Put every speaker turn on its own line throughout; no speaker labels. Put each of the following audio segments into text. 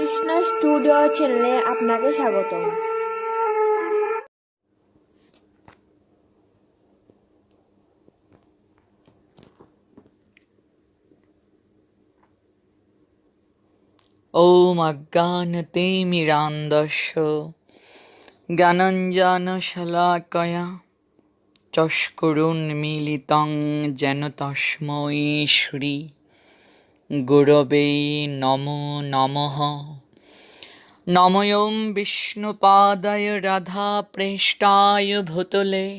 Krishna studio চ্যানেলে আপনাকে স্বাগতম।
ॐ अज्ञानतिमिरान्धस्य ज्ञानाञ्जनशलाकया चक्षुरुन्मीलितं येन तस्मै श्री गुरवे नमो नमः। नमोऽयं विष्णुपादाय राधाप्रेष्ठाय भूतले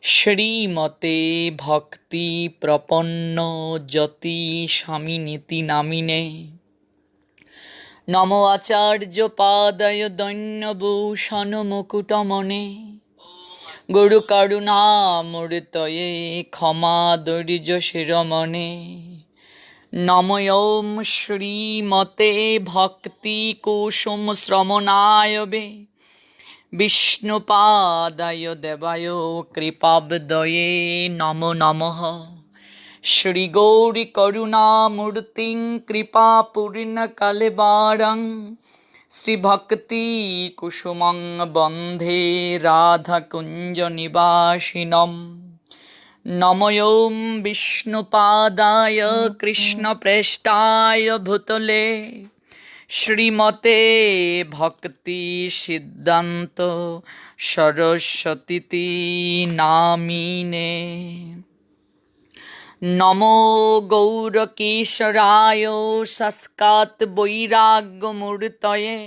श्रीमते भक्तिप्रपन्नो यतिषामिनिति नामिने। नमो आचार्यपादाय दैन्यभूषणमुकुटमणे गुरुकरुणामूर्तये क्षमादुर्यशिरोमणे। नमोऽयं श्रीमते भक्तिकुसुमश्रवणाय विष्णुपादाय देवाय कृपाब्दये नमो नमः। श्री गौरी करुणामूर्तिं कृपापूर्णकलेबरं श्री भक्ति कुसुमं वन्दे राधाकुञ्जनिवासिनं। नमोऽयं विष्णुपादाय कृष्णप्रेष्ठाय भूतले श्रीमते भक्ति सिद्धान्त सरस्वती नामिने। नमो गौरकेशराय सस्कात् वैराग्यमूर्तये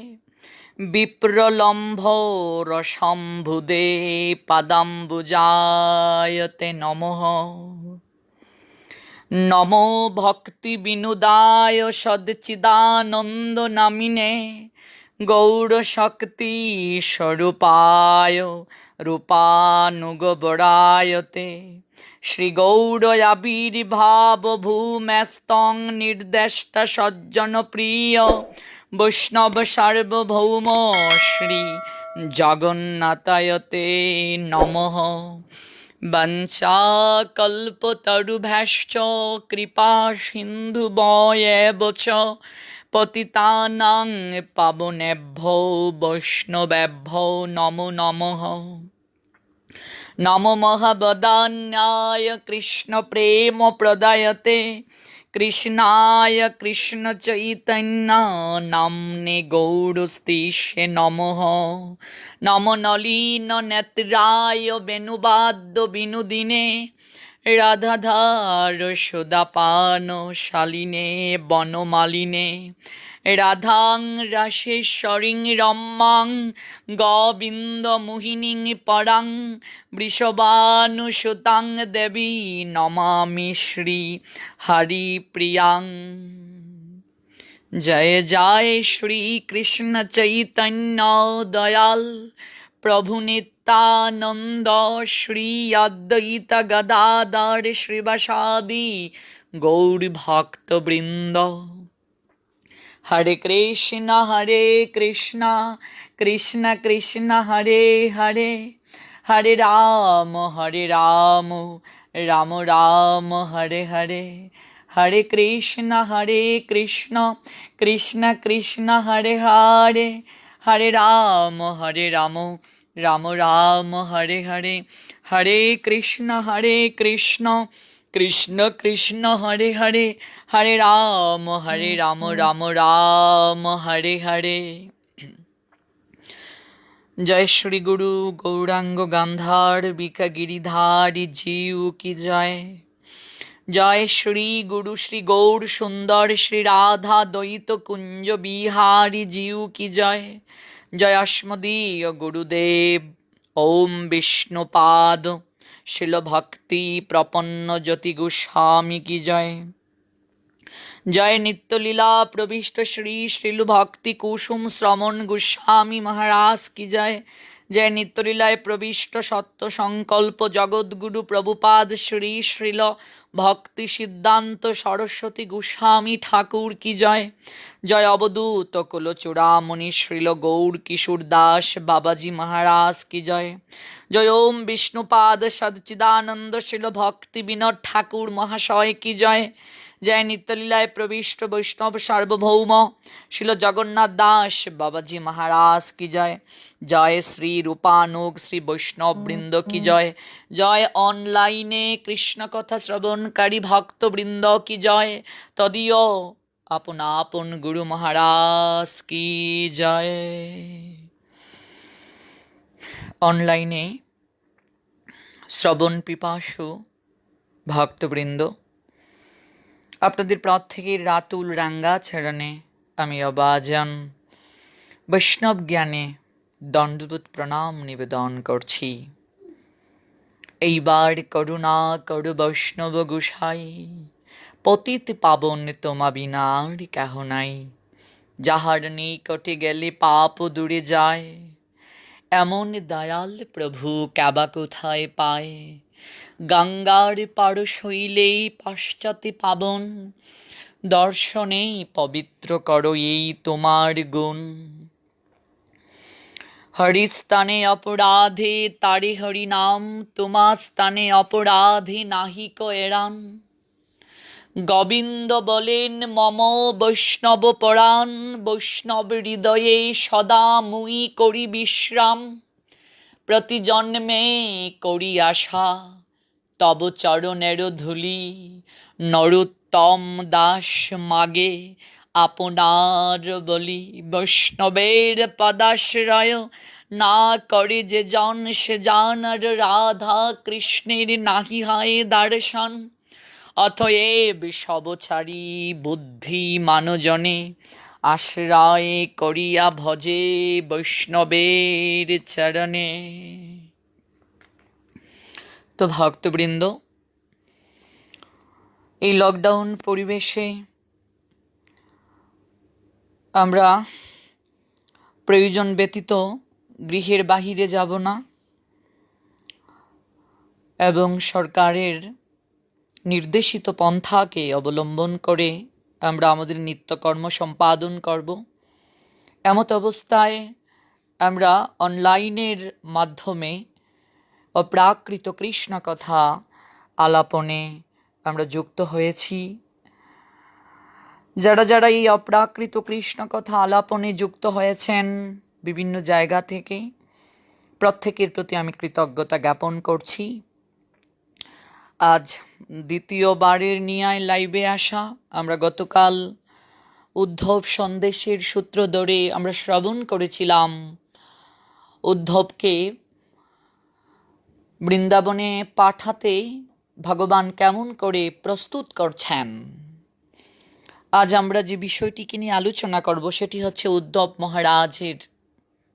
विप्रलम्भो रसम्भुदे पदाम्बुजायते नमः। नमो भक्तिविनुदाय सच्चिदानन्द नामिने गौरशक्ति स्वरूपाय रूपानुगबरायते। श्री गौरयाविर्भाव भूमेस्तं निर्देष्ट सज्जन प्रिय वैष्णव सार्वभौम श्री जगन्नाथायते नमः। वंशाकल्पतरुभ्यश्च कृपा सिन्धुभ्येव च पतितानां पावनेभ्यो वैष्णवेभ्यो नमो नमः। नमो महावदान्याय कृष्ण प्रेम प्रदायते कृष्णाय कृष्ण चैतन्य नाम्ने गौरस्तिष्ये नमः। नमो नलिन नेत्राय वेणुवाद्य विनुदिने राधाधार सुधापान शालिने वनमालिने राधां रासेश्वरीं रम्यां गोविन्दमोहिनीं परां वृषभानुसुतां देवी नमामि श्री हरिप्रियां। जय जय श्री कृष्ण चैतन्य दयाल प्रभु नित्यानंद श्री अद्वैत गदाधर श्रीवासादि गौर भक्त वृंद। हरे कृष्ण कृष्ण कृष्ण हरे हरे हरे राम राम राम हरे हरे। हरे कृष्ण कृष्ण कृष्ण हरे हरे हरे राम राम राम हरे हरे। हरे कृष्ण कृष्ण कृष्ण हरे हरे हरे राम राम राम हरे हरे। जय श्री गुरु गौरांग गांधारविका गिरिधारी जीव की जय। जय श्री गुरु श्री गौर सुंदर श्री राधा द्वैत कुंज बिहारी जीव की जय। जय अस्मदीय गुरुदेव ओम विष्णुपाद शिल भक्ति प्रपन्न ज्योति गोस्वामी की जय। जय नित्य लीला प्रविष्ट श्री श्रील भक्ति कुसुम श्रवण गोस्वामी महाराज की जय। जय नित्य लीलाय प्रविष्ट सत्य संकल्प जगत गुरु प्रभुपाद श्री श्रील भक्ति सिद्धांत सरस्वती गोस्वामी ठाकुर की जय। जय अवधूत कुल चूड़ामणि श्रील गौर किशोर दास बाबाजी महाराज की जय। जय ओम विष्णुपाद सच्चिदानंद शिल भक्ति विनोद ठाकुर महाशय की जय। জয় নিত্যলীলায় প্রবিষ্ট বৈষ্ণব সার্বভৌম শিল জগন্নাথ দাস বাবাজি মহারাজ কি জয়। জয় শ্রী রূপানুগ শ্রী বৈষ্ণব বৃন্দ কি জয়। জয় অনলাইনে কৃষ্ণ কথা শ্রবণকারী ভক্ত বৃন্দ কি জয়। তদীয় আপন আপন গুরু মহারাজ কি জয়। অনলাইনে শ্রবণ পিপাসু ভক্তবৃন্দ, আপনাদের প্রত্যেকের রাতুল রাঙ্গা চরণে আমি অবাজন বৈষ্ণব জ্ঞানে দণ্ডবোধ প্রণাম নিবেদন করছি। এইবার করুণা করু বৈষ্ণব গোসাই, পতিত পাবন তোমা বিনার কেহ নাই। যাহার নিকটে গেলে পাপ দূরে যায়, এমন দয়াল প্রভু ক্যাবা কোথায় পায়। গঙ্গার পারশ হইলেই পাশ্চাতে পাবন, দর্শনেই পবিত্র করো এই তোমার গুণ। হরিস্থানে অপরাধে তারে হরি নাম, তোমা স্থানে অপরাধে নাহিক এরান। গোবিন্দ বলেন মম বৈষ্ণব পরাণ, বৈষ্ণব হৃদয়ে সদা মুই করি বিশ্রাম। প্রতি জন্মে করি আশা তব চরণের ধূলি, নরোত্তম দাস মাগে আপনার বলি। বৈষ্ণবের পদাশ্রয় না করে যে জন, সে জানার রাধা কৃষ্ণের নাহি হয় দর্শন। অতএব সবচারী বুদ্ধি মানজনে, আশ্রয় করিয়া ভজে বৈষ্ণবের চরণে। তো ভক্তবৃন্দ, এই লকডাউন পরিবেশে আমরা প্রয়োজন ব্যতীত গৃহের বাহিরে যাব না এবং সরকারের নির্দেশিত পন্থাকে অবলম্বন করে আমরা আমাদের নিত্যকর্ম সম্পাদন করব। এমত অবস্থায় আমরা অনলাইনের মাধ্যমে অপ্রাকৃত কৃষ্ণ কথা আলাপনে আমরা যুক্ত হয়েছি। যারা যারা এই অপ্রাকৃত কৃষ্ণ কথা আলাপনে যুক্ত হয়েছেন বিভিন্ন জায়গা থেকে, প্রত্যেকের প্রতি আমি কৃতজ্ঞতা জ্ঞাপন করছি। আজ দ্বিতীয়বারের নিয়ায় লাইভে আসা। আমরা গতকাল উদ্ধব সন্দেশের সূত্র ধরে আমরা শ্রবণ করেছিলাম উদ্ধবকে বৃন্দাবনে পাঠাতে ভগবান কেমন করে প্রস্তুত করছেন। আজ আমরা যে বিষয়টিকে নিয়ে আলোচনা করব সেটি হচ্ছে উদ্ধব মহারাজের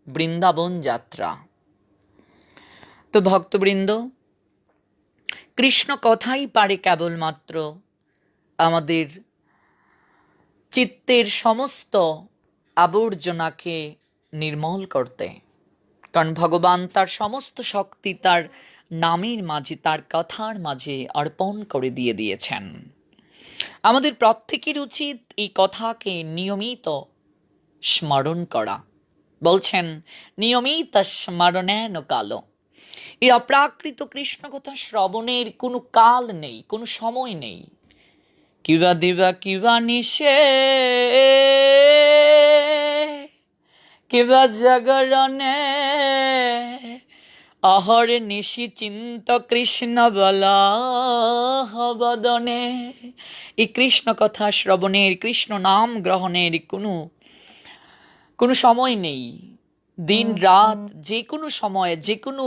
বৃন্দাবন যাত্রা। তো ভক্তবৃন্দ, কৃষ্ণ কথাই পারে কেবলমাত্র আমাদের চিত্তের সমস্ত আবর্জনাকে নির্মল করতে। কারণ ভগবান তার সমস্ত শক্তি তার নামের মাঝে, তার কথার মাঝে অর্পণ করে দিয়েছেন। আমাদের প্রত্যেকের উচিত এই কথাকে নিয়মিত স্মরণ করা। বলছেন নিয়মিত স্মরণেন কালো। এই অপ্রাকৃত কৃষ্ণ কথা শ্রবণের কোনো কাল নেই, কোনো সময় নেই। কিবা দিবা কিবা নিশে, কিবা জাগরণে, অহর নিশি চিন্ত কৃষ্ণ বলা বদনে। এই কৃষ্ণ কথা শ্রবণের, কৃষ্ণ নাম গ্রহণের কোনো সময় নেই। দিন রাত যে কোনো সময়ে, যে কোনো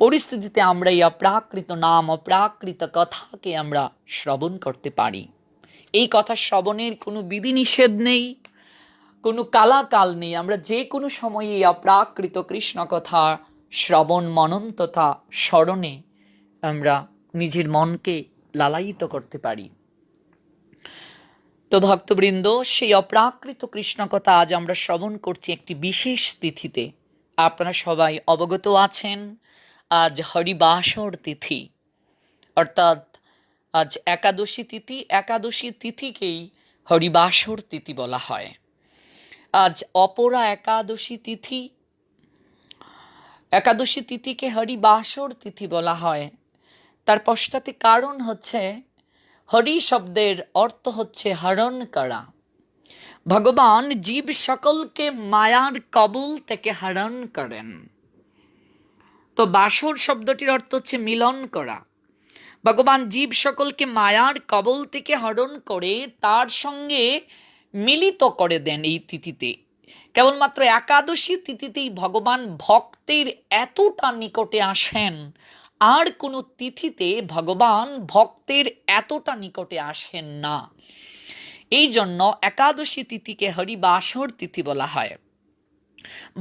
পরিস্থিতিতে আমরা এই অপ্রাকৃত নাম, অপ্রাকৃত কথাকে আমরা শ্রবণ করতে পারি। এই কথা শ্রবণের কোনো বিধিনিষেধ নেই, কোনো কালাকাল নেই। আমরা যে কোনো সময়ে এই অপ্রাকৃত কৃষ্ণ কথা শ্রবণ, মনন তথা স্মরণে আমরা নিজের মনকে লালায়িত করতে পারি। তো ভক্তবৃন্দ, সেই অপ্রাকৃত কৃষ্ণ কথা আজ আমরা শ্রবণ করছি একটি বিশেষ তিথিতে। আপনারা সবাই অবগত আছেন, আজ হরিবাসর তিথি, অর্থাৎ আজ একাদশী তিথি। একাদশী তিথিকেই হরিবাসর তিথি বলা হয়। আজ অপরা একাদশী তিথি। একাদশী তিথিকে হরিবাসর তিথি বলা হয়। তার পশ্চাতে কারণ হচ্ছে হরি শব্দের অর্থ হচ্ছে হরণ করা। ভগবান জীব সকলকে মায়ার কবল থেকে হরণ করেন। তো বাসর শব্দটির অর্থ হচ্ছে মিলন করা। ভগবান জীব সকলকে মায়ার কবল থেকে হরণ করে তার সঙ্গে মিলিত করে দেন এই তিথিতে। কেবলমাত্র একাদশী তিথিতেই ভগবান ভক্তের এতটা নিকটে আসেন, আর কোনো তিথিতে ভগবান ভক্তের এতটা নিকটে আসেন না। এই জন্য একাদশী তিথিকে হরিবাসর তিথি বলা হয়।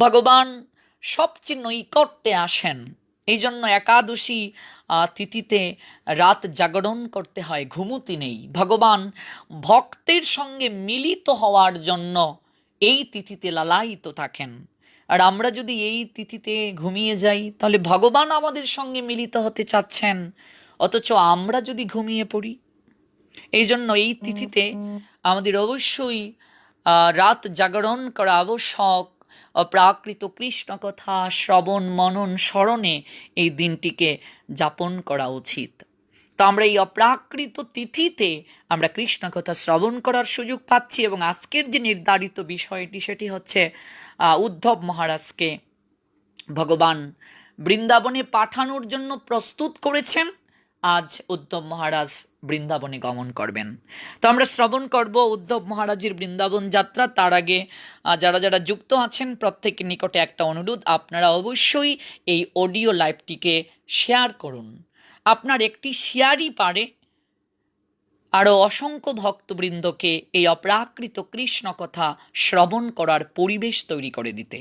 ভগবান সবচেয়ে নৈকট্যে আসেন, এই জন্য একাদশী তিথিতে রাত জাগরণ করতে হয়, ঘুমুতি নেই। ভগবান ভক্তের সঙ্গে মিলিত হওয়ার জন্য এই তিথিতে লালায়িত থাকেন। আর আমরা যদি এই তিথিতে ঘুমিয়ে যাই, তাহলে ভগবান আমাদের সঙ্গে মিলিত হতে চাচ্ছেন, অথচ আমরা যদি ঘুমিয়ে পড়ি। এই জন্য এই তিথিতে আমাদের অবশ্যই রাত জাগরণ করা আবশ্যক। অপ্রাকৃত কৃষ্ণ কথা শ্রবণ মনন স্মরণে এই দিনটিকে যাপন করা উচিত। তো আমরা এই অপ্রাকৃত তিথিতে আমরা কৃষ্ণ কথা শ্রবণ করার সুযোগ পাচ্ছি। এবং আজকের যে নির্ধারিত বিষয়টি সেটি হচ্ছে উদ্ধব মহারাজকে ভগবান বৃন্দাবনে পাঠানোর জন্য প্রস্তুত করেছেন। আজ উদ্ধব মহারাজ বৃন্দাবনে গমন করবেন। তো আমরা শ্রবণ করব উদ্ধব মহারাজের বৃন্দাবন যাত্রা। তার আগে যারা যারা যুক্ত আছেন প্রত্যেকের নিকটে একটা অনুরোধ, আপনারা অবশ্যই এই অডিও লাইভটিকে শেয়ার করুন। আপনার একটি শেয়ারই পারে আরও অসংখ্য ভক্তবৃন্দকে এই অপ্রাকৃত কৃষ্ণ কথা শ্রবণ করার পরিবেশ তৈরি করে দিতে।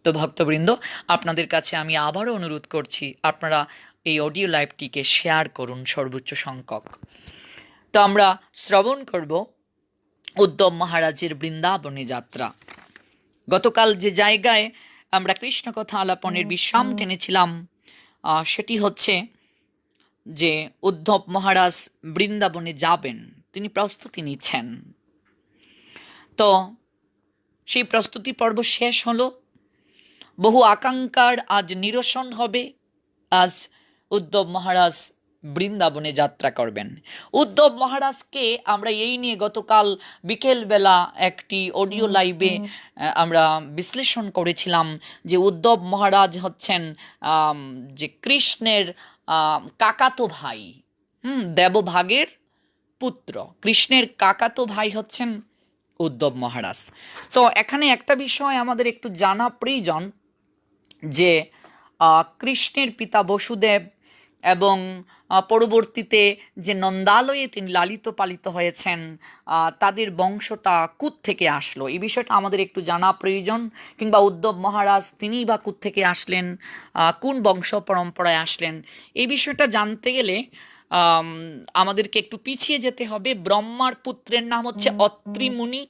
তো ভক্তবৃন্দ, আপনাদের কাছে আমি আবারও অনুরোধ করছি, আপনারা এই অডিও লাইভটিকে শেয়ার করুন সর্বোচ্চ সংখ্যক। তো আমরা শ্রবণ করব উদ্ধব মহারাজের বৃন্দাবনে যাত্রা। গতকাল যে জায়গায় আমরা কৃষ্ণ কথা আলাপনের বিশ্রাম টেনেছিলাম সেটি হচ্ছে যে উদ্ধব মহারাজ বৃন্দাবনে যাবেন, তিনি প্রস্তুতি নিচ্ছেন। তো সেই প্রস্তুতি পর্ব শেষ হলো। বহু আকাঙ্ক্ষার আজ নিরসন হবে। আজ উদ্ধব মহারাজ বৃন্দাবনে যাত্রা করবেন। উদ্ধব মহারাজকে আমরা এই নিয়ে গতকাল বিকেলবেলা একটি অডিও লাইভে আমরা বিশ্লেষণ করেছিলাম যে উদ্ধব মহারাজ হচ্ছেন যে কৃষ্ণের কাকাতো ভাই, দেবভাগের পুত্র। কৃষ্ণের কাকাতো ভাই হচ্ছেন উদ্ধব মহারাজ। তো এখানে একটা বিষয় আমাদের একটু জানা প্রয়োজন যে কৃষ্ণের পিতা বসুদেব এবং পরবর্তীতে যে নন্দালয়ে তিনি লালিত পালিত হয়েছেন, তাদের বংশটা কুত থেকে আসলো, এই বিষয়টা আমাদের একটু জানা প্রয়োজন। কিংবা উদ্ধব মহারাজ তিনি বা কুত থেকে আসলেন, কোন বংশ পরম্পরায় আসলেন, এই বিষয়টা জানতে গেলে আমাদেরকে একটু পিছিয়ে যেতে হবে। ব্রহ্মার পুত্রের নাম হচ্ছে অত্রি মুনি,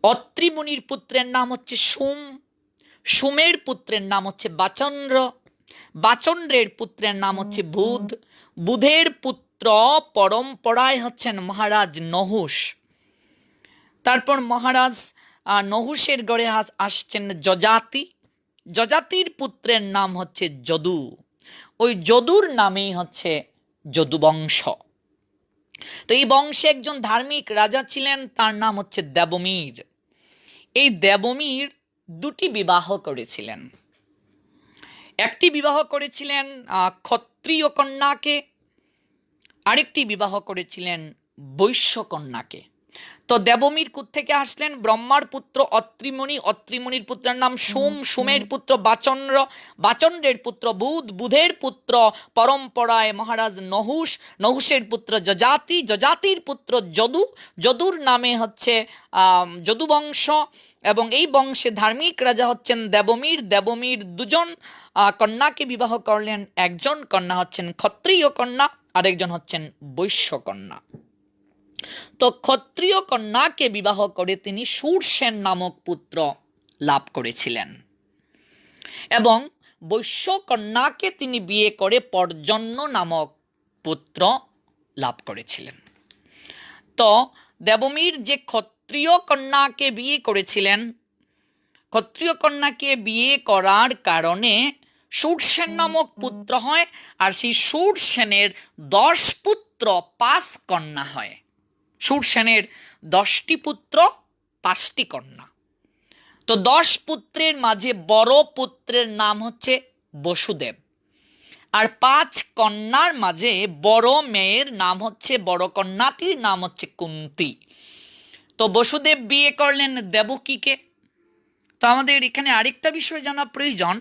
অত্রি মুনির পুত্রের নাম হচ্ছে সোম, সোমের পুত্রের নাম হচ্ছে বাচন্দ্র, বাচন্দ্রের পুত্রের নাম হচ্ছে বুধ, বুধের পুত্র পরম্পরায় হচ্ছেন মহারাজ নহুষ। তারপর মহারাজ নহুষের গড়ে আসছেন যজাতি, যজাতির পুত্রের নাম হচ্ছে যদু, ওই যদুর নামেই হচ্ছে যদুবংশ। তো এই বংশে একজন ধার্মিক রাজা ছিলেন, তার নাম হচ্ছে দেবমীর। এই দেবমীর দুটি বিবাহ করেছিলেন। একটি বিবাহ করেছিলেন ক্ষত্রিয় কন্যাকে, আরেকটি বিবাহ করেছিলেন বৈশ্য কন্যাকে। তো দেবমীর কোত্থেকে আসলেন? ব্রহ্মার পুত্র অত্রিমুনি, অত্রিমুনির পুত্রের নাম সোম, সোমের পুত্র বাচন্দ্র, বাচন্দ্রের পুত্র বুধ, বুধের পুত্র পরম্পরায় মহারাজ নহুষ, নহুষের পুত্র যজাতি, যজাতির পুত্র যদু, যদুর নামে হচ্ছে যদুবংশ। এবং এই বংশে ধার্মিক রাজা হচ্ছেন দেবমীর। দেবমীর দুজন কন্যাকে বিবাহ করলেন, একজন কন্যা হচ্ছেন ক্ষত্রিয় কন্যা, আরেকজন হচ্ছেন বৈশ্য কন্যা। তো ক্ষত্রিয় কন্যাকে বিবাহ করে তিনি শূরসেন নামক পুত্র লাভ করেছিলেন, এবং বৈশ্য কন্যাকে তিনি বিয়ে করে পর্জন্য নামক পুত্র লাভ করেছিলেন। তো দেবমীর যে ক্ষত্রিয় কন্যাকে বিয়ে করেছিলেন, ক্ষত্রিয় কন্যাকে বিয়ে করার কারণে শূরসেন নামক পুত্র হয়, আর সেই শূরসেনের 10 পুত্র পুত্র 5 কন্যা হয়। শূরসেনের 10টি পুত্র 5টি কন্যা। তো 10 পুত্রের মাঝে বড় পুত্রের নাম হচ্ছে বসুদেব, আর 5 কন্যার মাঝে বড় মেয়ের নাম হচ্ছে, বড় কন্যাটির নাম হচ্ছে কুন্তী। তো বসুদেব বিয়ে করলেন দেবকীকে। তো আমাদের এখানে আরেকটা বিষয় জানা প্রয়োজন,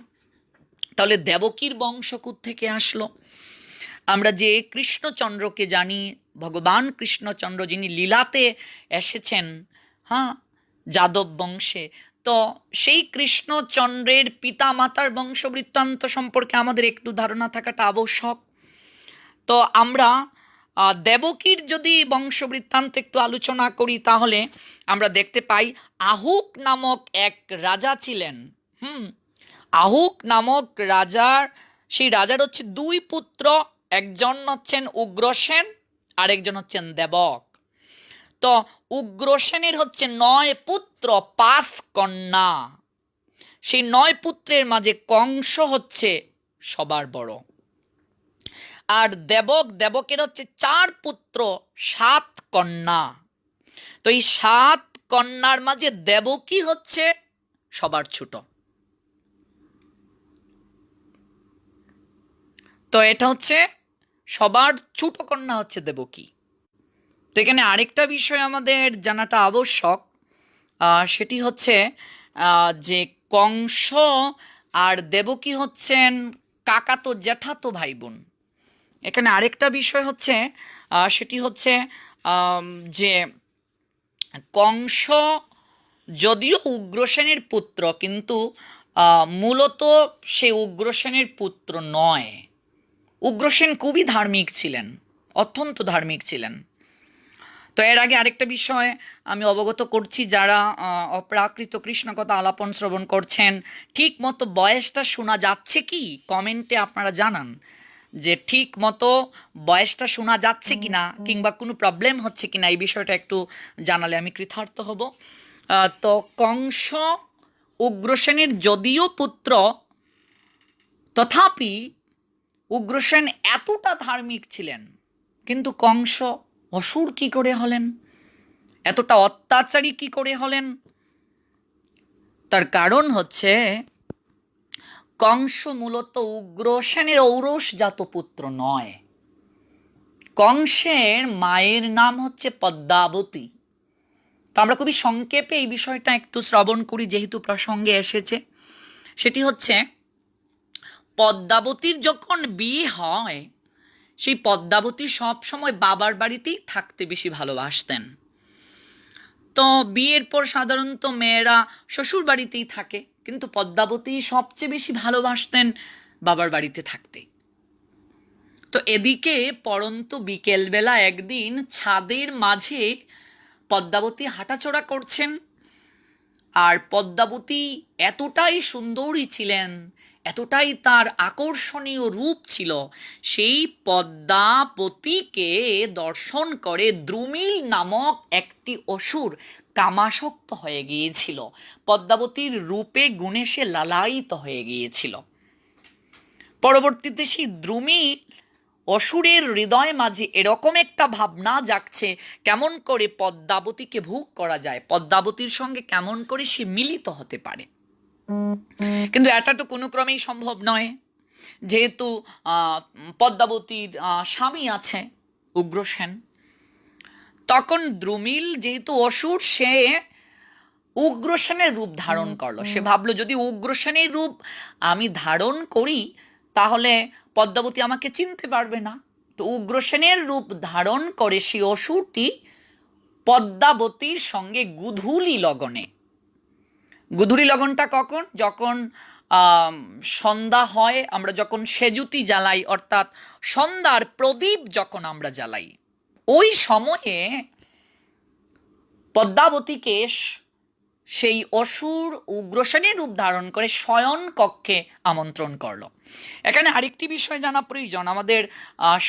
তাহলে দেবকীর বংশ থেকে আসলো। আমরা যে কৃষ্ণচন্দ্রকে জানি, ভগবান কৃষ্ণচন্দ্র যিনি লীলাতে এসেছেন, হ্যাঁ, যাদব বংশে, তো সেই কৃষ্ণচন্দ্রের পিতা মাতার বংশ বৃত্তান্ত সম্পর্কে আমাদের একটু ধারণা থাকাটা আবশ্যক। তো আমরা দেবকীর যদি বংশ বৃত্তান্ত একটু আলোচনা করি, তাহলে আমরা দেখতে পাই আহুক নামক এক রাজা ছিলেন। আহুক নামক রাজার, সেই রাজার হচ্ছে 2 পুত্র, একজন হচ্ছেন উগ্রসেন আর একজন হচ্ছেন দেবক। তো উগ্রসেনের হচ্ছে 9 পুত্র 5 কন্যা। সেই 9 পুত্রের মাঝে কংস হচ্ছে সবার বড়। আর দেবকের হচ্ছে 4 পুত্র 7 কন্যা। তো এই 7 কন্যার মাঝে দেবকী হচ্ছে সবার ছোট। তো এটা হচ্ছে সবার ছোট কন্যা হচ্ছে দেবকী। তো এখানে আরেকটা বিষয় আমাদের জানাটা আবশ্যক, সেটি হচ্ছে যে কংস আর দেবকী হচ্ছেন কাকাতো জ্যাঠাতো ভাই বোন। এখানে আরেকটা বিষয় হচ্ছে, সেটি হচ্ছে যে কংস যদিও উগ্রসেনের পুত্র, কিন্তু মূলত সে উগ্রসেনের পুত্র নয়। উগ্রসেন খুবই ধার্মিক ছিলেন, অত্যন্ত ধার্মিক ছিলেন। তো এর আগে আরেকটা বিষয় আমি অবগত করছি, যারা অপ্রাকৃত কৃষ্ণ কথা আলাপন শ্রবণ করছেন, ঠিক মতো বয়সটা শোনা যাচ্ছে কি কমেন্টে আপনারা জানান, যে ঠিক মতো বয়সটা শোনা যাচ্ছে কিনা, কিংবা কোনো প্রবলেম হচ্ছে কিনা, এই বিষয়টা একটু জানালে আমি কৃতার্থ হব। তো কংস উগ্রসেনের যদিও পুত্র, তথাপি উগ্রসেন এতটা ধার্মিক ছিলেন, কিন্তু কংস অসুর কি করে হলেন, এতটা অত্যাচারী কি করে হলেন? তার কারণ হচ্ছে কংস মূলত উগ্রসেনের ঔরসজাত পুত্র নয়। কংসের মায়ের নাম হচ্ছে পদ্মাবতী। তো আমরা খুবই সংক্ষেপে এই বিষয়টা একটু শ্রবণ করি, যেহেতু প্রসঙ্গে এসেছে। সেটি হচ্ছে, পদ্মাবতীর যখন বিয়ে হয়, সেই পদ্মাবতী সব সময় বাবার বাড়িতেই থাকতে বেশি ভালোবাসতেন। তো বিয়ের পর সাধারণত মেয়েরা শ্বশুর বাড়িতেই থাকে, কিন্তু পদ্মাবতী সবচেয়ে বেশি ভালোবাসতেন বাবার বাড়িতে থাকতে। তো এদিকে পরন্তু বিকেলবেলা একদিন ছাদের মাঝে পদ্মাবতী হাঁটাচলা করছেন। আর পদ্মাবতী এতটাই সুন্দরী ছিলেন, এতটাই তার আকর্ষণীয় রূপ ছিল, সেই পদ্মাবতীকে দর্শন করে দ্রুমিল নামক একটি অসুর কামাসক্ত হয়ে গিয়েছিল। পদ্মাবতীর রূপে গুণে সে লালায়িত হয়ে গিয়েছিল। পরবর্তীতে সেই দ্রুমিল অসুরের হৃদয় মাঝে এরকম একটা ভাবনা জাগছে, কেমন করে পদ্মাবতীকে ভোগ করা যায়, পদ্মাবতীর সঙ্গে কেমন করে সে মিলিত হতে পারে। কিন্তু এটা তো কোনো ক্রমেই সম্ভব নয়, যেহেতু পদ্মাবতীর স্বামী আছে উগ্রসেন। তখন দ্রুমিল যেহেতু অসুর, সে উগ্রসেনের রূপ ধারণ করলো। সে ভাবলো, যদি উগ্রসেনের রূপ আমি ধারণ করি, তাহলে পদ্মাবতী আমাকে চিনতে পারবে না। তো উগ্রসেনের রূপ ধারণ করে সেই অসুরটি পদ্মাবতীর সঙ্গে গুধূলি লগনে, গুধূলি লগনটা কখন, যখন সন্ধ্যা হয়, আমরা যখন সেজুতি জ্বালাই, অর্থাৎ সন্ধ্যার প্রদীপ যখন আমরা জ্বালাই, ওই সময়ে পদ্মাবতীকে সেই অসুর উগ্রসেনের রূপ ধারণ করে শয়ন কক্ষে আমন্ত্রণ করল। এখানে আরেকটি বিষয় জানা প্রয়োজন, আমাদের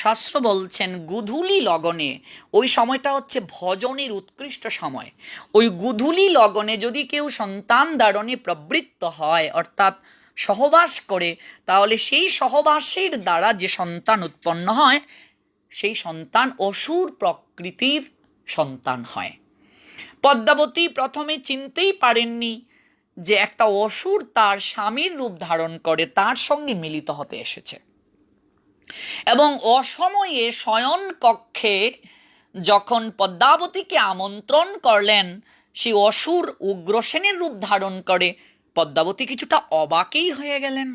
শাস্ত্র বলছেন গুধূলি লগনে, ওই সময়টা হচ্ছে ভজনের উৎকৃষ্ট সময়। ওই গুধূলি লগনে যদি কেউ সন্তান ধারণে প্রবৃত্ত হয়, অর্থাৎ সহবাস করে, তাহলে সেই সহবাসের দ্বারা যে সন্তান উৎপন্ন হয়, সেই সন্তান অসুর প্রকৃতির সন্তান হয়। পদ্মাবতী প্রথমে চিনতেই পারেননি যে একটা অসুর তার স্বামীর রূপ ধারণ করে তার সঙ্গে মিলিত হতে এসেছে, এবং অসময়ে শয়ন কক্ষে যখন পদ্মাবতীকে আমন্ত্রণ করলেন সেই অসুর উগ্রসেনের রূপ ধারণ করে, পদ্মাবতী কিছুটা অবাকই হয়ে গেলেন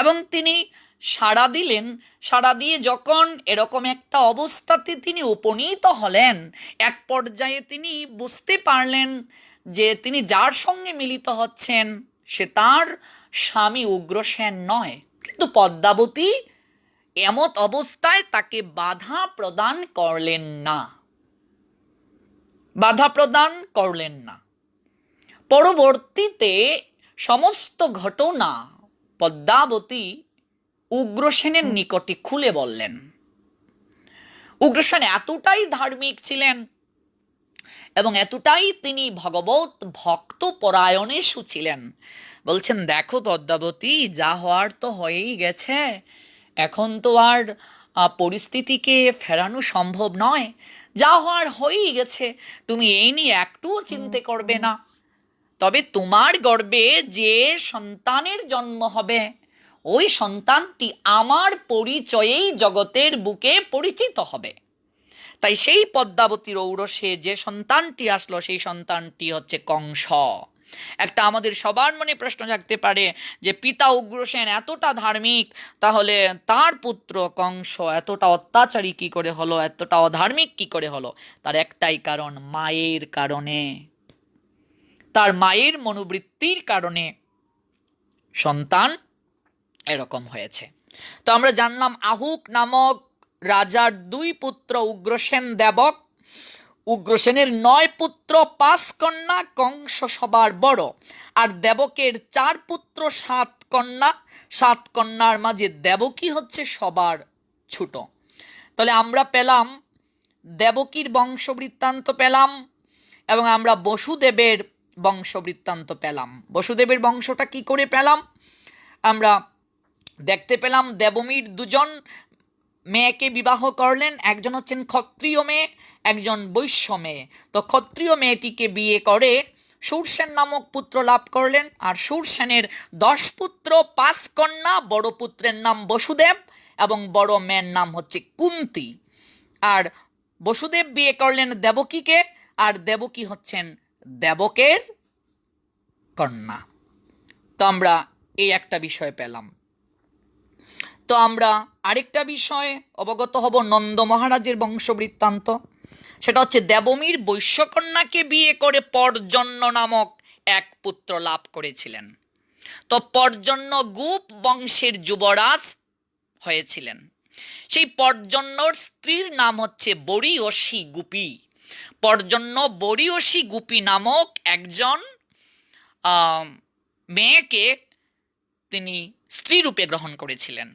এবং তিনি সাড়া দিলেন। সাড়া দিয়ে যখন এরকম একটা অবস্থাতে তিনি উপনীত হলেন, এক পর্যায়ে তিনি বুঝতে পারলেন যে তিনি যার সঙ্গে মিলিত হচ্ছেন সে তার স্বামী উগ্রসেন নয়। কিন্তু পদ্মাবতী এমত অবস্থায় তাকে বাধা প্রদান করলেন না, বাধা প্রদান করলেন না। পরবর্তীতে সমস্ত ঘটনা পদ্মাবতী উগ্রসেনের নিকটে খুলে বললেন। উগ্রসেন এতটাই ধার্মিক ছিলেন এবং এতটাই তিনি ভগবত ভক্ত পরায়ণেষু ছিলেন, বলছেন দেখো পদ্মাবতী, যা হওয়ার তো হয়েই গেছে, এখন তো আর পরিস্থিতিকে ফেরানো সম্ভব নয়, যা হওয়ার হয়েই গেছে, তুমি এই নিয়ে একটুও চিন্তা করবে না। তবে তোমার গর্ভে যে সন্তানের জন্ম হবে ওই সন্তানটি আমার পরিচয়েই জগতের বুকে পরিচিত হবে। তাই সেই পদ্মাবতীর ঔরসে যে সন্তানটি আসলো সেই সন্তানটি হচ্ছে কংস। একটা আমাদের সবার মনে প্রশ্ন জাগতে পারে যে পিতা উগ্রসেন এতটা ধার্মিক, তাহলে তার পুত্র কংস এতটা অত্যাচারী কি করে হলো, এতটা অধার্মিক কি করে হলো? তার একটাই কারণ, মায়ের কারণে, তার মায়ের মনোবৃত্তির কারণে সন্তান এরকম হয়েছে। তো আমরা জানলাম আহুক নামক রাজার 2 পুত্র উগ্রসেন দেবক। উগ্রসেনের 9 পুত্র 5 কন্যা, কংস সবার বড়। আর দেবকের 4 পুত্র 7 কন্যা, 7 কন্যার মাঝে দেবকী হচ্ছে সবার ছোট। তাহলে আমরা পেলাম দেবকীর বংশবৃত্তান্ত পেলাম এবং আমরা বসুদেবের বংশবৃত্তান্ত পেলাম। বসুদেবের বংশটা কি করে পেলাম? আমরা দেখতে পেলাম দেবমীর 2 জন মেয়েকে বিবাহ করলেন, একজন হচ্ছেন ক্ষত্রিয় মেয়ে, একজন বৈশ্য মেয়ে। তো ক্ষত্রিয় মেয়েটিকে বিয়ে করে শূরসেন নামক পুত্র লাভ করলেন। আর শূরসেনের 10 পুত্র 5 কন্যা, বড় পুত্রের নাম বসুদেব এবং বড় মেয়ের নাম হচ্ছে কুন্তী। আর বসুদেব বিয়ে করলেন দেবকীকে, আর দেবকী হচ্ছেন দেবকের কন্যা। তো আমরা এই একটা বিষয় পেলাম। তো আমরা আরেকটা বিষয়ে অবগত হব নন্দ মহারাজের বংশবৃত্তান্ত। সেটা হচ্ছে দেবমীর বৈশ্যকন্যাকে বিয়ে করে পর্জন্য নামক এক পুত্র লাভ করেছিলেন। তো পর্জন্য গুপ বংশের যুবরাজ হয়েছিলেন। সেই পর্জন্যর স্ত্রীর নাম হচ্ছে বরিয়সী গুপি। পর্জন্য বরিয়সী গুপি নামক একজন মেয়েকে তিনি স্ত্রী রূপে গ্রহণ করেছিলেন।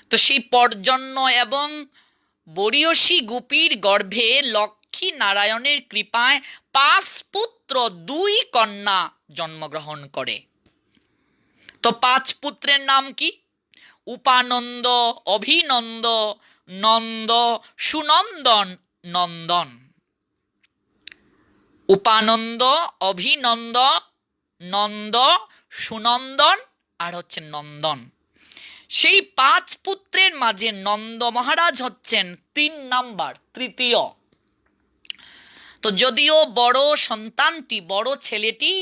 তো সেই পর্জন্য এবং বরিয়সী গুপির গর্ভে লক্ষ্মী নারায়ণের কৃপায় 5 পুত্র 2 কন্যা জন্মগ্রহণ করে। তো 5 পুত্রের নাম কি? উপানন্দ, অভিনন্দ, নন্দ, সুনন্দন, নন্দন। উপানন্দ, অভিনন্দ, নন্দ, সুনন্দন আর হচ্ছে নন্দন। সেই 5 পুত্রের মাঝে নন্দ মহারাজ হচ্ছেন 3 নাম্বার, তৃতীয়। তো যদিও বড় সন্তানটি, বড় ছেলেটি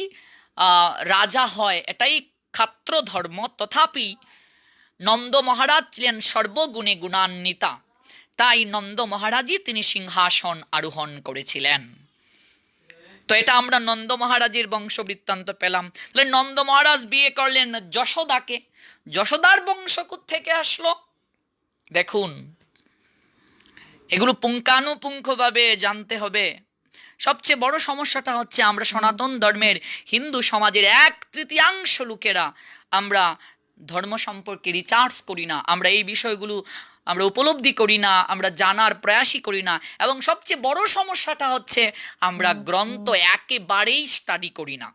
রাজা হয়, এটাই ক্ষাত্র ধর্ম, তথাপি নন্দ মহারাজ ছিলেন সর্বগুণে গুণান্বিতা। তাই নন্দ মহারাজই তিনি সিংহাসন আরোহণ করেছিলেন। তো এটা আমরা নন্দ মহারাজের বংশবৃত্তান্ত পেলাম। তাহলে নন্দ মহারাজ বিয়ে করলেন যশোদাকে। যশোদার বংশ থেকে আসলো দেখুন, এগুলো পুঙ্খানুপুঙ্খভাবে জানতে হবে। সবচেয়ে বড় সমস্যাটা হচ্ছে আমরা সনাতন ধর্মের হিন্দু সমাজের 1/3 লোকেরা আমরা ধর্ম সম্পর্কে রিসার্চ করি না, আমরা এই বিষয়গুলো আমরা উপলব্ধি করি না, আমরা জানার প্রয়াসই করি না। এবং সবচেয়ে বড় সমস্যাটা হচ্ছে আমরা গ্রন্থ একেবারেই স্টাডি করি না।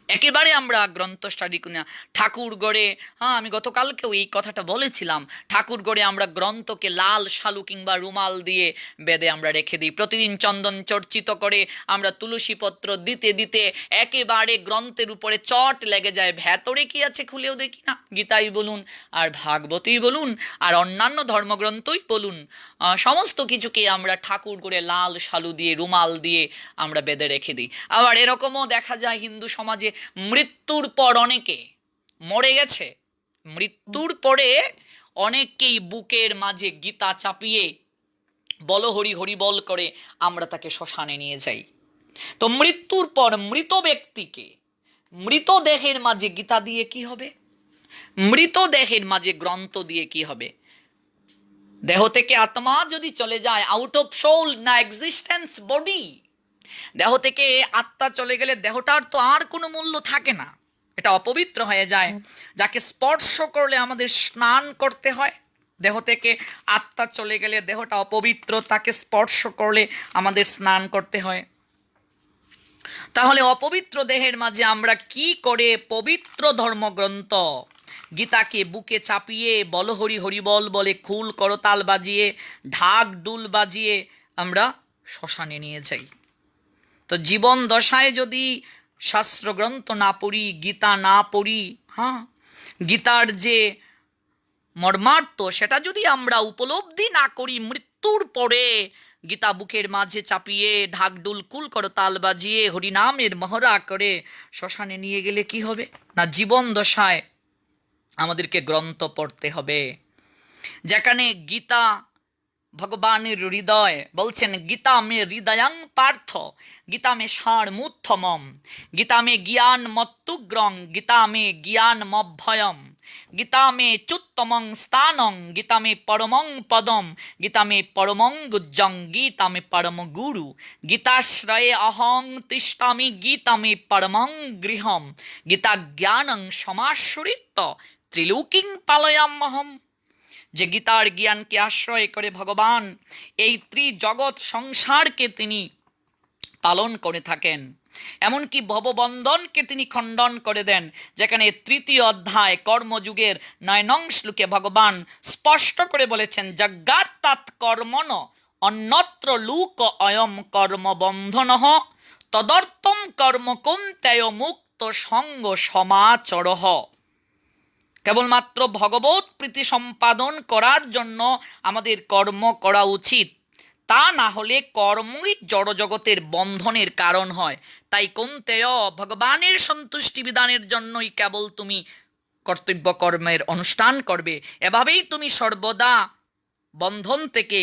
একেবারে আমরা গ্রন্থ স্টাডি করি না। ঠাকুর গড়ে, হ্যাঁ আমি গতকালকেও এই কথাটা বলেছিলাম, ঠাকুর গড়ে আমরা গ্রন্থকে লাল শালু কিংবা রুমাল দিয়ে বেঁধে আমরা রেখে দিই। প্রতিদিন চন্দন চর্চিত করে আমরা তুলসী পত্র দিতে দিতে একেবারে গ্রন্থের উপরে চট লেগে যায়। ভেতরে কি আছে খুলেও দেখি না। গীতাই বলুন আর ভাগবতই বলুন আর অন্যান্য ধর্মগ্রন্থই বলুন, সমস্ত কিছুকে আমরা ঠাকুর করে লাল শালু দিয়ে রুমাল দিয়ে আমরা বেঁধে রেখে দিই। আবার এরকমও দেখা যায় হিন্দু সমাজে মৃত্যুর পর অনেকে মরে গেছে, মৃত্যুর পরে অনেকেই বুকের মাঝে গীতা চাপিয়ে বল হরি হরি বল করে আমরা তাকে শ্মশানে নিয়ে যাই। তো মৃত্যুর পর মৃত ব্যক্তিকে মৃতদেহের মাঝে গীতা দিয়ে কি হবে? মৃতদেহের মাঝে গ্রন্থ দিয়ে কি হবে? দেহ থেকে আত্মা যদি চলে যায়, আউট অফ সোল না এক্সিস্টেন্স বডি, দেহ থেকে আত্মা চলে গেলে দেহটার তো আর কোনো মূল্য থাকে না, এটা অপবিত্র হয়ে যায়। যাকে স্পর্শ করলে আমাদের স্নান করতে হয়, দেহ থেকে আত্মা চলে গেলে দেহটা অপবিত্র, তাকে স্পর্শ করলে আমাদের স্নান করতে হয়। তাহলে অপবিত্র দেহের মাঝে আমরা কি করে পবিত্র ধর্মগ্রন্থ গীতাকে বুকে চাপিয়ে বল হরি হরি বল বলে খুল করতাল বাজিয়ে ঢাক ডুল বাজিয়ে আমরা শ্মশানে নিয়ে যাই? তো জীবন দশায় যদি শাস্ত্রগ্রন্থ না পড়ি, গীতা না পড়ি, হ্যাঁ গীতার যে মর্মার্থ সেটা যদি আমরা উপলব্ধি না করি, মৃত্যুর পরে গীতা বুকের মাঝে চাপিয়ে ঢাকডুল কুল করতাল বাজিয়ে হরিনামের মহড়া করে শ্মশানে নিয়ে গেলে কি হবে? না জীবন দশায় আমাদেরকে গ্রন্থ পড়তে হবে। যেখানে গীতা ভগবানের হৃদয়, বলছেন গীতা মে হৃদয়ং পার্থ, গীতা মে সারমুত্থমম, গীতা মে জ্ঞান মত্তুগ্রং, গীতা মে জ্ঞান মভ্যয়ম, গীতা মে চুত্তমং স্থানং, গীতা মে পরমং পদম, গীতা মে পরমং গুজ্জং, গীতা মে পরম গুরু, গীতাশ্রয়ে অহং তিষ্ঠামি, গীতা মে পরমং গৃহম, গীতা জ্ঞানং সমাশ্রিত ত্রিলোকিং পালয়াম্যহম। যে গীতার জ্ঞানকে আশ্রয় করে ভগবান এই ত্রিজগৎ সংসারকে তিনি পালন করে থাকেন, এমনকি ভববন্ধনকে তিনি খণ্ডন করে দেন। যেখানে তৃতীয় অধ্যায় কর্মযুগের 9 নং শ্লোকে ভগবান স্পষ্ট করে বলেছেন, যজ্ঞাত্তাৎ কর্মণ অন্যত্র লুক অয়ম কর্মবন্ধনঃ তদর্থম কর্ম কুন্তেয় মুক্ত সঙ্গ সমাচরঃ। কেবলমাত্র ভগবত প্রীতি সম্পাদন করার জন্য আমাদের কর্ম করা উচিত, তা না হলে কর্মই জড়জগতের বন্ধনের কারণ হয়। তাই কুন্তেয়, ভগবানের সন্তুষ্টি বিধানের জন্যই কেবল তুমি কর্তব্য কর্মের অনুষ্ঠান করবে, এভাবেই তুমি সর্বদা বন্ধন থেকে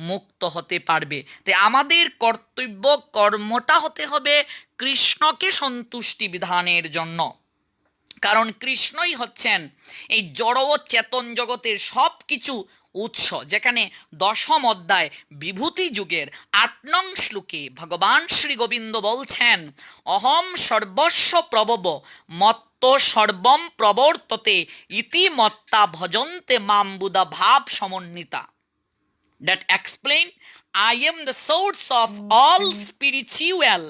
মুক্ত হতে পারবে। তাই আমাদের কর্তব্য কর্মটা হতে হবে কৃষ্ণকে সন্তুষ্টি বিধানের জন্য, কারণ কৃষ্ণই হচ্ছেন এই জড় ও চেতন জগতের সব কিছু উৎস। যেখানে 10ম অধ্যায় বিভূতি যুগের 8 নং শ্লোকে ভগবান শ্রী গোবিন্দ বলছেন, অহম সর্বস্ব প্রভব মত্ত সর্বম প্রবর্ততে ইতি মত্তা ভজন্তে মাম বুধা ভাব সমন্বিতা। That explain, I am the source of all spiritual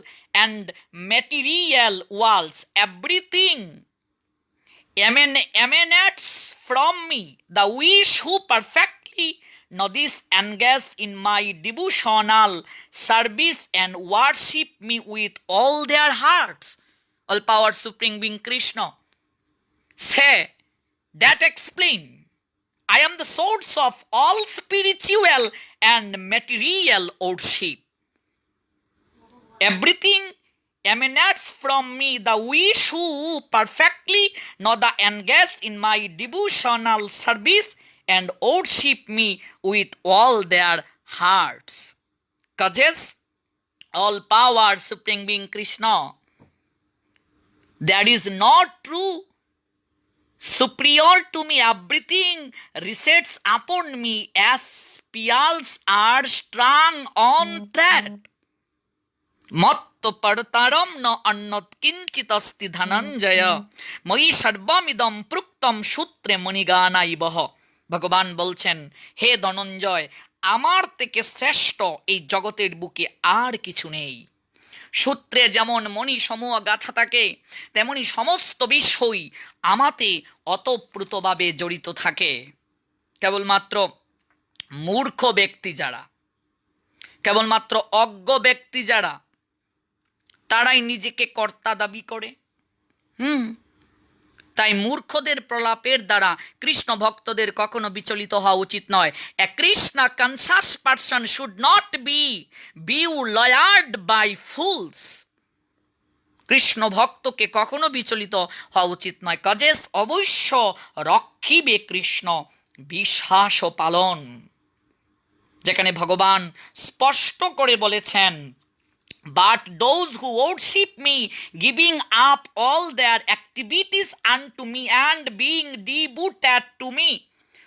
and material worlds. Everything emanates from me. The wish who perfectly know this engage in my devotional service and worship me with all their hearts. All power supreme being Krishna say that explain, I am the source of all spiritual and material worship. Everything emanates from me. The wish who perfectly know the engage in my devotional service and worship me with all their hearts. Causes all power supreme being Krishna. There is not true superior to me. Everything resides upon me as spells are strung on thread. মত্ত পরতারম ন অন্যৎ কিঞ্চিত অস্তি ধনঞ্জয় মই সর্বমিদম প্রুক্তম সূত্রে মণিগানাইবহ। ভগবান বলছেন, হে ধনঞ্জয়, আমার থেকে শ্রেষ্ঠ এই জগতের বুকে আর কিছু নেই। সূত্রে যেমন মণি সমূহ গাথা থাকে, তেমনি সমস্ত বিষয় আমাতে অতপ্রুতভাবে জড়িত থাকে। কেবলমাত্র মূর্খ ব্যক্তি যারা, কেবলমাত্র অজ্ঞ ব্যক্তি যারা, তারাই নিজেকে কর্তা দাবি করে। তাই মূর্খদের প্রলাপের দ্বারা কৃষ্ণ ভক্তদের কখনো বিচলিত হওয়া উচিত নয়। A Krishna conscious person should not be lured by fools. Krishna ভক্তকে কখনো বিচলিত হওয়া উচিত নয়। কাজেস অবশ্য রক্ষিবে কৃষ্ণ বিশ্বাস ও পালন, যেখানে ভগবান স্পষ্ট করে বলেছেন, but those who worship me, giving up all their activities unto me and being devoted to me,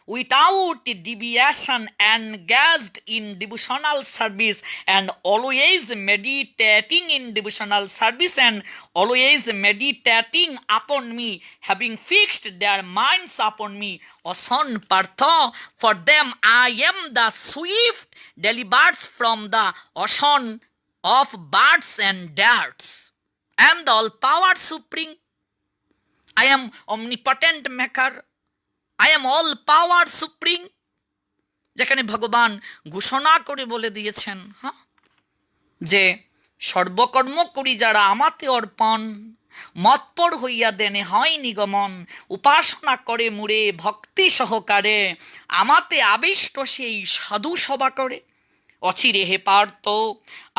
without deviation, engaged in devotional service and always meditating in devotional service and always meditating upon me, having fixed their minds upon me, O son Partha, for them I am the swift deliverance from the ocean of birds and darts. I am the all-power supreme. I am omnipotent maker. I am all-power supreme. যেখানে ভগবান ঘোষণা করে বলে দিয়েছেন, যে সর্বকর্ম করি যারা আমাতে অর্পণ, মৎপর হইয়া দেনে হয় নিগমন, উপাসনা করে মুড়ে ভক্তি সহকারে, আমাতে আবিষ্ট সেই সাধু সভা করে। অচিরে হে পার্থ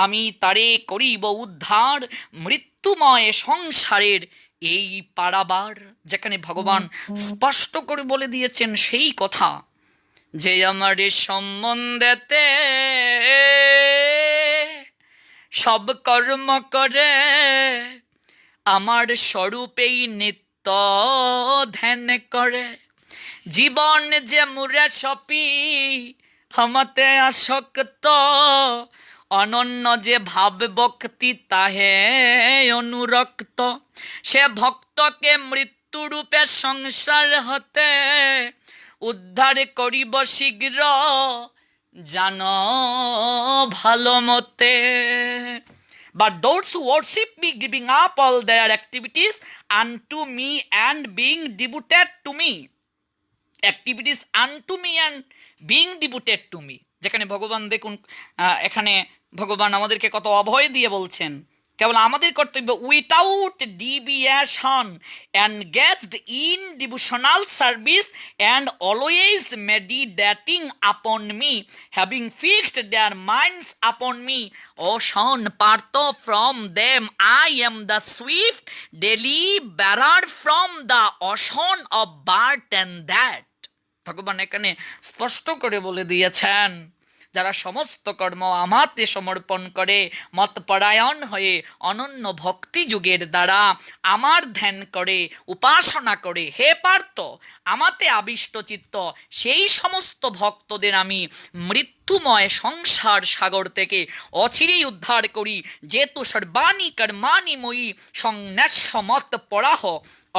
আমি তারে করিব উদ্ধার, মৃত্যুময় সংসারের এই পারাবার। যেখানে ভগবান স্পষ্ট করে বলে দিয়েছেন সেই কথা, যে আমার সম্বন্ধেতে সব কর্ম করে, আমার স্বরূপেই নিত্য ধ্যান করে, জীবন যে মুরে সপি হামাতে আসক্ত, অনন্য যে ভাব ভক্তি তাহে অনুরক্ত, সে ভক্তকে মৃত্যুরূপে সংসার হতে উদ্ধার করিব শীঘ্র, জান ভালো মতে। But those who worship me, giving up all their activities unto me and being devoted to me, activities unto me and being devoted to me, যেখানে ভগবান দেখুন, এখানে ভগবান আমাদেরকে কত অভয় দিয়ে বলছেন, কেবল আমাদের কর্তব্য without deviation, engaged in devotional service and always meditating upon me, having fixed their minds upon me, O son Partha from them I am the swift deliverer from the ocean of birth and death. ভগবান এখানে স্পষ্ট করে বলে দিয়েছেন, যারা সমস্ত কর্ম আমাতে সমর্পণ করে, মতপরায়ণ হয়ে অনন্য ভক্তি যুগের দ্বারা আমার ধ্যান করে, উপাসনা করে, হে পার্থ আমাতে আবিষ্ট চিত্ত, সেই সমস্ত ভক্তদের আমি মৃত্যুময় সংসার সাগর থেকে অচিরেই উদ্ধার করি। যেতু সর্বাণি কর্মাণি ময়ি সংন্যাস্য মত পরাহ,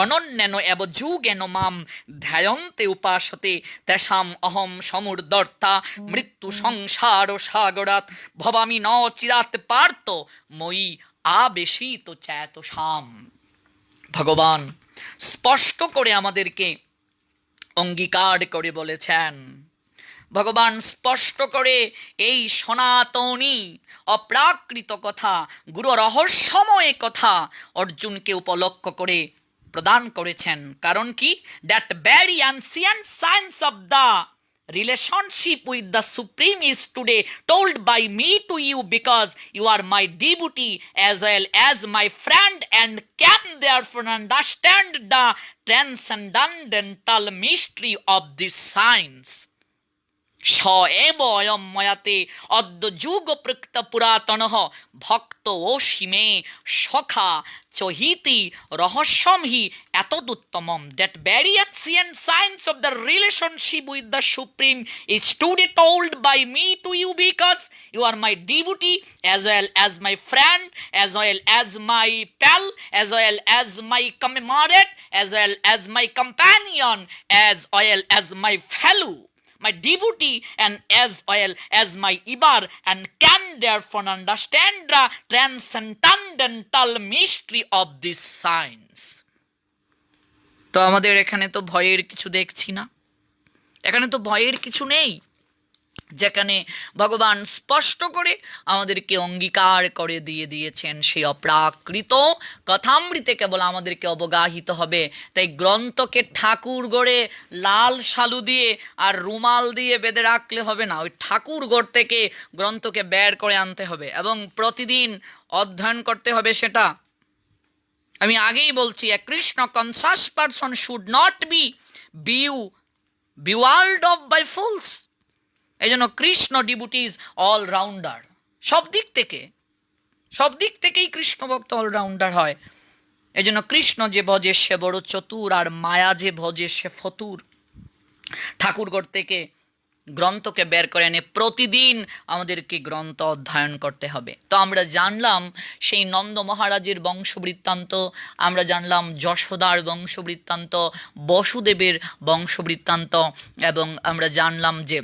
অনন্যেন এব যুগেন মাম ধ্যায়ন্তে উপাসতে, তেষাম অহম সমুর্দর্তা মৃত্যু সংসার সাগরাত, ভবামি ন চিরাত পার্থ মই আবেশিত চেতসাম। ভগবান স্পষ্ট করে আমাদেরকে অঙ্গীকার করে বলেছেন, ভগবান স্পষ্ট করে এই সনাতনী অপ্রাকৃত কথা, গুরু রহস্যময় কথা অর্জুনকে উপলক্ষ করে প্রদান করেছেন। কারণ কি? That very ancient science of the relationship with the Supreme is today told by me to you, because you are my devotee as well as my friend, and can therefore understand the transcendental mystery of this science. স এব অয়ম ময়াতে অদ্য যুগ প্রকৃত পুরাতনঃ ভক্ত অসীমে সখা চহিতি রহস্যম হি এতদুত্তমম। That very ancient science of the relationship with the supreme is today told by me to you, because you are my devotee as well as my friend, as well as my pal, as well as my comrade, as well as my companion, as well as my fellow my devotee and as well as my Ibar, and can therefore understand the transcendental mystery of this science. তো আমাদের এখানে তো ভয়ের কিছু দেখছি না, এখানে তো ভয়ের কিছু নেই, যেখানে ভগবান স্পষ্ট করে আমাদেরকে অঙ্গীকার করে দিয়ে দিয়েছেন সেই অপ্রাকৃত কথামৃতে কেবল আমাদেরকে অবগাহিত হবে। তাই গ্রন্থকে ঠাকুর গড়ে লাল শালু দিয়ে আর রুমাল দিয়ে বেঁধে রাখলে হবে না, ওই ঠাকুর গড় থেকে গ্রন্থকে বের করে আনতে হবে এবং প্রতিদিন অধ্যয়ন করতে হবে। সেটা আমি আগেই বলছি, a Krishna conscious person should not be bewildered of by fools. এই জন্য কৃষ্ণ ডিভোটিজ অলরাউন্ডার, সব দিক থেকেই কৃষ্ণ ভক্ত অলরাউন্ডার হয়। এই জন্য কৃষ্ণ যে ভজে সে বড় চতুর, আর মায়া যে ভজে সে ফতুর। ঠাকুরগড় থেকে গ্রন্থকে বের করে এনে প্রতিদিন আমাদেরকে গ্রন্থ অধ্যয়ন করতে হবে। তো আমরা জানলাম সেই নন্দ মহারাজের বংশবৃত্তান্ত, আমরা জানলাম যশোদার বংশবৃত্তান্ত, বসুদেবের বংশবৃত্তান্ত, এবং আমরা জানলাম যে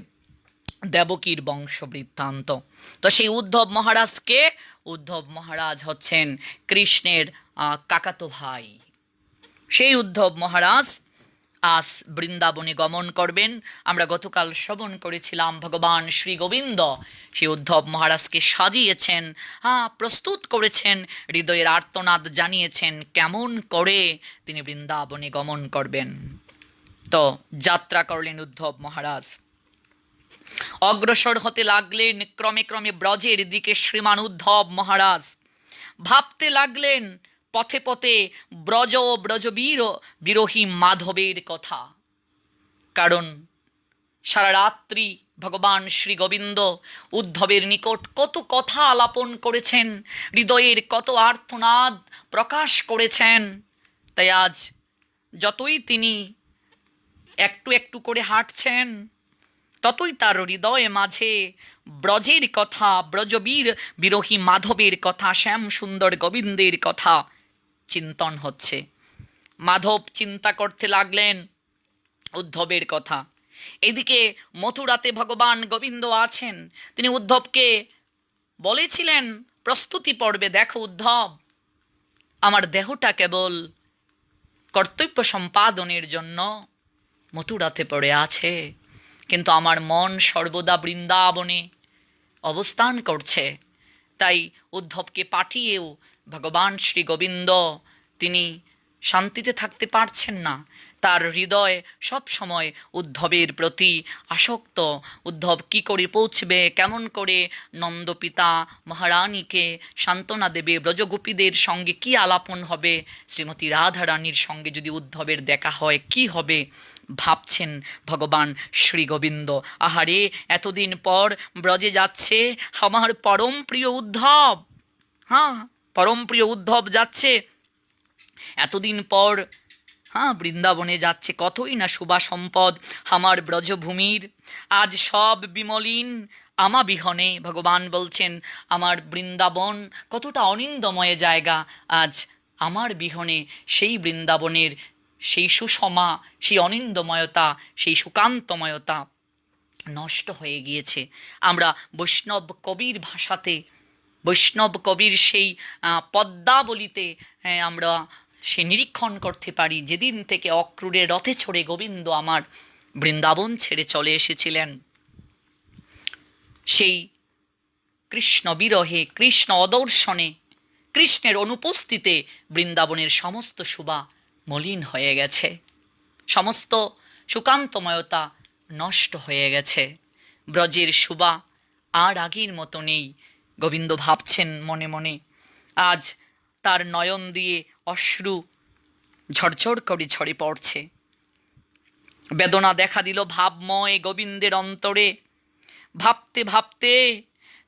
দেবকীর বংশবৃত্তান্ত। তো সেই উদ্ধব মহারাজকে, উদ্ধব মহারাজ হচ্ছেন কৃষ্ণের কাকাতো ভাই। সেই উদ্ধব মহারাজ আজ বৃন্দাবনে গমন করবেন। আমরা গতকাল শ্রবণ করেছিলাম ভগবান শ্রী গোবিন্দ সেই উদ্ধব মহারাজকে সাজিয়েছেন, প্রস্তুত করেছেন, হৃদয়ের আর্তনাদ জানিয়েছেন কেমন করে তিনি বৃন্দাবনে গমন করবেন। তো যাত্রা করলেন উদ্ধব মহারাজ, অগ্রসর হতে লাগলেন ক্রমে ক্রমে ব্রজের দিকে। শ্রীমান উদ্ধব মহারাজ ভাবতে লাগলেন পথে পথে ব্রজবীর বিরোহী মাধবের কথা। কারণ সারা রাত্রি ভগবান শ্রী গোবিন্দ উদ্ধবের নিকট কত কথা আলাপন করেছেন, হৃদয়ের কত আর্তনাদ প্রকাশ করেছেন। তাই আজ যতই তিনি একটু একটু করে হাঁটছেন, ততই তার হৃদয়ে মাঝে ব্রজের কথা, ব্রজবীর বিরোহী মাধবের কথা, শ্যাম সুন্দর গোবিন্দের কথা চিন্তন হচ্ছে। মাধব চিন্তা করতে লাগলেন উদ্ধবের কথা। এদিকে মথুরাতে ভগবান গোবিন্দ আছেন। তিনি উদ্ধবকে বলেছিলেন প্রস্তুতি পর্বে, দেখো উদ্ধব, আমার দেহটা কেবল কর্তব্য সম্পাদনের জন্য মথুরাতে পড়ে আছে, কিন্তু আমার মন সর্বদা বৃন্দাবনে অবস্থান করছে। তাই উদ্ধবকে পাঠিয়েও ভগবান শ্রী গোবিন্দ তিনি শান্তিতে থাকতে পারছেন না। তার হৃদয় সব সময় উদ্ধবের প্রতি আসক্ত। উদ্ধব কি করে পৌঁছবে, কেমন করে নন্দপিতা মহারানীকে সান্ত্বনা দেবে, ব্রজগোপীদের সঙ্গে কি আলাপন হবে, শ্রীমতী রাধারানীর সঙ্গে যদি উদ্ধবের দেখা হয় কি হবে, ভাবছেন ভগবান শ্রী গোবিন্দ। আহারে, এতদিন পর ব্রজে যাচ্ছে আমার পরম প্রিয় উদ্ধব, পরম প্রিয় উদ্ধব যাচ্ছে এতদিন পর, বৃন্দাবনে যাচ্ছে। কতই না শুভা সম্পদ আমার ব্রজভূমির, আজ সব বিমলিন আমা বিহনে। ভগবান বলছেন আমার বৃন্দাবন কতটা অনিন্দময় জায়গা, আজ আমার বিহনে সেই বৃন্দাবনের সেই সুষমা, সেই অনিন্দময়তা, সেই সুকান্তময়তা নষ্ট হয়ে গিয়েছে। আমরা বৈষ্ণব কবির ভাষাতে, বৈষ্ণব কবির সেই পদ্মাবলিতে আমরা সে নিরীক্ষণ করতে পারি, যেদিন থেকে অক্রূরে রথে চড়ে গোবিন্দ আমার বৃন্দাবন ছেড়ে চলে এসেছিলেন, সেই কৃষ্ণ বিরহে, কৃষ্ণ অদর্শনে, কৃষ্ণের অনুপস্থিতে বৃন্দাবনের সমস্ত শোভা মলিন হয়ে গেছে, সমস্ত সুকান্তময়তা নষ্ট হয়ে গেছে। ব্রজের শোভা আর আগের মতো নেই। গোবিন্দ ভাবছেন মনে মনে। আজ তার নয়ন দিয়ে অশ্রু ঝরঝর করে ঝরে পড়ছে। বেদনা দেখা দিল ভাবময় গোবিন্দের অন্তরে। ভাবতে ভাবতে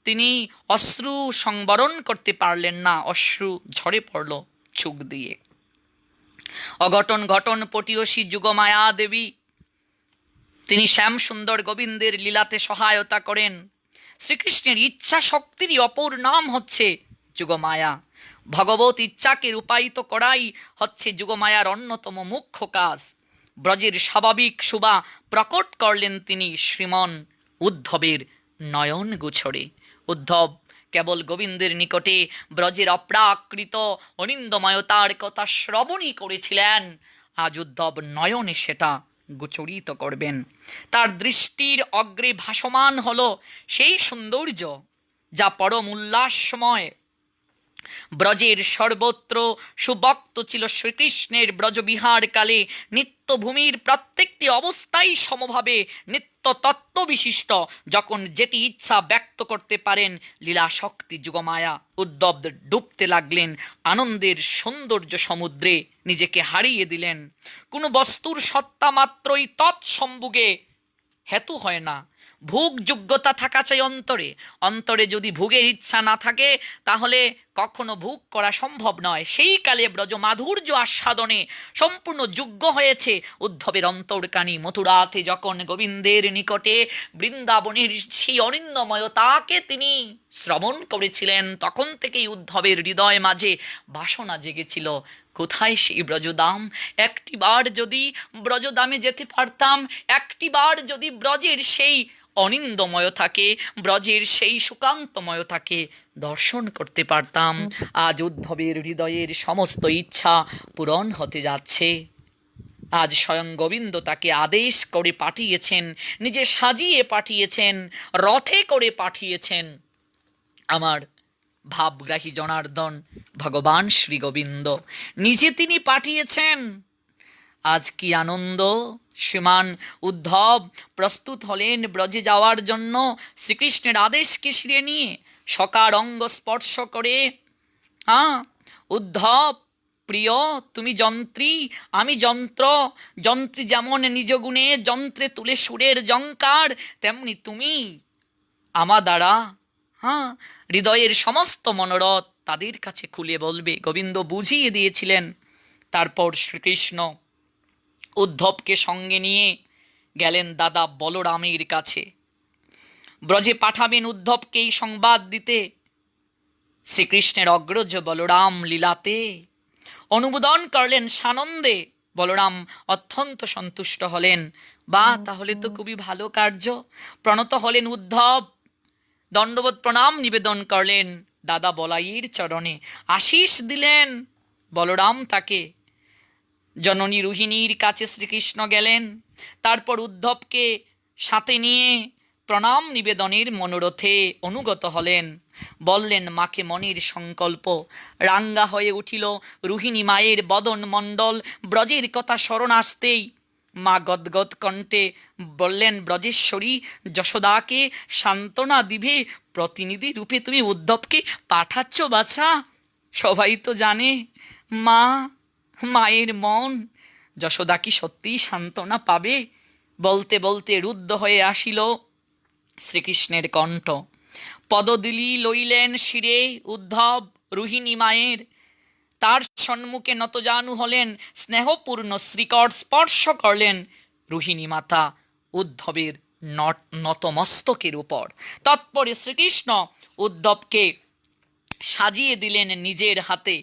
তিনি অশ্রু সংবরণ করতে পারলেন না, অশ্রু ঝরে পড়ল চোখ দিয়ে। অঘটন ঘটন পটিয়সী যুগমায়া দেবী, তিনি শ্যাম সুন্দর গোবিন্দের লীলাতে সহায়তা করেন। শ্রীকৃষ্ণের ইচ্ছা শক্তিরই অপর নাম হচ্ছে যুগমায়া। ভগবত ইচ্ছাকে রূপায়িত করাই হচ্ছে যুগমায়ার অন্যতম মুখ্য কাজ। ব্রজের স্বাভাবিক শোভা প্রকট করলেন তিনি শ্রীমন উদ্ধবের নয়ন গোছরে। উদ্ধব কেবল গোবিন্দের নিকটে ব্রজের অপ্রাকৃত অনিন্দময়তার কথা শ্রবণই করেছিলেন, আজ উদ্ধব নয়নে সেটা গোচরিত করবেন। তার দৃষ্টির অগ্রে ভাসমান হল সেই সৌন্দর্য যা পরম উল্লাসময়। ব্রজের সর্বত্র সুবক্ত ছিল শ্রীকৃষ্ণের ব্রজবিহার কালে নিত্যভূমির প্রত্যেকটি অবস্থাই সমভাবে নিত্য তত্ত্ব বিশিষ্ট, যখন যেটি ইচ্ছা ব্যক্ত করতে পারেন লীলা শক্তি যুগমায়া। উদ্ধব ডুবতে লাগলেন আনন্দের সৌন্দর্য সমুদ্রে, নিজেকে হারিয়ে দিলেন। কোনো বস্তুর সত্তা মাত্রই তৎসম্ভোগে হেতু হয় না, ভোগ যোগ্যতা থাকা চাই অন্তরে। অন্তরে যদি ভোগের ইচ্ছা না থাকে তাহলে কখনো ভোগ করা সম্ভব নয়। সেই কালে ব্রজ মাধুর্য আস্বাদনে সম্পূর্ণ যোগ্য হয়েছে উদ্ধবের অন্তর্কানী। মথুরাতে যখন গোবিন্দের নিকটে বৃন্দাবনের সেই অনিন্দময়তাকে তিনি শ্রবণ করেছিলেন, তখন থেকেই উদ্ধবের হৃদয় মাঝে বাসনা জেগেছিল, কোথায় সেই ব্রজধাম? একটিবার যদি ব্রজধামে যেতে পারতাম, একটিবার যদি ব্রজের সেই অনিন্দময় থাকে, ব্রজের সেই সুকান্তময় থাকে দর্শন করতে পারতাম। আজ উদ্ধবের হৃদয়ের সমস্ত ইচ্ছা পূরণ হতে যাচ্ছে। আজ স্বয়ং গোবিন্দ তাকে আদেশ করে পাঠিয়েছেন, নিজে সাজিয়ে পাঠিয়েছেন, রথে করে পাঠিয়েছেন। আমার ভাবগ্রাহী জনার্দন ভগবান শ্রী গোবিন্দ নিজে তিনি পাঠিয়েছেন। আজ কি আনন্দ! শ্রীমান উদ্ধব প্রস্তুত হলেন ব্রজে যাওয়ার জন্য শ্রীকৃষ্ণের আদেশকে শিরে নিয়ে, সকার অঙ্গ স্পর্শ করে। উদ্ধব প্রিয়, তুমি যন্ত্রী, আমি যন্ত্র। যন্ত্রী যেমন নিজ গুণে যন্ত্রে তুলে সুরের জঙ্কার, তেমনি তুমি আমা দ্বারা হৃদয়ের সমস্ত মনোরথ তাদের কাছে খুলে বলবে। গোবিন্দ বুঝিয়ে দিয়েছিলেন। তারপর শ্রীকৃষ্ণ উদ্ধবকে সঙ্গে নিয়ে গেলেন দাদা বলরামের কাছে। ব্রজে পাঠাবেন উদ্ধবকে এই সংবাদ দিতে। শ্রীকৃষ্ণের অগ্রজ বলরাম লীলাতে অনুমোদন করলেন সানন্দে। বলরাম অত্যন্ত সন্তুষ্ট হলেন। বা তাহলে তো খুবই ভালো কার্য। প্রণত হলেন উদ্ধব, দণ্ডবোধ প্রণাম নিবেদন করলেন দাদা বলাইয়ের চরণে, আশীষ দিলেন বলরাম তাকে। জননী রোহিণীর কাছে শ্রীকৃষ্ণ গেলেন। তারপর উদ্ধবকে সাথে নিয়ে প্রণাম নিবেদনের মনোরথে অনুগত হলেন। বললেন মাকে মনের সংকল্প। রাঙ্গা হয়ে উঠিল রোহিণী মায়ের বদন মণ্ডল। ব্রজের কথা স্মরণ আসতেই মা গদগদ কণ্ঠে বললেন, ব্রজেশ্বরী যশোদাকে সান্ত্বনা দিবে প্রতিনিধি রূপে তুমি উদ্ধবকে পাঠাচ্ছ বাছা। সবাই তো জানে মা, মায়ের মন। যশোদা কি সত্যিই সান্ত্বনা পাবে? বলতে বলতে রুদ্ধ হয়ে আসিল শ্রীকৃষ্ণের কণ্ঠ। পদদিলি লইলেন শিরে উদ্ধব রোহিণী মায়ের। তার সম্মুখে নতজানু হলেন, স্নেহপূর্ণ শ্রীকর স্পর্শ করলেন রোহিণী মাতা উদ্ধবের নতমস্তকের উপর। তৎপরে শ্রীকৃষ্ণ উদ্ধবকে সাজিয়ে দিলেন নিজের হাতে।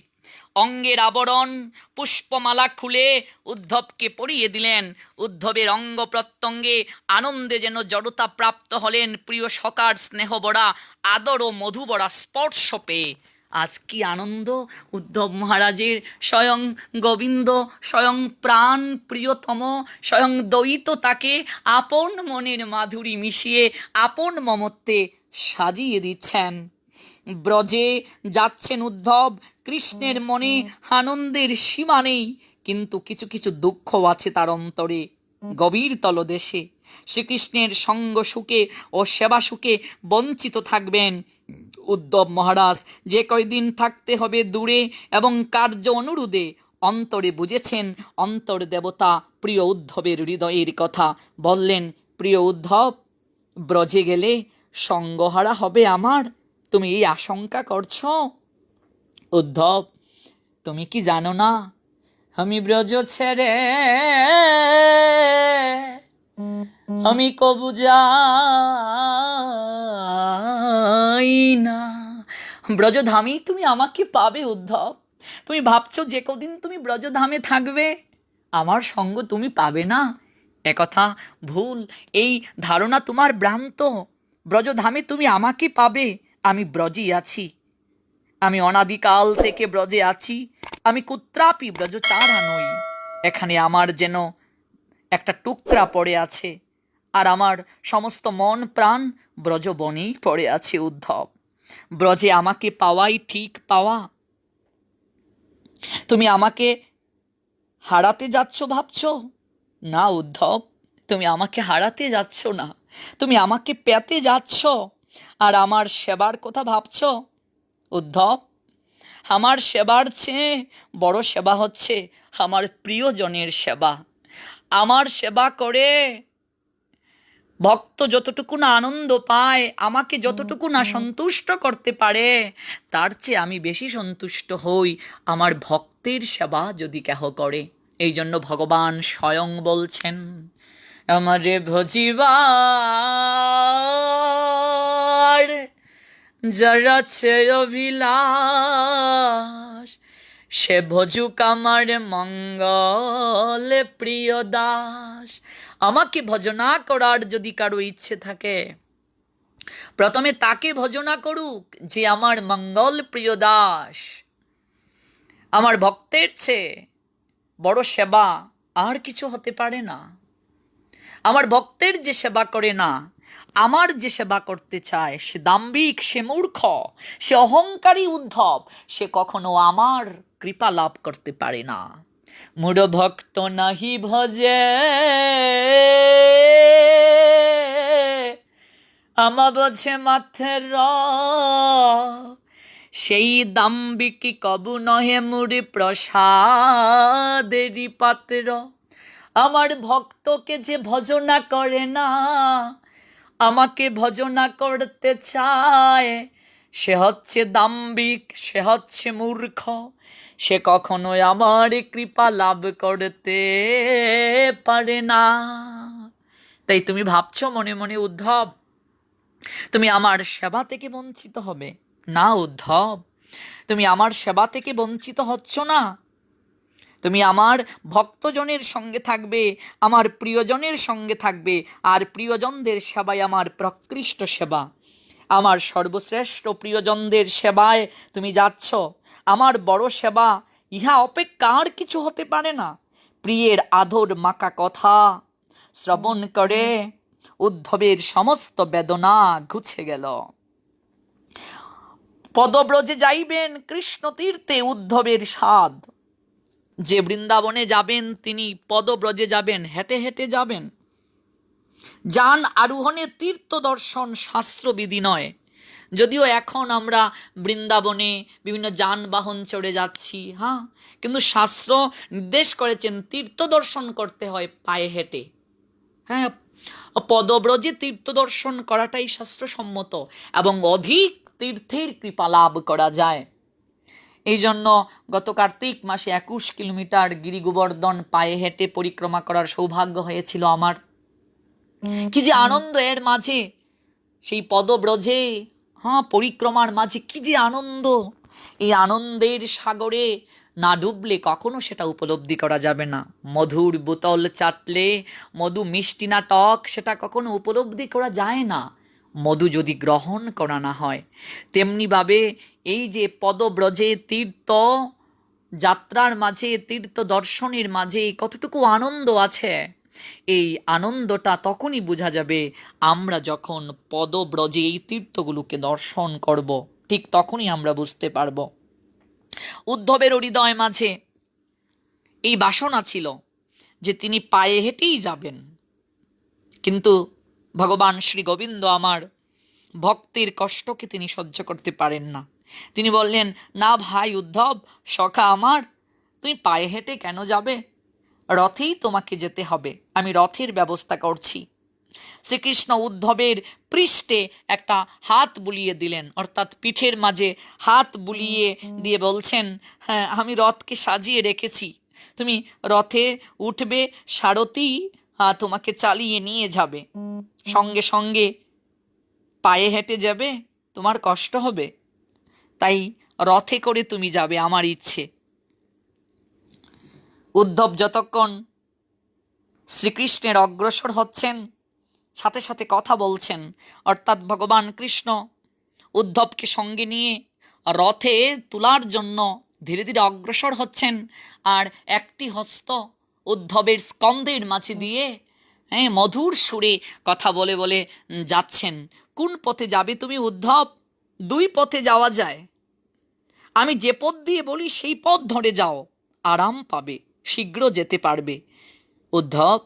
অঙ্গের আবরণ পুষ্পমালা খুলে উদ্ধবকে পরিয়ে দিলেন। উদ্ধবের অঙ্গ প্রত্যঙ্গে আনন্দে যেন জড়তা প্রাপ্ত হলেন প্রিয় সখার স্নেহবরা আদর ও মধুবরা স্পর্শ পেয়ে। আজ কি আনন্দ উদ্ধব মহারাজের! স্বয়ং গোবিন্দ, স্বয়ং প্রাণ প্রিয়তম, স্বয়ং দ্বৈত তাকে আপন মনের মাধুরী মিশিয়ে আপন মমত্বে সাজিয়ে দিচ্ছেন। ব্রজে যাচ্ছেন উদ্ধব, কৃষ্ণের মনে আনন্দের সীমা নেই, কিন্তু কিছু কিছু দুঃখ আছে তার অন্তরে। গভীর তলদেশে শ্রীকৃষ্ণের সঙ্গ সুখে ও সেবা সুখে বঞ্চিত থাকবেন উদ্ধব মহারাজ। যে কয়দিন থাকতে হবে দূরে এবং কার্য অনুরোধে অন্তরে বুঝেছেন অন্তর দেবতা প্রিয় উদ্ধবের হৃদয়ের কথা। বললেন, প্রিয় উদ্ধব, ব্রজে গেলে সঙ্গহারা হবে আমার, তুমি এই আশঙ্কা করছো? উদ্ধব, তুমি কি জানো না আমি ব্রজ ছেড়ে আমি কবু যাই না। ব্রজধামেই তুমি আমাকে পাবে উদ্ধব। তুমি ভাবছো যে কদিন তুমি ব্রজধামে থাকবে আমার সঙ্গ তুমি পাবে না, একথা ভুল। এই ধারণা তোমার ভ্রান্ত। ব্রজধামে তুমি আমাকে পাবে, আমি ব্রজে আছি, আমি অনাদিকাল থেকে ব্রজে আছি, আমি কুত্রাপি ব্রজচারা নই। এখানে আমার যেন একটা টুকরা পড়ে আছে, আর আমার সমস্ত মন প্রাণ ব্রজবনেই পড়ে আছে উদ্ধব। ব্রজে আমাকে পাওয়াই ঠিক পাওয়া। তুমি আমাকে হারাতে যাচ্ছ ভাবছ? না উদ্ধব, তুমি আমাকে হারাতে যাচ্ছ না, তুমি আমাকে পেতে যাচ্ছ। আর আমার সেবার কথা ভাবছ উদ্ধব? আমার সেবার চেয়ে বড় সেবা হচ্ছে আমার প্রিয়জনের সেবা। আমার সেবা করে ভক্ত যতটুকু না আনন্দ পায়, আমাকে যতটুকু না সন্তুষ্ট করতে পারে, তার চেয়ে আমি বেশি সন্তুষ্ট হই আমার ভক্তের সেবা যদি কেহ করে। এই জন্য ভগবান স্বয়ং বলছেন, আমারে ভজিবার যারা চেয়ে অভিলাষ, সে ভজুক আমার মঙ্গল প্রিয় দাস। আমাকে ভজনা করার যদি কারো ইচ্ছে থাকে, প্রথমে তাকে ভজনা করুক যে আমার মঙ্গল প্রিয় দাস। আমার ভক্তের চেয়ে বড় সেবা আর কিছু হতে পারে না। আমার ভক্তের যে সেবা করে না, আমার যে সেবা করতে চায়, সে দাম্ভিক, সে মূর্খ, সে অহংকারী উদ্ধব, সে কখনো আমার কৃপা লাভ করতে পারে না। মূঢ় ভক্ত নাহি ভজে আমা বোঝে মাথের, সেই দাম্ভিকি কবু নহে মুড়ি প্রসাদেরই পাত্র। আমার ভক্তকে যে ভজনা করে না, আমাকে ভজনা করতে চায়, সে হচ্ছে দাম্ভিক, সে হচ্ছে মূর্খ, সে কখনোই আমার কৃপা লাভ করতে পারে না। তাই তুমি ভাবছো মনে মনে উদ্ধব তুমি আমার সেবা থেকে বঞ্চিত হবে। না উদ্ধব, তুমি আমার সেবা থেকে বঞ্চিত হচ্ছ না। তুমি আমার ভক্তজনের সঙ্গে থাকবে, আমার প্রিয়জনের সঙ্গে থাকবে, আর প্রিয়জনদের সেবাই আমার প্রকৃষ্ট সেবা। আমার সর্বশ্রেষ্ঠ প্রিয়জনদের সেবায় তুমি যাচ্ছ। আমার বড় সেবা ইহা অপেক্ষা আর কিছু হতে পারে না। প্রিয়ের আদর মাকা কথা শ্রবণ করে উদ্ধবের সমস্ত বেদনা ঘুছে গেল। পদব্রজে যাইবেন কৃষ্ণ তীর্থে উদ্ধবের সাধ। যে বৃন্দাবনে যাবেন তিনি পদব্রজে যাবেন, হেঁটে হেঁটে যাবেন। যান আরোহণে তীর্থ দর্শন শাস্ত্রবিধি নয়। যদিও এখন আমরা বৃন্দাবনে বিভিন্ন যানবাহন চড়ে যাচ্ছি, হ্যাঁ, কিন্তু শাস্ত্র নির্দেশ করেছেন তীর্থ দর্শন করতে হয় পায়ে হেঁটে। হ্যাঁ, পদব্রজে তীর্থ দর্শন করাটাই শাস্ত্রসম্মত এবং অধিক তীর্থের কৃপা লাভ করা যায়। এই জন্য গত কার্তিক মাসে 21 কিলোমিটার গিরি গোবর্ধন পায়ে হেঁটে পরিক্রমা করার সৌভাগ্য হয়েছিল আমার। কি যে আনন্দ এর মাঝে, সেই পদব্রজে পরিক্রমার মাঝে কি যে আনন্দ! এই আনন্দের সাগরে না ডুবলে কখনো সেটা উপলব্ধি করা যাবে না। মধুর বোতল চাটলে মধু মিষ্টি না টক সেটা কখনো উপলব্ধি করা যায় না মধু যদি গ্রহণ করা না হয়। তেমনিভাবে এই যে পদব্রজে তীর্থ যাত্রার মাঝে, তীর্থ দর্শনের মাঝে কতটুকু আনন্দ আছে, এই আনন্দটা তখনই বোঝা যাবে আমরা যখন পদব্রজে এই তীর্থগুলোকে দর্শন করব, ঠিক তখনই আমরা বুঝতে পারব। উদ্ধবের হৃদয় মাঝে এই বাসনা ছিল যে তিনি পায়ে হেঁটেই যাবেন, কিন্তু ভগবান শ্রী গোবিন্দ আমার ভক্তের কষ্টকে তিনি সহ্য করতে পারেন না। তিনি বললেন, না ভাই উদ্ধব সখা আমার, তুমি পায়ে হেঁটে কেন যাবে? রথেই তোমাকে যেতে হবে, আমি রথের ব্যবস্থা করছি। শ্রীকৃষ্ণ উদ্ধবের পৃষ্ঠে একটা হাত বুলিয়ে দিলেন, অর্থাৎ পিঠের মাঝে হাত বুলিয়ে দিয়ে বলছেন, হ্যাঁ আমি রথকে সাজিয়ে রেখেছি, তুমি রথে উঠবে, সারথি তোমাকে চালিয়ে নিয়ে যাবে, সঙ্গে সঙ্গে পায়ে হেঁটে যাবে, তোমার কষ্ট হবে, তাই রথে করে তুমি যাবে, আমার ইচ্ছে। উদ্ধব যতক্ষণ শ্রীকৃষ্ণের অগ্রসর হচ্ছেন, সাথে সাথে কথা বলছেন, অর্থাৎ ভগবান কৃষ্ণ উদ্ধবকে সঙ্গে নিয়ে রথে তোলার জন্য ধীরে ধীরে অগ্রসর হচ্ছেন, আর একটি হস্ত উদ্ধবের স্কন্ধের মাঝে দিয়ে মধুর সুরে কথা বলে বলে যাচ্ছেন। কোন পথে যাবে তুমি উদ্ধব? দুই পথে যাওয়া যায়, আমি যে পথ দিয়ে বলি সেই পথ ধরে যাও, আরাম পাবে, শীঘ্র যেতে পারবে। উদ্ধব,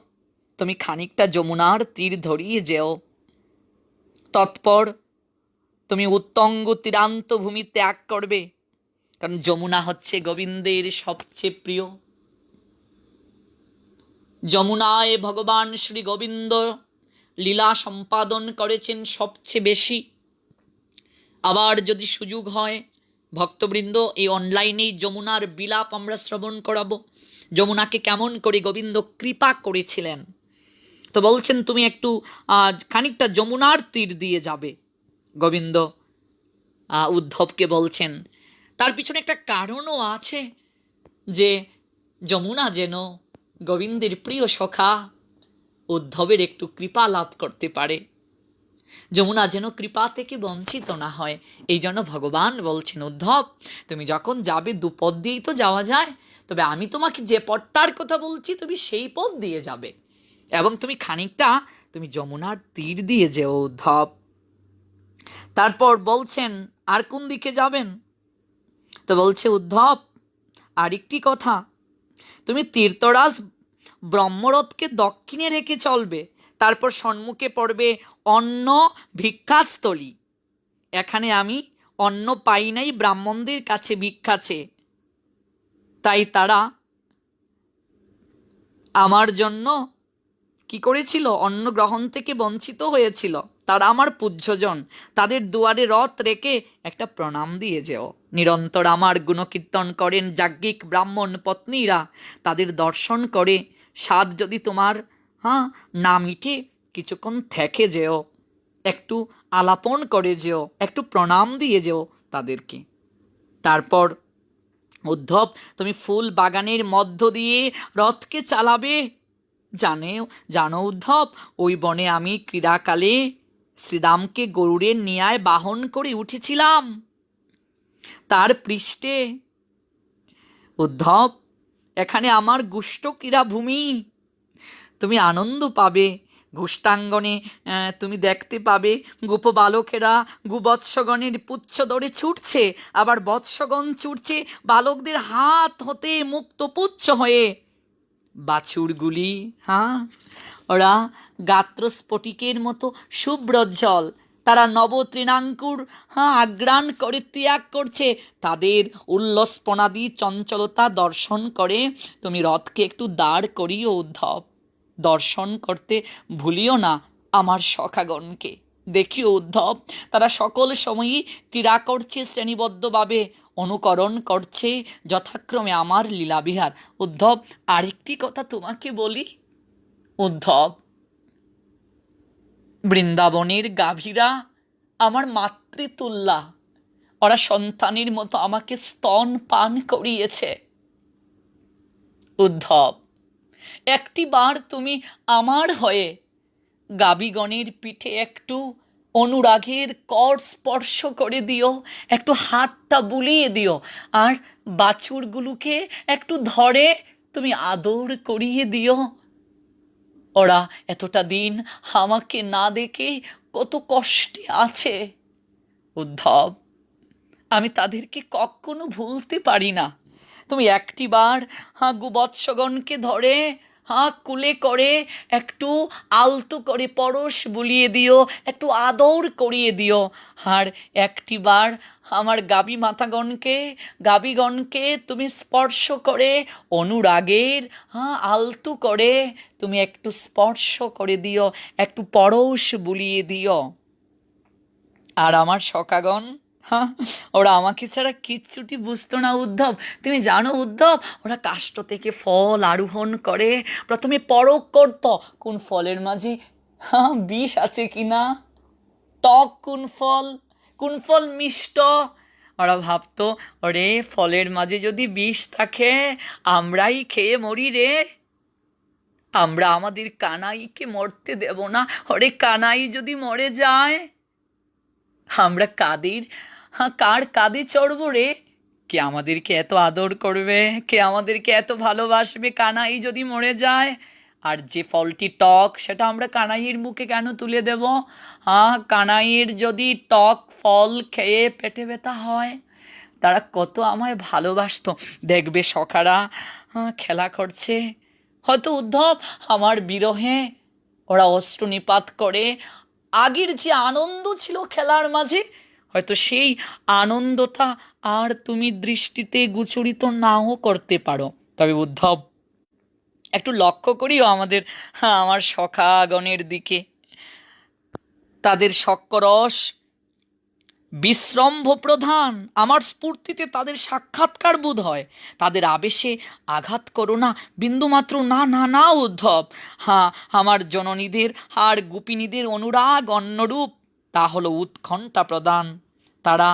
তুমি খানিকটা যমুনার তীর ধরিয়ে যেও, তৎপর তুমি উত্তঙ্গ তীরান্ত ভূমি ত্যাগ করবে, কারণ যমুনা হচ্ছে গোবিন্দের সবচেয়ে প্রিয়। যমুনায় ভগবান শ্রী গোবিন্দ লীলা সম্পাদন করেছেন সবচেয়ে বেশি। আবার যদি সুযোগ হয় ভক্তবৃন্দ, এই অনলাইনেই যমুনার বিলাপ আমরা শ্রবণ করাবো, যমুনাকে কেমন করে গোবিন্দ কৃপা করেছিলেন। তো বলছেন তুমি একটু খানিকটা যমুনার তীর দিয়ে যাবে। গোবিন্দ উদ্ধবকে বলছেন, তার পিছনে একটা কারণও আছে, যে যমুনা যেন গোবিন্দের প্রিয় সখা উদ্ধবের একটু কৃপা লাভ করতে পারে, যমুনা যেন কৃপা থেকে বঞ্চিত না হয়। এই জন্য ভগবান বলছেন, উদ্ধব তুমি যখন যাবে দুপথ দিয়েই তো যাওয়া যায়, তবে আমি তোমাকে যে পথটার কথা বলছি তুমি সেই পথ দিয়ে যাবে, এবং তুমি খানিকটা তুমি যমুনার তীর দিয়ে যেও উদ্ধব। তারপর বলছেন আর কোন দিকে যাবেন? তো বলছে উদ্ধব আরেকটি কথা, তুমি তীর্থরাজ ব্রহ্মরথকে দক্ষিণে রেখে চলবে, তারপর সম্মুখে পড়বে অন্ন ভিক্ষাস্থলী। এখানে আমি অন্ন পাই নাই ব্রাহ্মণদের কাছে ভিক্ষাছে, তাই তারা আমার জন্য কি করেছিল? অন্ন গ্রহণ থেকে বঞ্চিত হয়েছিল, তারা আমার পূজ্যজন, তাদের দুয়ারে রথ রেখে একটা প্রণাম দিয়ে যেও। নিরন্তর আমার গুণকীর্তন করেন যাজ্ঞিক ব্রাহ্মণ পত্নীরা, তাদের দর্শন করে স্বাদ যদি তোমার না মিটে, কিছুক্ষণ থেকে যেও, একটু আলাপন করে যেও, একটু প্রণাম দিয়ে যেও তাদেরকে। তারপর উদ্ধব তুমি ফুল বাগানের মধ্য দিয়ে রথকে চালাবে। জানো উদ্ধব, ওই বনে আমি ক্রীড়াকালে শ্রীরামকে গরুড়ের নিয়ায় বাহন করে উঠেছিলাম তার পৃষ্ঠে। উদ্ধব এখানে আমার গুষ্ঠ ক্রীড়া ভূমি, তুমি আনন্দ পাবে। গোষ্ঠাঙ্গনে তুমি দেখতে পাবে গোপবালকেরা গোবৎসগণের পুচ্ছ ধরে ছুটছে, আবার বৎসগণ ছুটছে বালকদের হাত হতে মুক্ত পুচ্ছ হয়ে। বাছুরগুলি ওরা গাত্রস্ফটিকের মতো শুভ্রজ্জ্বল, তারা নবতৃণাঙ্কুর আঘ্রাণ করে ত্যাগ করছে, তাদের উল্লস্পনাদি চঞ্চলতা দর্শন করে তুমি রথকে একটু দাঁড় করিও উদ্ধব। দর্শন করতে ভুলিও না আমার সখাগণকে। দেখিও উদ্ধব, তারা সকল সময়ই ক্রীড়া করছে, শ্রেণীবদ্ধভাবে অনুকরণ করছে যথাক্রমে আমার লীলাবিহার। উদ্ধব আরেকটি কথা তোমাকে বলি উদ্ধব, বৃন্দাবনের গাভীরা আমার মাতৃতুল্যা, ওরা সন্তানের মতো আমাকে স্তন পান করিয়েছে। উদ্ধব একটি বার তুমি আমার হয়ে গাভীগণের পিঠে একটু অনুরাগের কর স্পর্শ করে দিও, একটু হাতটা বুলিয়ে দিও, আর বাছুরগুলোকে একটু ধরে তুমি আদর করিয়ে দিও। ওরা এতটা দিন আমাকে না দেখে কত কষ্টে আছে উদ্ধব, আমি তাদেরকে কখনো ভুলতে পারি না। তুমি একটিবার গোবৎসগণকে ধরে কুলে করে একটু আলতো করে পরশ বুলিয়ে দিও, একটু আদর করিয়ে দিও। আর একটিবার আমার গাভীগণকে তুমি স্পর্শ করে অনুরাগের আলতো করে তুমি একটু স্পর্শ করে দিও, একটু পরশ বুলিয়ে দিও। আর আমার সখাগণ ওরা আমাকে ছাড়া কিচ্ছুটি বুঝতো না উদ্ধব। তুমি জানো উদ্ধব, ওরা কাষ্ঠ থেকে ফল আরোহণ করে প্রথমে পরখ করত কোন ফলের মাঝে বিষ আছে কিনা, টক কোন ফল মিষ্ট, ওরা ভাবতো, ওরে ফলের মাঝে যদি বিষ থাকে আমরাই খেয়ে মরি রে, আমরা আমাদের কানাইকে মরতে দেব না। ওরে কানাই যদি মরে যায় আমরা কার কাঁধে চড়বো রে? কে আমাদেরকে এত আদর করবে, কে আমাদেরকে এত ভালোবাসবে কানাই যদি মরে যায়? আর যে ফলটি টক সেটা আমরা কানাইয়ের মুখে কেন তুলে দেব? কানাইয়ের যদি টক ফল খেয়ে পেটে ব্যথা হয়, তারা কত আমায় ভালোবাসতো। দেখবে সখারা খেলা করছে, হয়তো উদ্ধব আমার বিরহে ওরা অস্ত্র নিপাত করে। আগের যে আনন্দ ছিল খেলার মাঝে, হয়তো সেই আনন্দটা আর তুমি দৃষ্টিতে গোচরিত নাও করতে পারো। তবে উদ্ধব, একটু লক্ষ্য করিও আমার সখাগণের দিকে। তাদের শক্করস বিশ্রম্ভ প্রধান, আমার স্ফূর্তিতে তাদের সাক্ষাৎকার বোধ হয়। তাদের আবেশে আঘাত করো না বিন্দুমাত্র, না না না উদ্ধব। আমার জননীদের আর গোপিনীদের অনুরাগ অন্যরূপ, তা হলো উৎকণ্ঠা প্রদান। তারা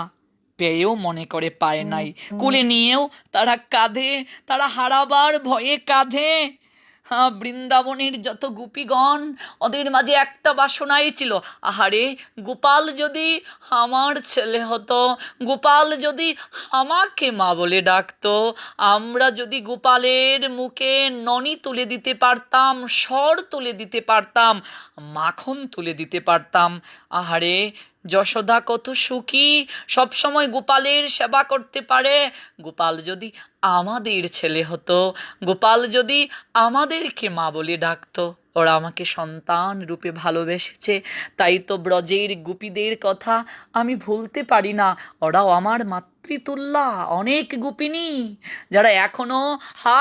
পেয়েও মনে করে পায় নাই, কোলে নিয়েও তারা কাঁধে, তারা হারাবার ভয়ে কাঁধে। বৃন্দাবনের যত গোপীগণ, ওদের মাঝে একটা বাসনাই ছিল, আহারে গোপাল যদি আমার ছেলে হতো, গোপাল যদি আমাকে মা বলে ডাকতো, আমরা যদি গোপালের মুখে ননি তুলে দিতে পারতাম, স্বর তুলে দিতে পারতাম, মাখন তুলে দিতে পারতাম। আহারে যশোদা কত সুখী, সবসময় গোপালের সেবা করতে পারে। গোপাল যদি আমাদের ছেলে হতো, গোপাল যদি আমাদেরকে মা বলে ডাকতো, ওরা আমাকে সন্তান রূপে ভালোবেসেছে, তাই তো ব্রজের গোপীদের কথা আমি ভুলতে পারি না। ওরাও আমার মাতৃতুল্যা। অনেক গোপিনী যারা এখনো হা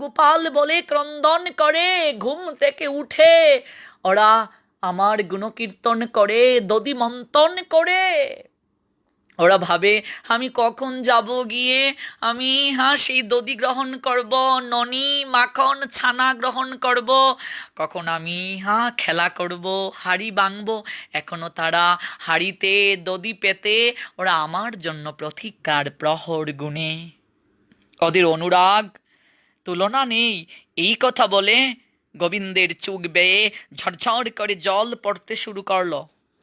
গোপাল বলে ক্রন্দন করে, ঘুম থেকে উঠে ওরা আমার গুণকীর্তন করে, দধি মন্থন করে। ওরা ভাবে আমি কখন যাব গিয়ে, আমি সেই দধি গ্রহণ করব, ননি মাখন ছানা গ্রহণ করব, কখন আমি খেলা করব, হাড়ি ভাঙব। এখনো তারা হাড়িতে দধি পেতে ওরা আমার জন্য প্রতীক্ষার প্রহর গুনে। ওদের অনুরাগ তুলনা নেই। এই কথা বলে গোবিন্দের চোখ বেয়ে ঝরঝর করে জল পড়তে শুরু করলো।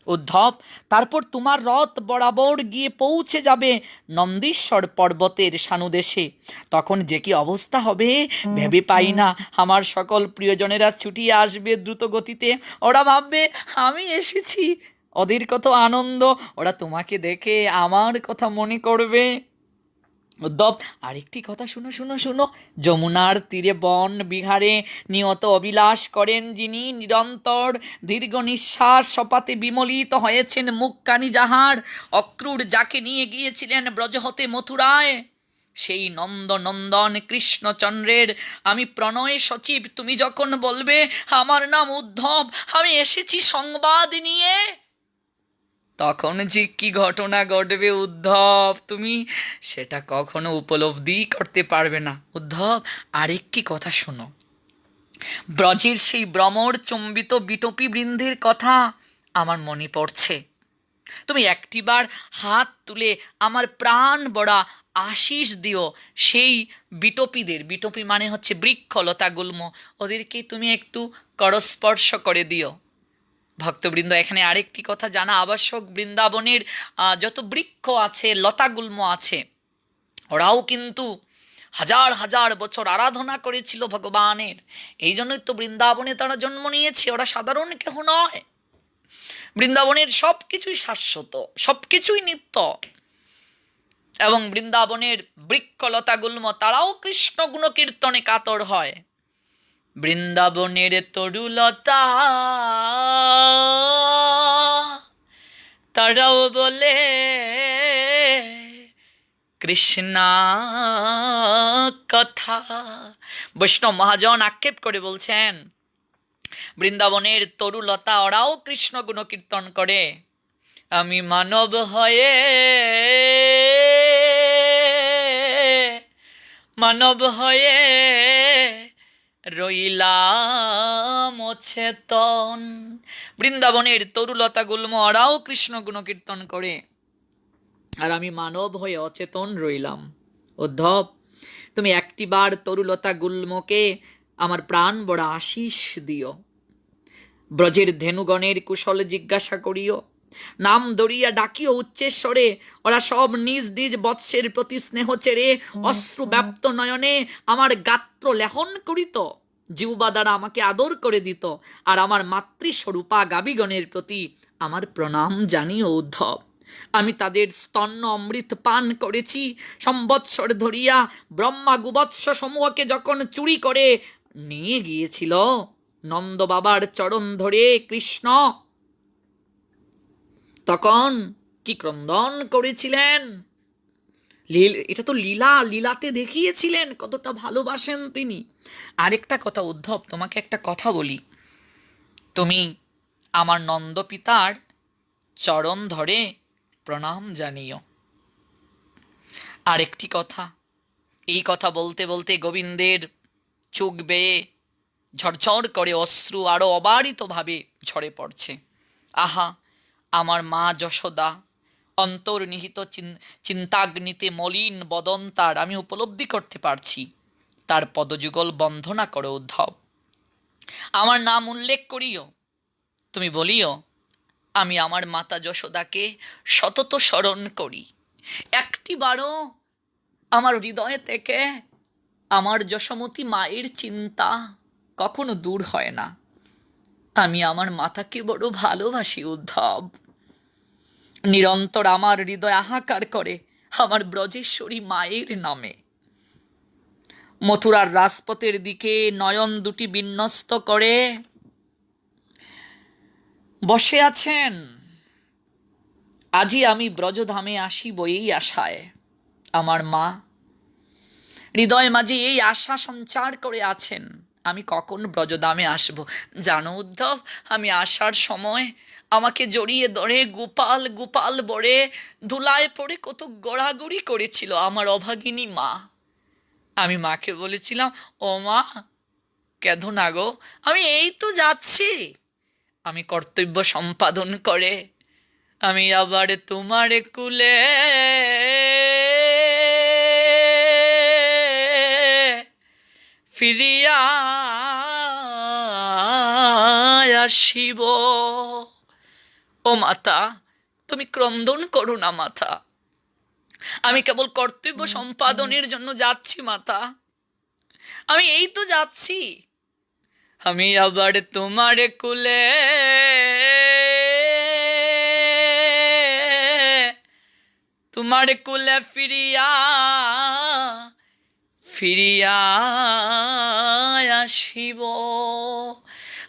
উদ্ধব, তারপর তোমার রথ বরাবর গিয়ে পৌঁছে যাবে নন্দীশ্বর পর্বতের সানুদেশে। তখন যে কি অবস্থা হবে ভেবে পাই না। আমার সকল প্রিয়জনেরা ছুটিয়ে আসবে দ্রুত গতিতে। ওরা ভাববে আমি এসেছি, ওদের কত আনন্দ, ওরা তোমাকে দেখে আমার কথা মনে করবে। উদ্ধব, আরেকটি কথা শুনো শুনো শুনো। যমুনার তীরে বন বিহারে নিয়ত অবিলাস করেন যিনি, নিরন্তর দীর্ঘ নিঃশ্বাস সপাতে বিমলিত হয়েছেন মুখখানি যাহার, অক্রূর যাকে নিয়ে গিয়েছিলেন ব্রজ হতে মথুরায়, সেই নন্দনন্দন কৃষ্ণচন্দ্রের আমি প্রণয় সচিব। তুমি যখন বলবে আমার নাম উদ্ধব, আমি এসেছি সংবাদ নিয়ে, তখন যে কি ঘটনা ঘটবে উদ্ধব, তুমি সেটা কখনো উপলব্ধি করতে পারবে না। উদ্ধব, আরেকটি কথা শোনো। ব্রজের সেই ভ্রমর চম্বিত বিটপী বৃন্দের কথা আমার মনে পড়ছে। তুমি একটিবার হাত তুলে আমার প্রাণ বড়া আশিস দিও সেই বিটপীদের। বিটপী মানে হচ্ছে বৃক্ষ, লতা গুল্ম, ওদেরকে তুমি একটু করস্পর্শ করে দিও। ভক্তবৃন্দ, এখানে আরেকটি কথা জানা আবশ্যক। বৃন্দাবনের যত বৃক্ষ আছে, লতাগুল্ম আছে, ওরাও কিন্তু হাজার হাজার বছর আরাধনা করেছিল ভগবানের। এই জন্যই তো বৃন্দাবনে তারা জন্ম নিয়েছে, ওরা সাধারণ কেহ নয়। বৃন্দাবনের সব কিছুই শাশ্বত, সব কিছুই নিত্য। এবং বৃন্দাবনের বৃক্ষ লতাগুল্ম তারাও কৃষ্ণ গুণকীর্তনে কাতর হয়। বৃন্দাবনের তরুলতা তারাও বলে কৃষ্ণা কথা। বৈষ্ণব মহাজন আক্ষেপ করে বলছেন, বৃন্দাবনের তরুলতা ওরাও কৃষ্ণ গুণকীর্তন করে। আমি মানব হয়ে রইলাম চেতন। বৃন্দাবনের তরুলতা গুল্ম ওরাও কৃষ্ণ গুণকীর্তন করে। আর আমি মানব হয়ে অচেতন রইলাম। উদ্ধব, তুমি একটিবার তরুলতা গুল্মকে আমার প্রাণ বড় আশিস দিও। ব্রজের ধেনুগণের কুশল জিজ্ঞাসা করিও, নাম ধরিয়া ডাকিও উচ্চেশ্বরে। ওরা সব নিজ নিজ বৎসের প্রতি স্নেহ চেড়ে অশ্রু ব্যাপ্ত নয়নে আমার গাত্র লেহন করিত, জিহ্বা দ্বারা আমাকে আদর করে দিত, আর আমার মাতৃস্বরূপা গাবিগণের প্রতি আমার প্রণাম জানিও উদ্ধব। আমি তাদের স্তন্য অমৃত পান করেছি সম্বৎসর ধরিয়া। ব্রহ্মা গুবৎস সমূহকে যখন চুরি করে নিয়ে গিয়েছিল নন্দ বাবার চরণ ধরে কৃষ্ণ, তখন কি ক্রন্দন করেছিলেন! এটা তো লীলা, লীলাতে দেখিয়েছিলেন কতটা ভালোবাসেন তিনি। আরেকটা কথা উদ্ধব, তোমাকে একটা কথা বলি, তুমি আমার নন্দ পিতার চরণ ধরে প্রণাম জানিও। আরেকটি কথা, এই কথা বলতে বলতে গোবিন্দের চোখ বেয়ে ঝরঝর করে অশ্রু আরো অবারিতভাবে ঝরে পড়ছে। আহা, আমার মা যশোদা, অন্তর্নিহিত চিন্তাগ্নিতে মলিন বদন তার আমি উপলব্ধি করতে পারছি। তার পদযুগল বন্ধনা করো উদ্ধব, আমার নাম উল্লেখ করিও। তুমি বলিও, আমি আমার মাতা যশোদাকে সতত স্মরণ করি। একটিবারও আমার হৃদয় থেকে আমার যশোমতী মায়ের চিন্তা কখনো দূর হয় না। আমি আমার মাতাকে বড় ভালোবাসি উদ্ধব। নিরন্তর আমার হৃদয় হাহাকার করে আমার ব্রজেশ্বরী মায়ের নামে। মথুরার রাজপথের দিকে নয়ন দুটি বিন্যস্ত করে বসে আছেন। আজই আমি ব্রজধামে আসিব এই আশায়। আমার মা হৃদয় মাঝে এই আশা সঞ্চার করে আছেন, আমি কখন ব্রজধামে আসব। জানো উদ্ধব, আমি আসার সময় আমাকে জড়িয়ে ধরে গোপাল গোপাল বলে ধুলায় পড়ে কত গড়াগড়ি করেছিল আমার অভাগিনী মা। আমি মাকে বলেছিলাম, ও মা, কেঁদো না গো, আমি এই তো যাচ্ছি। আমি কর্তব্য সম্পাদন করে আমি আবার তোমার কুলে ফিরিয়া আসিব। ও মাতা, তুমি ক্রন্দন করো না মাতা, আমি কেবল কর্তব্য সম্পাদনের জন্য যাচ্ছি মাতা, আমি এই তো যাচ্ছি। আমি আবার তোমার কুলে তোমার কুলে ফিরিয়া ফিরিয়া আসিব।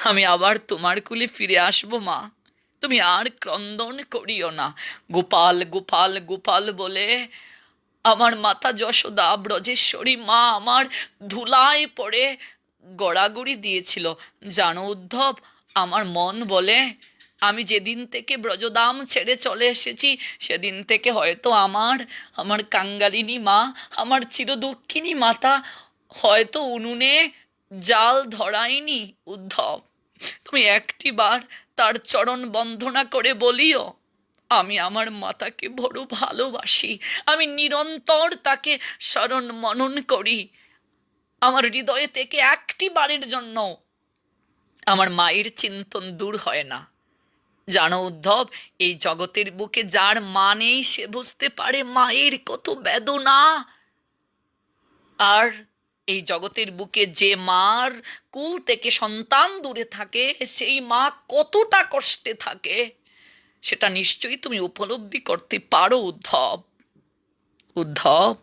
আমি আবার তোমার কুলে ফিরে আসবো মা, তুমি আর ক্রন্দন করিও না। গোপাল গোপাল গোপাল বলে আমার মাতা যশোদা ব্রজেশ্বরী মা আমার ধুলায় পড়ে গড়াগড়ি দিয়েছিল। জানো উদ্ধব, আমার মন বলে আমি যেদিন থেকে ব্রজধাম ছেড়ে চলে এসেছি সেদিন থেকে হয়তো আমার কাঙ্গালিনী মা, আমার চিরদুঃখিনী মাতা হয়তো উনুনে জাল ধরায়নি। উদ্ধব, তুমি একটিবার তার চরণ বন্দনা করে বলিও, আমি আমার মাতাকে বড় ভালোবাসি, আমি নিরন্তর তাকে স্মরণ মনন করি। আমার হৃদয় থেকে একটি বারের জন্য আমার মায়ের চিন্তন দূর হয় না। জানো উদ্ধব, এই জগতের বুকে যার মা নেই সে বুঝতে পারে মায়ের কত বেদনা। আর এই জগতের বুকে যে মার কুল থেকে সন্তান দূরে থাকে সেই মা কতটা কষ্টে থাকে সেটা নিশ্চয়ই তুমি উপলব্ধি করতে পারো উদ্ধব। উদ্ধব,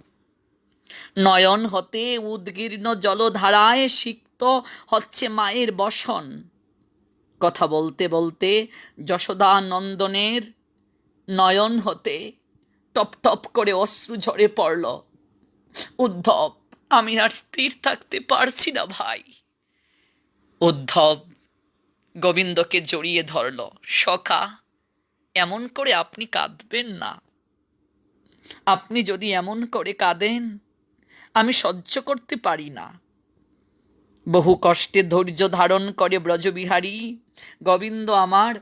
নয়ন হতে উদ্গীর্ণ জলধারায় সিক্ত হচ্ছে মায়ের বসন। কথা বলতে বলতে যশোদা নন্দনের নয়ন হতে টপ টপ করে অশ্রু ঝরে পড়ল। উদ্ধব, আমি আর স্থির থাকতে পারছি না ভাই। উদ্ধব গোবিন্দকে জড়িয়ে ধরল। সখা, এমন করে আপনি কাঁদবেন না, আপনি যদি এমন করে কাঁদেন আমি সহ্য করতে পারি না। বহু কষ্টে ধৈর্য ধারণ করে ব্রজবিহারী গোবিন্দ আমার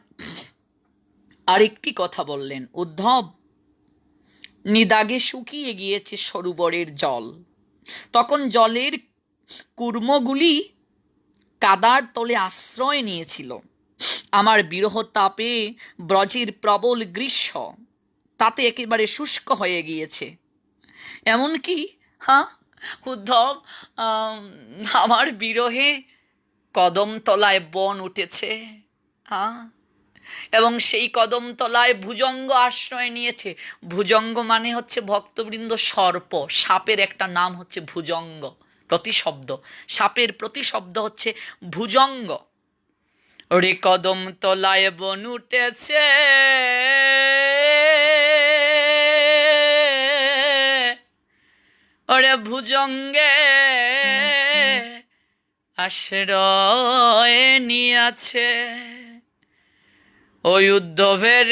আরেকটি কথা বললেন। উদ্ধব, নিদাগে শুকিয়ে গিয়েছে সরোবরের জল। তখন জলের কুর্মগুলি কাদার তলে আশ্রয় নিয়েছিল। আমার বিরহ তাপে ব্রজের প্রবল গ্রীষ্ম তাতে একেবারে শুষ্ক হয়ে গিয়েছে। এমনকি হ্যাঁ উদ্ধব, আমার বিরহে কদমতলায় বন উঠেছে। হ্যাঁ, এবং সেই কদমতলায় ভুজঙ্গ আশ্রয় নিয়েছে। ভুজঙ্গ মানে হচ্ছে ভক্তবৃন্দ সর্প, সাপের একটা নাম হচ্ছে ভুজঙ্গ। প্রতিশব্দ, সাপের প্রতিশব্দ হচ্ছে ভুজঙ্গ। ওরে কদমতলায় বন উঠেছে, ওরে ভুজঙ্গে আশ্রয় নিয়াছে। ওই উদ্ধবের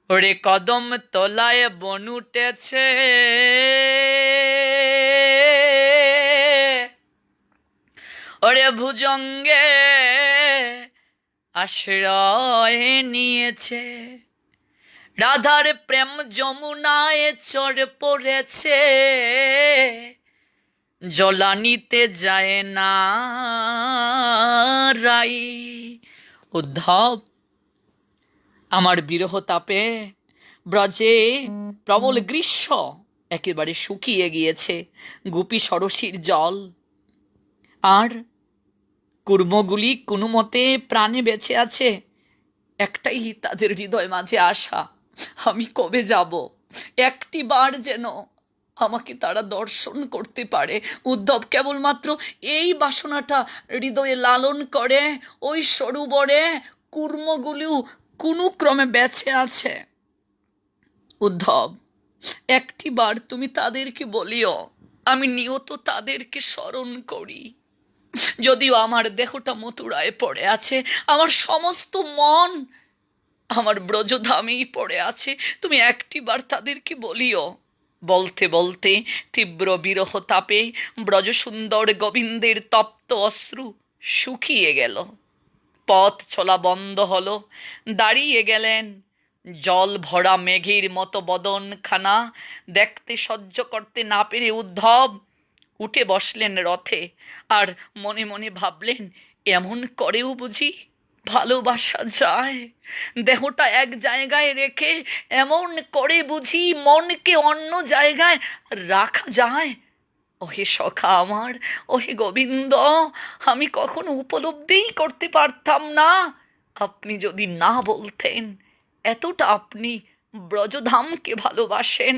ওরে কদম তলায় বন উঠেছে, ওরে ভুজঙ্গে আশ্রয় নিয়েছে। রাধার প্রেম যমুনায় চড় পড়েছে, জলানিতে যায় না রাই। উদ্ধব, আমার বিরহ তাপে ব্রজে প্রবল গ্রীষ্ম একেবারে শুকিয়ে গিয়েছে গুপি সরসীর জল। আর কুর্মগুলি কোনো মতে প্রাণে বেঁচে আছে। একটাই তাদের হৃদয় মাঝে আশা, আমি কবে যাব, একটি বার যেন আমাকে তারা দর্শন করতে পারে। উদ্ধব কেবলমাত্র এই বাসনাটা হৃদয়ে লালন করে। ওই সরোবরে কুর্মগুলিও কোনো ক্রমে বেঁচে আছে। উদ্ধব, একটি বার তুমি তাদেরকে বলিও, আমি নিয়ত তাদেরকে স্মরণ করি। যদিও আমার দেহটা মথুরায় পড়ে আছে, আমার সমস্ত মন আমার ব্রজধামেই পড়ে আছে, তুমি একটিবার তাদেরকে বলিও। বলতে বলতে তীব্র বিরহ তাপে ব্রজসুন্দর গোবিন্দের তপ্ত অশ্রু শুকিয়ে গেল। পথ চলা বন্ধ হলো, দাঁড়িয়ে গেলেন। জল ভরা মেঘের মতো বদনখানা দেখতে সহ্য করতে না পেরে উদ্ধব উঠে বসলেন রথে। আর মনে মনে ভাবলেন, এমন করেও বুঝি ভালোবাসা যায়? দেহটা এক জায়গায় রেখে এমন করে বুঝি মনকে অন্য জায়গায় রাখা যায়? ওহে সখা আমার, ওহে গোবিন্দ, আমি কখনো উপলব্ধিই করতে পারতাম না, আপনি যদি না বলতেন এতটা আপনি ব্রজধামকে ভালোবাসেন।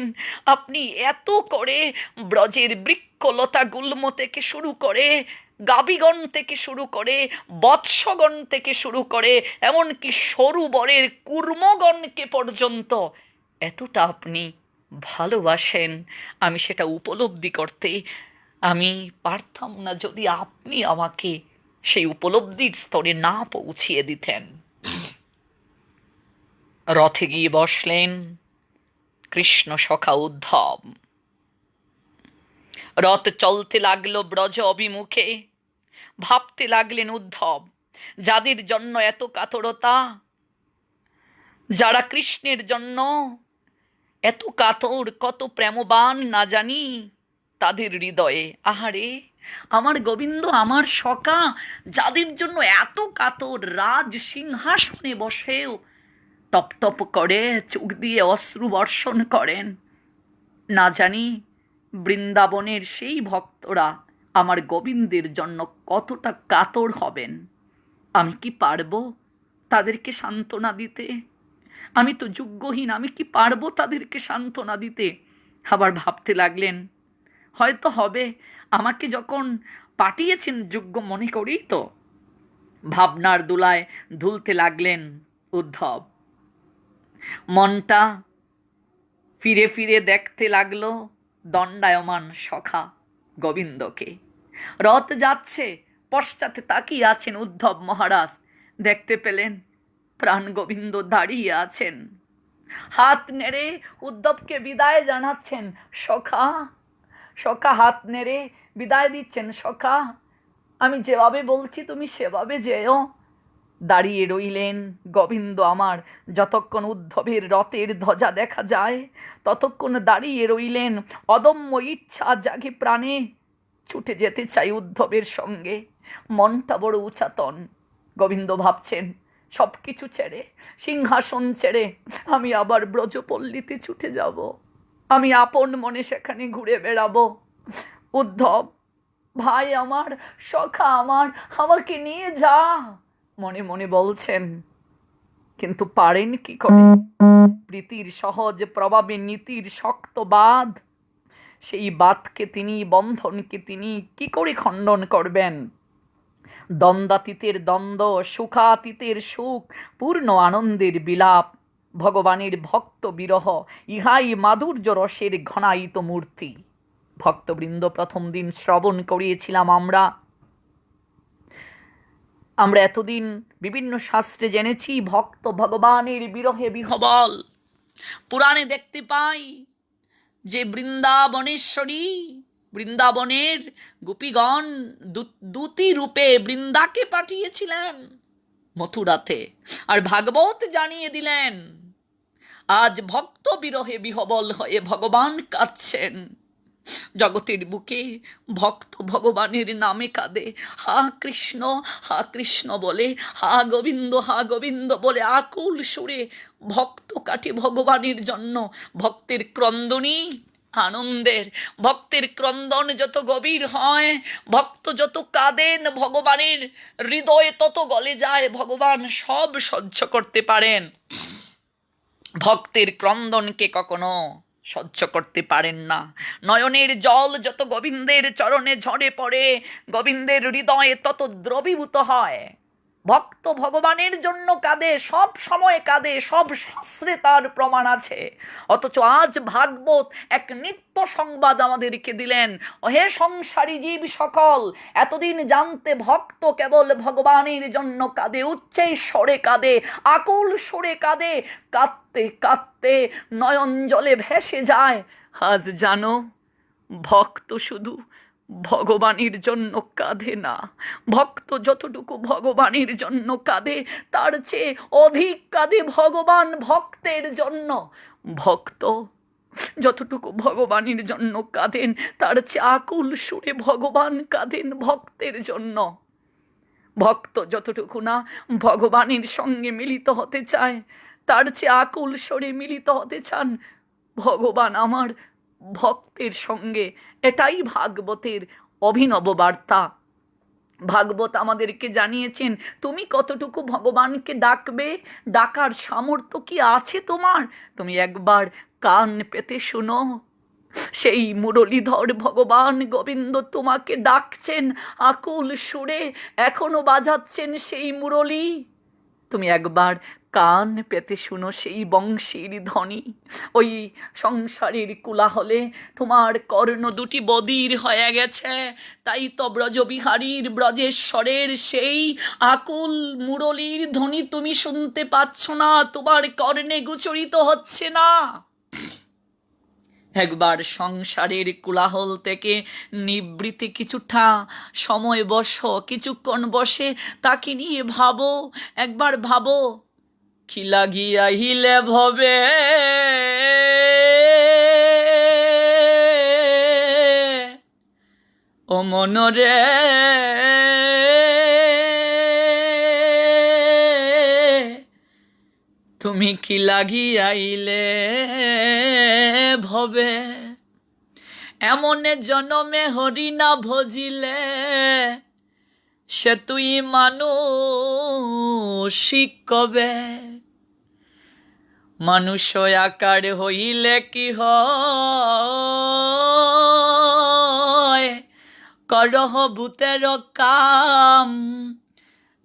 আপনি এত করে ব্রজের বৃক্ষলতা গুল্ম থেকে শুরু করে, গাবিগণ থেকে শুরু করে, বৎসগণ থেকে শুরু করে, এমনকি সরোবরের কুর্মগণকে পর্যন্ত এতটা আপনি ভালোবাসেন, আমি সেটা উপলব্ধি করতে আমি পারতাম না যদি আপনি আমাকে সেই উপলব্ধির স্তরে না পৌঁছিয়ে দিতেন। রথে গিয়ে বসলেন কৃষ্ণ সখা উদ্ধব। রথ চলতে লাগলো ব্রজ অভিমুখে। ভাবতে লাগলেন উদ্ধব, যাদের জন্য এত কাতরতা, যারা কৃষ্ণের জন্য এত কাতর, কত প্রেমবান না জানি তাদের হৃদয়ে, আহারে আমার গোবিন্দ, আমার সখা, যাদের জন্য এত কাতর, রাজ সিংহাসনে বসেও টপ টপ করে চোখ দিয়ে অশ্রু বর্ষণ করেন। না জানি বৃন্দাবনের সেই ভক্তরা আমার গোবিন্দের জন্য কতটা কাতর হবেন। আমি কি পারবো তাদেরকে সান্ত্বনা দিতে? আমি তো যোগ্যহীন, আমি কি পারবো তাদেরকে সান্ত্বনা দিতে? আবার ভাবতে লাগলেন, হয়তো হবে, আমাকে যখন পাঠিয়েছেন যোগ্য মনে করেই তো। ভাবনার দোলায় দুলতে লাগলেন উদ্ধব। মনটা ফিরে ফিরে দেখতে লাগলো দণ্ডায়মান সখা গোবিন্দকে। রথ যাচ্ছে, পশ্চাতে তাকিয়ে আছেন উদ্ধব মহারাজ। দেখতে পেলেন প্রাণ গোবিন্দ দাঁড়িয়ে আছেন, হাত নেড়ে উদ্ধবকে বিদায় জানাচ্ছেন। সখা, সখা হাত নেড়ে বিদায় দিচ্ছেন। সখা, আমি যেভাবে বলছি তুমি সেভাবে যেও, দাঁড়িয়ে রইলেন গোবিন্দ আমার। যতক্ষণ উদ্ধবের রথের ধ্বজা দেখা যায় ততক্ষণ দাঁড়িয়ে রইলেন। অদম্য ইচ্ছা জাগে প্রাণে, ছুটে যেতে চাই উদ্ধবের সঙ্গে। মনটা বড় উচাতন। গোবিন্দ ভাবছেন সব কিছু ছেড়ে, সিংহাসন ছেড়ে আমি আবার ব্রজপল্লীতে ছুটে যাব, আমি আপন মনে সেখানে ঘুরে বেড়াবো। উদ্ধব ভাই আমার, সখা আমার, আমাকে নিয়ে যা, মনে মনে বলছেন। কিন্তু পারেন কি করে? প্রীতির সহজ প্রভাবে নীতির শক্ত বাঁধ, সেই বাঁধকে তিনি, বন্ধনকে তিনি কি করে খণ্ডন করবেন? দ্বন্দ্বাতীতের দ্বন্দ্ব, সুখাতীতের সুখ, পূর্ণ আনন্দের বিলাপ, ভগবানের ভক্ত বিরহ, ইহাই মাধুর্য রসের ঘনায়িত মূর্তি। ভক্তবৃন্দ, প্রথম দিন শ্রবণ করিয়েছিলাম আমরা এতদিন বিভিন্ন শাস্ত্রে জেনেছি ভক্ত ভগবানের বিরহে বিহবল। পুরাণে দেখতে পাই যে বৃন্দাবনেশ্বরী, বৃন্দাবনের গোপীগণ দূতি রূপে বৃন্দাকে পাঠিয়েছিলেন মথুরাতে, আর ভাগবত জানিয়ে দিলেন আজ ভক্ত বিরহে বিহবল হয়ে ভগবান কাঁদছেন। জগতের বুকে ভক্ত ভগবানের নামে কাঁদে, হা কৃষ্ণ বলে, হা গোবিন্দ বলে আকুল সুরে ভক্ত কাটে ভগবানের জন্য। ভক্তের ক্রন্দনী আনন্দের, ভক্তের ক্রন্দন যত গভীর হয়, ভক্ত যত কাঁদেন, ভগবানের হৃদয়ে তত গলে যায়। ভগবান সব সহ্য করতে পারেন, ভক্তের ক্রন্দনকে কখনো সহ্য করতে পারেন না। নয়নের জল যত গোবিন্দের চরণে ঝরে পড়ে, গোবিন্দের হৃদয়ে তত দ্রবীভূত হয়। ভক্ত ভগবানের জন্য কাঁদে, সব সময় কাঁদে, সব শাস্ত্রে তার প্রমাণ আছে। অথচ আজ ভাগবত এক নিত্য সংবাদ আমাদেরকে দিলেন, হে সংসারী জীব সকল, এতদিন জানতে ভক্ত কেবল ভগবানের জন্য কাঁদে, উচ্চে স্বরে কাঁদে, আকুল সুরে কাঁদে, কাঁদতে কাঁদতে নয়ন জলে ভেসে যায়। আজ জানো, ভক্ত শুধু ভগবানের জন্য কাঁদে না, ভক্ত যতটুকু ভগবানের জন্য কাঁদে তার চেয়ে অধিক কাঁদে ভগবান ভক্তের জন্য। ভক্ত যতটুকু ভগবানের জন্য কাঁদেন তার চেয়ে আকুল সুরে ভগবান কাঁদেন ভক্তের জন্য। ভক্ত যতটুকু না ভগবানের সঙ্গে মিলিত হতে চায়, তার চেয়ে আকুল স্বরে মিলিত হতে চান ভগবান আমার ভক্তের সঙ্গে। এটাই ভাগবতের অভিনব বার্তা। ভাগবত আমাদেরকে জানিয়েছেন তুমি কতটুকু ভগবানকে ডাকবে, ডাকার সামর্থ্য কি আছে তোমার? তুমি একবার কান পেতে শোনো, সেই মুরলীধর ভগবান গোবিন্দ তোমাকে ডাকছেন আকুল সুরে, এখনো বাজাচ্ছেন সেই মুরলী। তুমি একবার কান পেতে শুনো সেই বংশীর ধ্বনি। ওই সংসারের কোলাহলে তোমার কর্ণ দুটি বধির হয়ে গেছে, তাই তো ব্রজবিহারীর ব্রজেশ্বরের সেই আকুল মুরলীর ধ্বনি তুমি শুনতে পাচ্ছ না, তোমার কর্ণে গোচরিত হচ্ছে না। একবার সংসারের কোলাহল থেকে নিবৃত্তি কিছুটা সময় বসো, কিছুক্ষণ বসে তাকে নিয়ে ভাবো, একবার ভাবো কি লাগিয়াহিলে ভবে ও মনরে, তুমি কি লাগিয়াইলে ভবে, এমনে জনমে হরি না ভজিলে সে তুই মানুষিক কবে, মানুষ আকার হইলে কি হয়, করহ ভূতের কাম,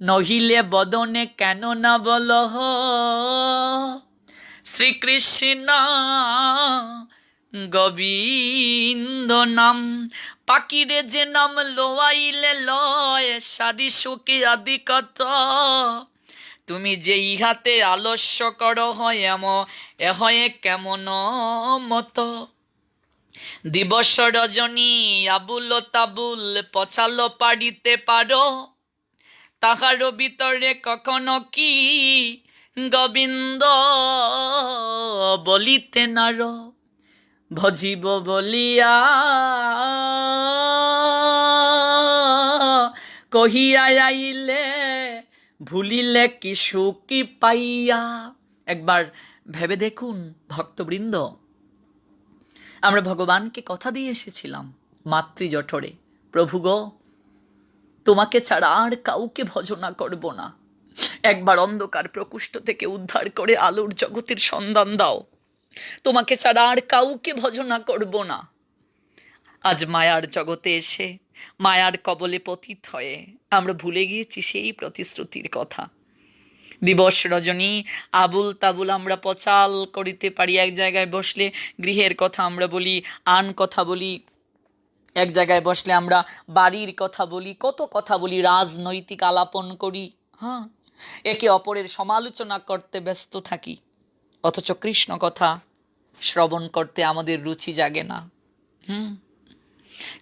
নহিলে বদনে কেন না বলহ, শ্রীকৃষ্ণ গোবিন্দ নাম, পাখিরে যে নাম লোয়াইলে লয়, সারি সুখী আদি কত, তুমি যে ইহাতে আলস্য কর হয় হয়ে কেমন মতো, দিবস রজনী আবুল তাবুল পচালো পাড়িতে পারো, তাহারও ভিতরে কখনো কি গোবিন্দ বলিতে নার, ভজিব বলিয়া কহিয়া আইলে ভুলিলে কি সুখী পাইয়া। একবার ভেবে দেখুন ভক্তবৃন্দ, আমরা ভগবানকে কথা দিয়ে এসেছিলাম মাতৃজঠরে, প্রভু গো তোমাকে ছাড়া আর কাউকে ভজনা করব না, একবার অন্ধকার প্রকুষ্ঠ থেকে উদ্ধার করে আলোর জগতের সন্ধান দাও, তোমাকে ছাড়া আর কাউকে ভজনা করব না। আজ মায়ার জগতে এসে মায়ার কবলে পতিত হয়ে আমরা ভুলে গিয়েছি সেই প্রতিশ্রুতির কথা। দিবস রজনী আবুল তাবুল আমরা পচাল করিতে পারি, এক জায়গায় বসলে গৃহের কথা আমরা বলি, আন কথা বলি, এক জায়গায় বসলে আমরা বাড়ির কথা বলি, কত কথা বলি, রাজনৈতিক আলাপন করি, হ্যাঁ, একে অপরের সমালোচনা করতে ব্যস্ত থাকি, অথচ কৃষ্ণ কথা শ্রবণ করতে আমাদের রুচি জাগে না।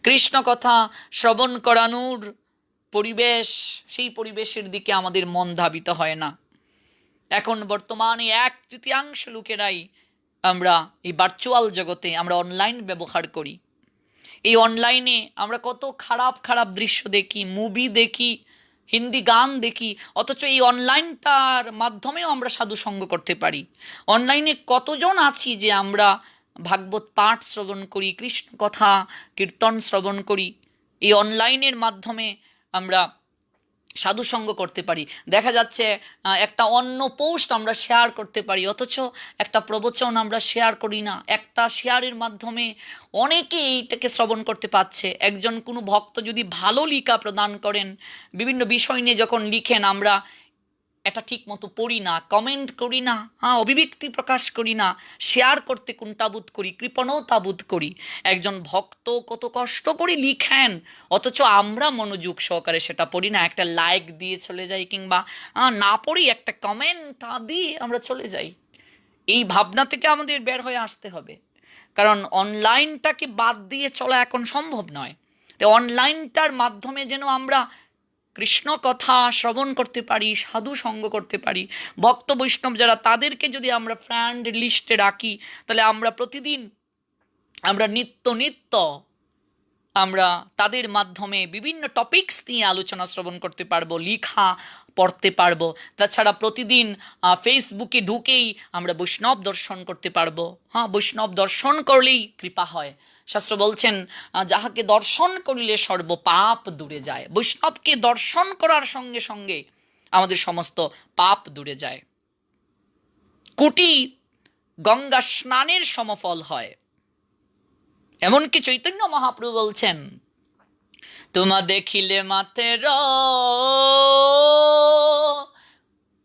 কৃষ্ণ কথা শ্রবণ করানোর পরিবেশ, সেই পরিবেশের দিকে আমাদের মন ধাবিত হয় না। এখন বর্তমানে 1/3 লোকেরাই আমরা এই ভার্চুয়াল জগতে আমরা অনলাইন ব্যবহার করি। এই অনলাইনে আমরা কত খারাপ খারাপ দৃশ্য দেখি, মুভি দেখি, হিন্দি গান দেখি, অথচ এই অনলাইনটার মাধ্যমেও আমরা সাধুসঙ্গ করতে পারি। অনলাইনে কতজন আছি যে আমরা ভাগবত পাঠ শ্রবণ করি, কৃষ্ণ কথা কীর্তন শ্রবণ করি, এই অনলাইনের মাধ্যমে আমরা সাধুসঙ্গ করতে পারি। দেখা যাচ্ছে একটা অন্য পোস্ট আমরা শেয়ার করতে পারি, অথচ একটা প্রবচন আমরা শেয়ার করি না। একটা শেয়ারের মাধ্যমে অনেকে এইটাকে শ্রবণ করতে পারছে। একজন কোনো ভক্ত যদি ভালো লিখা প্রদান করেন, বিভিন্ন বিষয় নিয়ে যখন লিখেন, আমরা এটা ঠিক মতো পড়ি না, কমেন্ট করি না, অভিব্যক্তি প্রকাশ করি না, শেয়ার করতে কুণ্ঠাবোধ করি, কৃপণতা বোধ করি। একজন ভক্ত কত কষ্ট করে লিখেন, অথচ আমরা মনোযোগ সহকারে সেটা পড়ি না, একটা লাইক দিয়ে চলে যাই, কিংবা না পড়ি একটা কমেন্ট দিয়ে আমরা চলে যাই। এই ভাবনা থেকে আমাদের বের হয়ে আসতে হবে, কারণ অনলাইনটাকে বাদ দিয়ে চলা এখন সম্ভব নয়। তো অনলাইনটার মাধ্যমে যেন আমরা কৃষ্ণ কথা শ্রবণ করতে পারি, সাধু সঙ্গ করতে পারি। ভক্ত বৈষ্ণব যারা, তাদেরকে যদি আমরা ফ্রেন্ড লিস্টে রাখি, তাহলে আমরা প্রতিদিন আমরা নিত্য আমরা তাদের মাধ্যমে বিভিন্ন টপিকস নিয়ে আলোচনা শ্রবণ করতে পারবো, লিখা পড়তে পারবো। তাছাড়া প্রতিদিন ফেসবুকে ঢুকেই আমরা বৈষ্ণব দর্শন করতে পারবো। বৈষ্ণব দর্শন করলেই কৃপা হয়। শাস্ত্র বলছেন, যাহাকে দর্শন করিলে সর্ব পাপ দূরে যায়। বৈষ্ণবকে দর্শন করার সঙ্গে সঙ্গে আমাদের সমস্ত পাপ দূরে যায়। কোটি গঙ্গা স্নানের সমফল হয়। এমনকি চৈতন্য মহাপ্রভু বলছেন, তোমা দেখিলে মাতের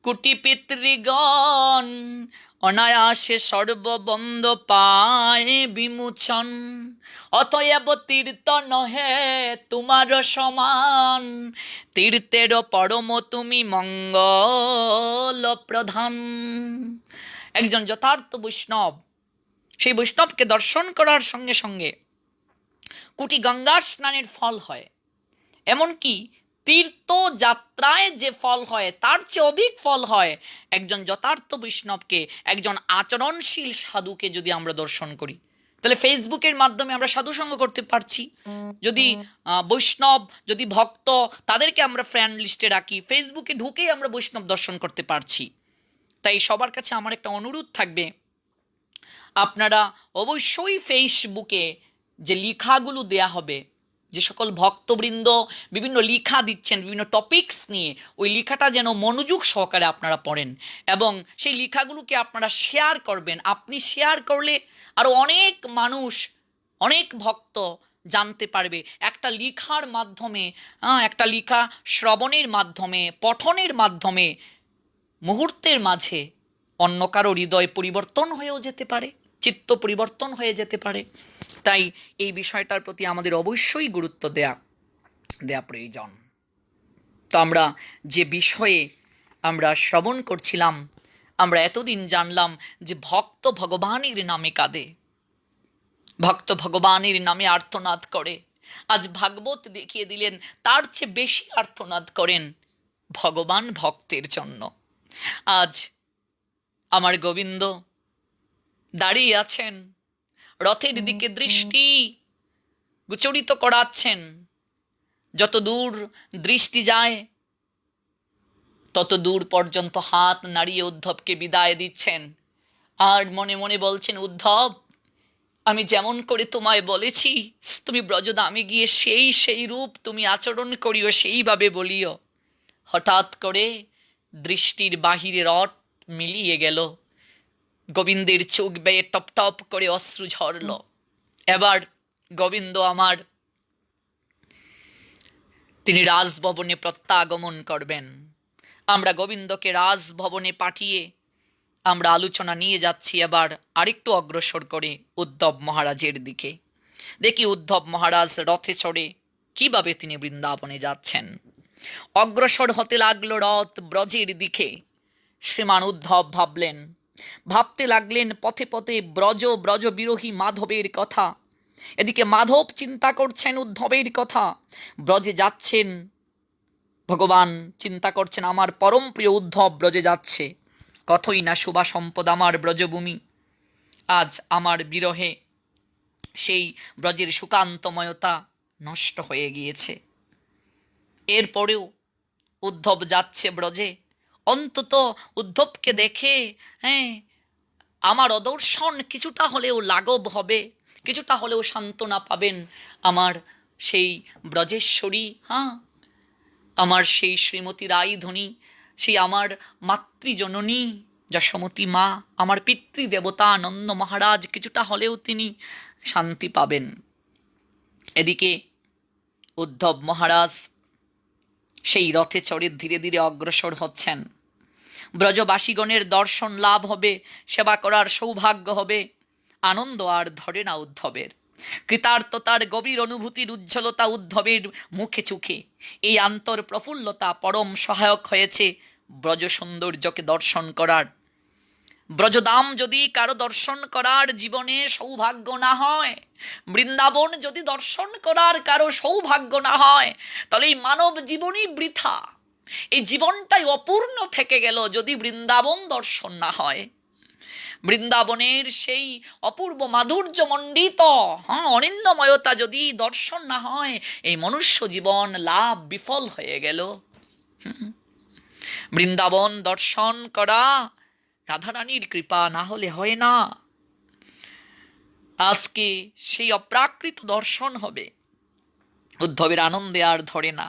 কোটি পিতৃগণ অনায়াসে সর্ববন্ধ পায় বিমোচন, অতএব তীর্থ নহে তোমার সমান, তীর্থের পরম তুমি মঙ্গল প্রধান। একজন যথার্থ বৈষ্ণব, সেই বৈষ্ণবকে দর্শন করার সঙ্গে সঙ্গে কোটি গঙ্গা স্নানের ফল হয়। এমনকি তীর্থযাত্রায় যে ফল হয় তার চেয়ে অধিক ফল হয় একজন যথার্থ বৈষ্ণবকে, একজন আচরণশীল সাধুকে যদি আমরা দর্শন করি। তাহলে ফেসবুকের মাধ্যমে আমরা সাধুসঙ্গ করতে পারছি। যদি বৈষ্ণব, যদি ভক্ত, তাদেরকে আমরা ফ্রেন্ড লিস্টে রাখি, ফেসবুকে ঢুকেই আমরা বৈষ্ণব দর্শন করতে পারছি। তাই সবার কাছে আমার একটা অনুরোধ থাকবে, আপনারা অবশ্যই ফেসবুকে যে লেখাগুলো দেয়া হবে, যে সকল ভক্তবৃন্দ বিভিন্ন লেখা দিচ্ছেন বিভিন্ন টপিকস নিয়ে, ওই লেখাটা যেন মনোযোগ সহকারে আপনারা পড়েন এবং সেই লেখাগুলোকে আপনারা শেয়ার করবেন। আপনি শেয়ার করলে আরও অনেক মানুষ, অনেক ভক্ত জানতে পারবে। একটা লেখার মাধ্যমে, একটা লেখা শ্রবণের মাধ্যমে, পঠনের মাধ্যমে মুহূর্তের মাঝে অন্য কারো হৃদয় পরিবর্তন হয়েও যেতে পারে, চিত্ত পরিবর্তন হয়ে যেতে পারে। তাই এই বিষয়টার প্রতি আমাদের অবশ্যই গুরুত্ব দেয়া প্রয়োজন। তো আমরা যে বিষয়ে আমরা শ্রবণ করছিলাম, আমরা এতদিন জানলাম যে ভক্ত ভগবানের নামে কাঁদে, ভক্ত ভগবানের নামে আর্তনাদ করে। আজ ভাগবত দেখিয়ে দিলেন তার চেয়ে বেশি আর্তনাদ করেন ভগবান ভক্তের জন্য। আজ আমার গোবিন্দ দাঁড়িয়ে আছেন, রথের দিকে দৃষ্টি গোচরিত করাচ্ছেন। যত দূর দৃষ্টি যায় তত দূর পর্যন্ত হাত নাড়িয়ে উদ্ধবকে বিদায় দিচ্ছেন। আর মনে মনে বলছেন, উদ্ধব, আমি যেমন করে তোমায় বলেছি তুমি ব্রজধামে গিয়ে সেই রূপ তুমি আচরণ করিও, সেইভাবে বলিও। হঠাৎ করে দৃষ্টির বাহিরে রথ মিলিয়ে গেল। গোবিন্দের চোখ বেয়ে টপ টপ করে অশ্রু ঝরল। এবার গোবিন্দ আমার তিনি রাজভবনে প্রত্যাগমন করবেন। আমরা গোবিন্দকে রাজভবনে পাঠিয়ে আমরা আলোচনা নিয়ে যাচ্ছি এবার আরেকটু অগ্রসর করে উদ্ধব মহারাজের দিকে। দেখি উদ্ধব মহারাজ রথে চড়ে কিভাবে তিনি বৃন্দাবনে যাচ্ছেন। অগ্রসর হতে লাগলো রথ ব্রজের দিকে। শ্রীমান উদ্ধব ভাবতে লাগলেন পথে পথে ব্রজ বিরোহী মাধবের কথা। এদিকে মাধব চিন্তা করছেন উদ্ধবের কথা। ব্রজে যাচ্ছেন ভগবান, চিন্তা করছেন আমার পরম প্রিয় উদ্ধব ব্রজে যাচ্ছে। কতই না শোভা সম্পদ আমার ব্রজভূমি। আজ আমার বিরহে সেই ব্রজের সুকান্তময়তা নষ্ট হয়ে গিয়েছে। এরপরেও উদ্ধব যাচ্ছে ব্রজে। অন্তত উদ্ধবকে দেখে আমার অদর্শন কিছুটা হলেও লাঘব হবে, কিছুটা হলেও সান্ত্বনা পাবেন আমার সেই ব্রজেশ্বরী, আমার সেই শ্রীমতী রায়ধনী, সেই আমার মাতৃজননী যশোমতী মা, আমার পিতৃদেবতা আনন্দ মহারাজ, কিছুটা হলেও তিনি শান্তি পাবেন। এদিকে উদ্ধব মহারাজ সেই রথে চড়ে ধীরে ধীরে অগ্রসর হচ্ছেন। ব্রজবাসীগণের দর্শন লাভ হবে, সেবা করার সৌভাগ্য হবে। আনন্দ আর ধরে না উদ্ধবের। কৃতার্থতার গভীর অনুভূতির উজ্জ্বলতা উদ্ধবের মুখে চোখে। এই আন্তর প্রফুল্লতা পরম সহায়ক হয়েছে ব্রজ সৌন্দর্যকে দর্শন করার। ব্রজধাম যদি কারো দর্শন করার জীবনে সৌভাগ্য না হয়, বৃন্দাবন যদি দর্শন করার কারো সৌভাগ্য না হয়, তাহলে এই মানব জীবনই বৃথা। এই জীবনটাই অপূর্ণ থেকে গেল যদি বৃন্দাবন দর্শন না হয়। বৃন্দাবনের সেই অপূর্ব মাধুর্য মণ্ডিত অনিন্দময়তা যদি দর্শন না হয়, এই মনুষ্য জীবন লাভ বিফল হয়ে গেল। বৃন্দাবন দর্শন করা রাধারানীর কৃপা না হলে হয় না। আজকে সেই অপ্রাকৃত দর্শন হবে। উদ্ধবের আনন্দে আর ধরে না।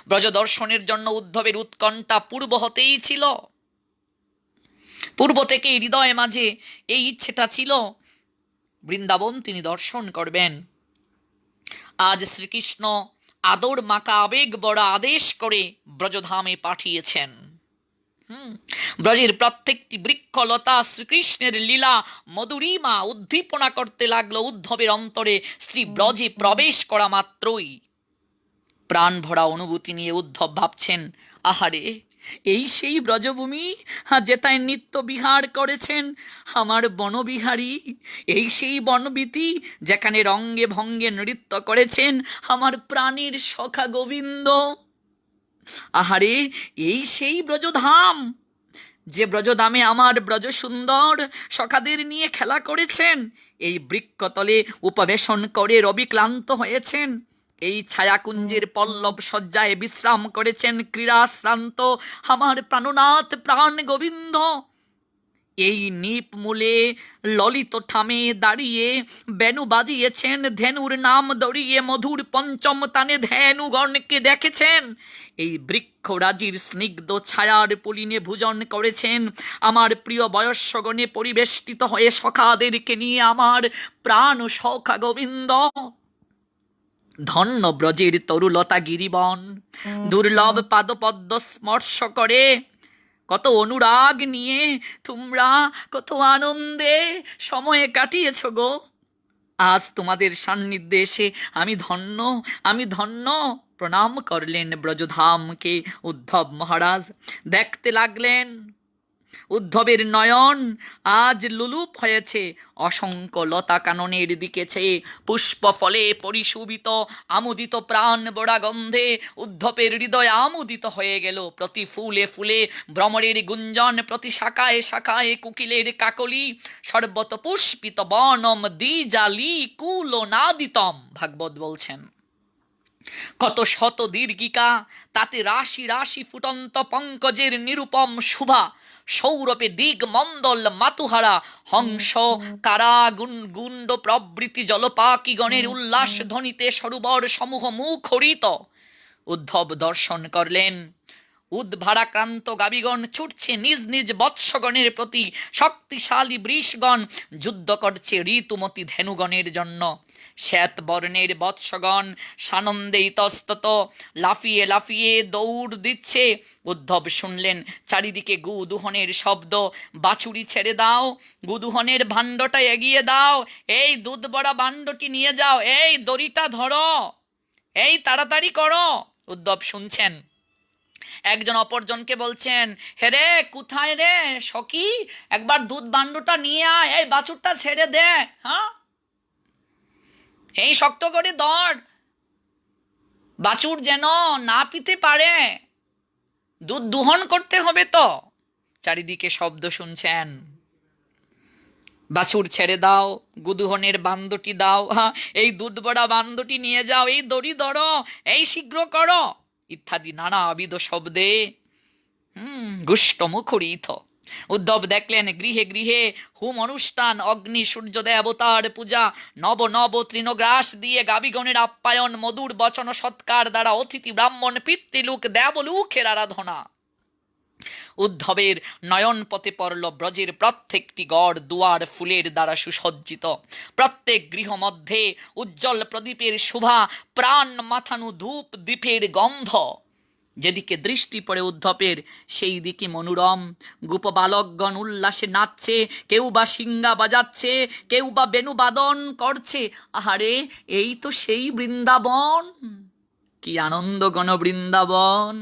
ব্রজ দর্শনের জন্য উদ্ধবের উৎকণ্ঠা পূর্ব হতেই ছিল। পূর্ব থেকে হৃদয় মাঝে এই ইচ্ছেটা ছিল, বৃন্দাবন তিনি দর্শন করবেন। আজ শ্রীকৃষ্ণ আদর মাকা আবেগ বড় আদেশ করে ব্রজধামে পাঠিয়েছেন। ব্রজের প্রত্যেকটি বৃক্ষলতা শ্রীকৃষ্ণের লীলা মধুরিমা উদ্দীপনা করতে লাগলো উদ্ধবের অন্তরে। শ্রী ব্রজে প্রবেশ করা মাত্রই প্রাণ ভরা অনুভূতি নিয়ে উদ্ধব ভাবছেন, আহারে, এই সেই ব্রজভূমি যেটায় নিত্য বিহার করেছেন আমার বনবিহারী। এই সেই বনবীতি যেখানে রঙ্গে ভঙ্গে নৃত্য করেছেন আমার প্রাণীর সখা গোবিন্দ। আহারে, এই সেই ব্রজধাম, যে ব্রজধামে আমার ব্রজ সুন্দর সখাদের নিয়ে খেলা করেছেন। এই বৃক্ষতলে উপবেশন করে রবি ক্লান্ত হয়েছেন। এই ছায়াকুঞ্জের পল্লব সজ্জায় বিশ্রাম করেছেন ক্রীড়াশ্রান্ত আমার প্রাণনাথ প্রাণ গোবিন্দ। এই নিপ মূলে ললিত ঠামে দাঁড়িয়ে বেণু বাজিয়েছেন, ধেনুর নাম দড়িয়ে মধুর পঞ্চম তানে ধেনুগণকে দেখেছেন। এই বৃক্ষরাজির স্নিগ্ধ ছায়ার পুলিনে ভোজন করেছেন আমার প্রিয় বয়স্যগণে পরিবেষ্টিত হয়ে সখাদেরকে নিয়ে আমার প্রাণ সখা গোবিন্দ। ধন্য ব্রজের তরুলতা গিরিবন দুর্লভ পাদপদ্ম স্পর্শ করে কত অনুরাগ নিয়ে তোমরা কত আনন্দে সময় কাটিয়েছ গো। আজ তোমাদের সান্নিধ্যে এসে আমি ধন্য। প্রণাম করলেন ব্রজধামকে উদ্ধব মহারাজ। দেখতে লাগলেন উদ্ধবের নয়ন আজ লুলুপ হয়েছে অসংখ্য লতা কাননের দিকে চেয়ে। পুষ্প ফলে পরিশোভিত আমোদিত প্রাণ বড়া গন্ধে উদ্ধবের হৃদয় আমোদিত হয়ে গেল। প্রতি ফুলে ফুলে ভ্রমরের গুঞ্জন, প্রতি শাখায় শাখায় কোকিলের কাকলি। সর্বত পুষ্পিত বনম দ্বিজালি কুলনাদিতম, ভাগবত বলছেন। কত শত দীর্ঘিকা, তাতে রাশি রাশি ফুটন্ত পঙ্কজের নিরুপম শোভা। সৌরভে দিগ মণ্ডল মাতুহারা হংস কারা গুণ্ড প্রবৃতি জলপাকিগণের উল্লাস ধ্বনিতে সরোবর সমূহ মুখরিত। উদ্ধব দর্শন করলেন উদ্ভারাক্রান্ত গাবিগণ ছুটছে নিজ নিজ বৎসগণের প্রতি। শক্তিশালী বৃষগণ যুদ্ধ করছে ঋতুমতী ধেনুগণের জন্য। শ্বেত বর্ণের বৎসগণ সানন্দে ইতস্তত লাফিয়ে লাফিয়ে দৌড় দিচ্ছে। উদ্ধব শুনলেন চারিদিকে গুদুহনের শব্দ। বাছুরি ছেড়ে দাও, গুদুহনের ভাণ্ডটা এগিয়ে দাও, এই দুধ বড়া ভাণ্ডটি নিয়ে যাও, এই দড়িটা ধরো, এই তাড়াতাড়ি করো। উদ্ধব শুনছেন। একজন অপরজনকে বলছেন, হেরে কোথায় রে সখী, একবার দুধ ভাণ্ডটা নিয়ে আয়, এই বাছুরটা ছেড়ে দে, হ্যাঁ এই শক্ত করে ধর, বাছুর যেন না পিতে পারে, দুধ দুহন করতে হবে তো। চারিদিকে শব্দ শুনছেন, বাছুর ছেড়ে দাও, গুদুহনের বান্দটি দাও, এই দুধ বড়া বান্দটি নিয়ে যাও, এই দড়ি ধরো, এই শীঘ্র করো, ইত্যাদি নানাবিধ শব্দে গুষ্ট মুখরিত। উদ্ধব দেখলেন গৃহে গৃহে হুম অনুষ্ঠান, অগ্নি সূর্য দেবতার পূজা, নব নব তৃণগ্রাস দিয়ে গাবিগণের আপ্যায়ন, মধুর বচন সৎকার দ্বারা অতিথি ব্রাহ্মণ পিতৃলোক দেবলোকের আরাধনা। উদ্ধবের নয়ন পথে পড়ল ব্রজের প্রত্যেকটি গড় দুয়ার ফুলের দ্বারা সুসজ্জিত। প্রত্যেক গৃহ মধ্যে উজ্জ্বল প্রদীপের শোভা, প্রাণ মাথানু ধূপ দীপের গন্ধ। যেদিকে দৃষ্টি পড়ে উদ্ধবের সেই দিকে মনোরম। গোপবালকগণ উল্লাসে নাচছে, কেউ বা সিঙ্গা বাজাচ্ছে, কেউ বা বেণুবাদন করছে। আহারে, এই তো সেই বৃন্দাবন, কি আনন্দ গণ বৃন্দাবন।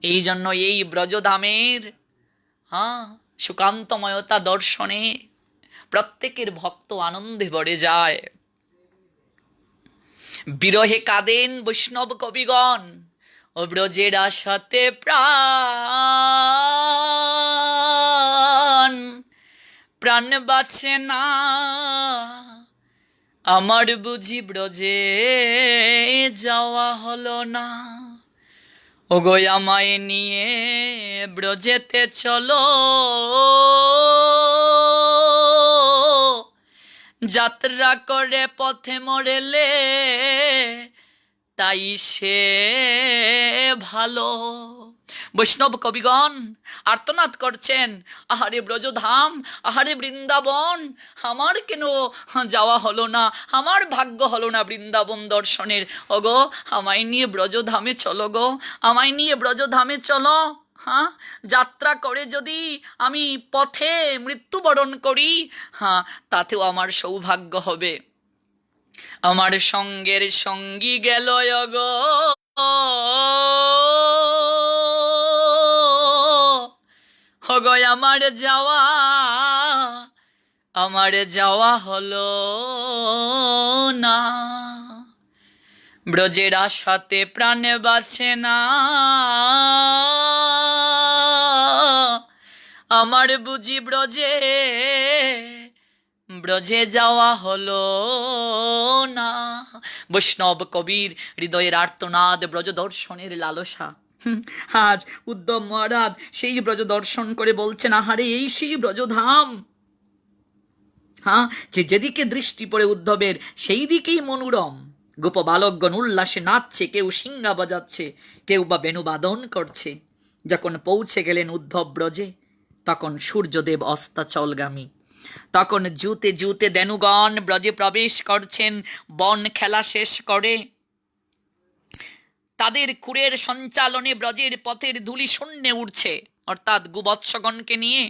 এই জন্য এই ব্রজধামের সুকান্তময়তা দর্শনে প্রত্যেকের ভক্ত আনন্দে ভরে যায়। বিরহে কাঁদেন বৈষ্ণব কবিগণ, ও ব্রজের আশাতে প্রাণ প্রাণ বাঁচে না, আমার বুঝি ব্রজে যাওয়া হলো না। ওগো আমায় নিয়ে ব্রজেতে চলো, যাত্রা করে পথে মরেলে তাই সে ভালো। বৈষ্ণব কবিগণ আর্তনাদ করছেন, আহারে ব্রজধাম, আহারে বৃন্দাবন, আমার কেন যাওয়া হলো না, আমার ভাগ্য হলো না বৃন্দাবন দর্শনের। ওগো আমায় নিয়ে ব্রজধামে চলো গো, আমায় নিয়ে ব্রজধামে চলো। যাত্রা করে যদি আমি পথে মৃত্যুবরণ করি, তাতেও আমার সৌভাগ্য হবে। আমার সঙ্গের সঙ্গী গেল গো, হগো আমার যাওয়া হলো না। ব্রজের আশাতে প্রাণ বাঁচে না, আমার বুঝি ব্রজে যাওয়া হলো না। বৈষ্ণব কবির হৃদয়ের আর্তনাদ, ব্রজ দর্শনের লালসা। আজ উদ্ধব মহারাজ সেই ব্রজ দর্শন করে বলছেন, আহারে এই সেই ব্রজধাম। যেদিকে দৃষ্টি পড়ে উদ্ধবের সেই দিকেই মনোরম। গোপ বালকগণ উল্লাসে নাচছে, কেউ সিঙ্গা বাজাচ্ছে, কেউ বা বেণুবাদন করছে। যখন পৌঁছে গেলেন উদ্ধব ব্রজে, তখন সূর্যদেব অস্তাচলগামী। তখন জুতে জুতে দেনুগণ ব্রজে প্রবেশ করছেন। বন খেলা শেষ করে তাদের খুরের সঞ্চালনে ব্রজের পথের ধুলি শূন্যে উঠছে, অর্থাৎ গোবৎসগণকে নিয়ে,